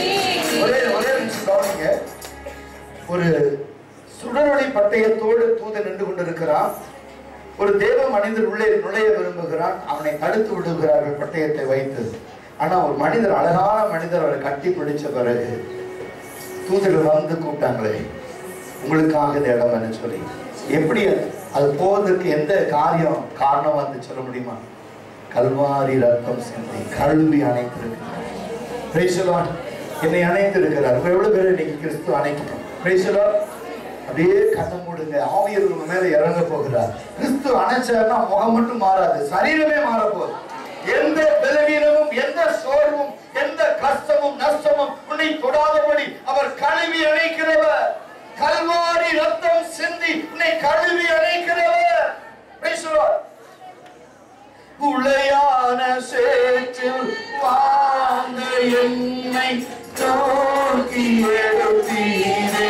ஒரே நிமிஷம் கவனிங்க. ஒரு சுடரொளி பட்டயத்தோடு தூதன் நின்று கொண்டிருக்கிறான். ஒரு தேவ மனிதர் உள்ளே நுழைய விரும்புகிறான். அவனை தடுத்து விடுகிறார்கள் பட்டயத்தை வைத்து. ஆனா ஒரு மனிதர், அழகான மனிதர், அவரை கட்டி பிடிச்ச பிறகு தூதர்கள் வந்து கூப்பிட்டாங்களே, உங்களுக்காக இந்த இடம் என்ன சொல்லி. எப்படி அது போவதற்கு எந்த காரணம் வந்து சொல்ல முடியுமா? கல்வாரி ரத்தம் சிந்தி கழுவி அணைத்திருக்கிறார். Praise the Lord. என்னை அணைத்திருக்கிறார். எவ்வளவு பேர் இன்னைக்கு கிறிஸ்து அணைக்கணும். Praise the Lord. அப்படியே கண்ணை மூடுங்க. ஆவியர் உங்க மேல இறங்க போகிறார். கிறிஸ்து அணைச்சார்னா முகம் மட்டும் மாறாது, சரீரமே மாறப்போகுது. எந்த பலவீனமும், எந்த சோர்வும், எந்த கஷ்டமும் நஷ்டமும் உன்னை தொடாதபடி அவர் கழுவி அணைக்கிறவர். கல்வாரி ரத்தம் சிந்தி உன்னை கழுவி அணைக்கிறவர். Praise the Lord. உளையான சேற்றில் வாழ்ந்த என்னை தூக்கி எடுத்தீரே.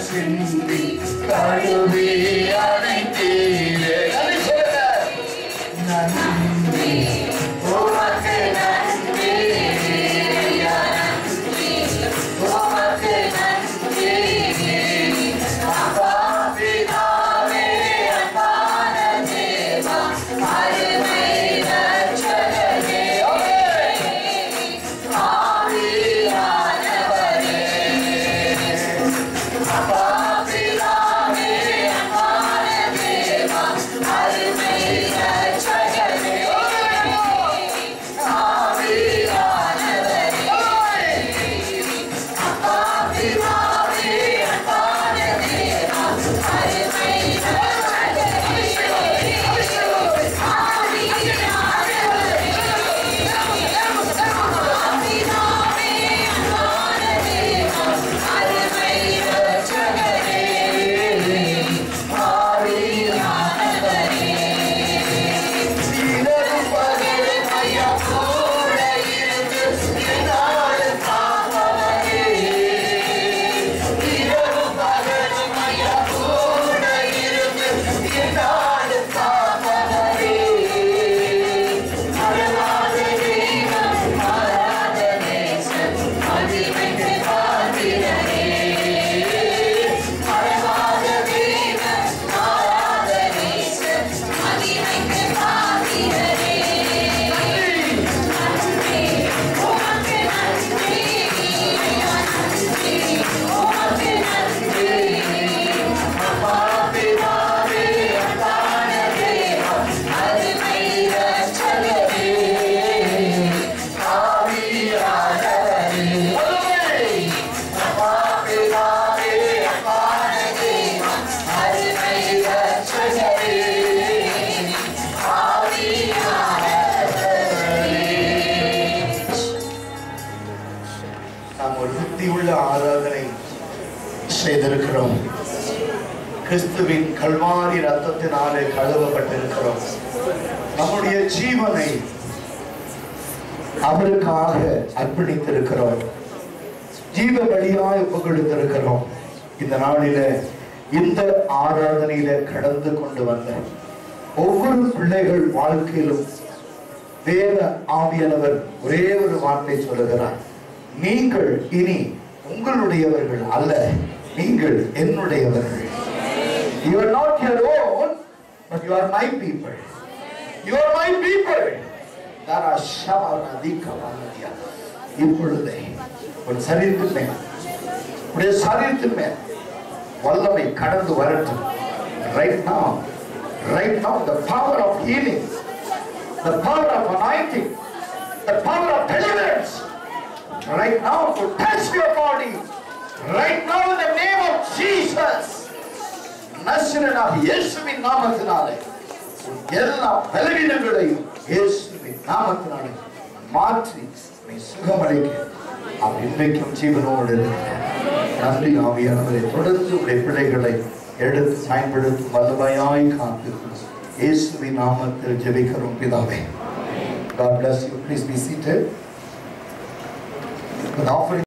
சிந்தி கழுவி அணைத்தீரே. கிறிஸ்துவின் கல்வாரி ரத்தத்தினாலே கழுவப்பட்டிருக்கிறோம். நம்முடைய ஜீவனை அவருக்காக அர்ப்பணித்திருக்கிறோம். ஜீவ பலியாய் ஒப்புக்கொடுத்திருக்கிறோம். இந்த நாளில இந்த ஆராதனையில கடந்து கொண்டு வந்த ஒவ்வொரு பிள்ளைகள் வாழ்க்கையிலும் வேத ஆவியானவர் ஒரே ஒரு வார்த்தை சொல்லுகிறார். நீங்கள் இனி உங்களுடையவர்கள் அல்ல, நீங்கள் என்னுடையவர்கள். You are not your own, but you are my people. You are my people. இப்பொழுதே ஒரு சரீரத்தின் மேல், உடைய சரீரத்தின் மேல் வல்லமை கடந்து வரட்டும். Right now, the power of healing, the power of anointing, the power of deliverance, right now to touch your body, right now in the name of Jesus. நசரேயனாகிய இயேசுவின் நாமத்தினாலே எல்லா பலவீனங்களையும் இயேசுவின் நாமத்தினாலே மாற்றி நீ சுகமடைக்க அவர் இன்றைக்கும் ஜீவனோடு இருக்கிறார். நன்றி ஆவியானவரே, தொடர்ந்து உடைய பிள்ளைகளை எடுத்து பயன்படுத்தும் வல்லமையாய் காத்து இயேசுவின் நாமத்தில் ஜெபிக்கிறோம் பிதாவே. God bless you. Please be seated. With offering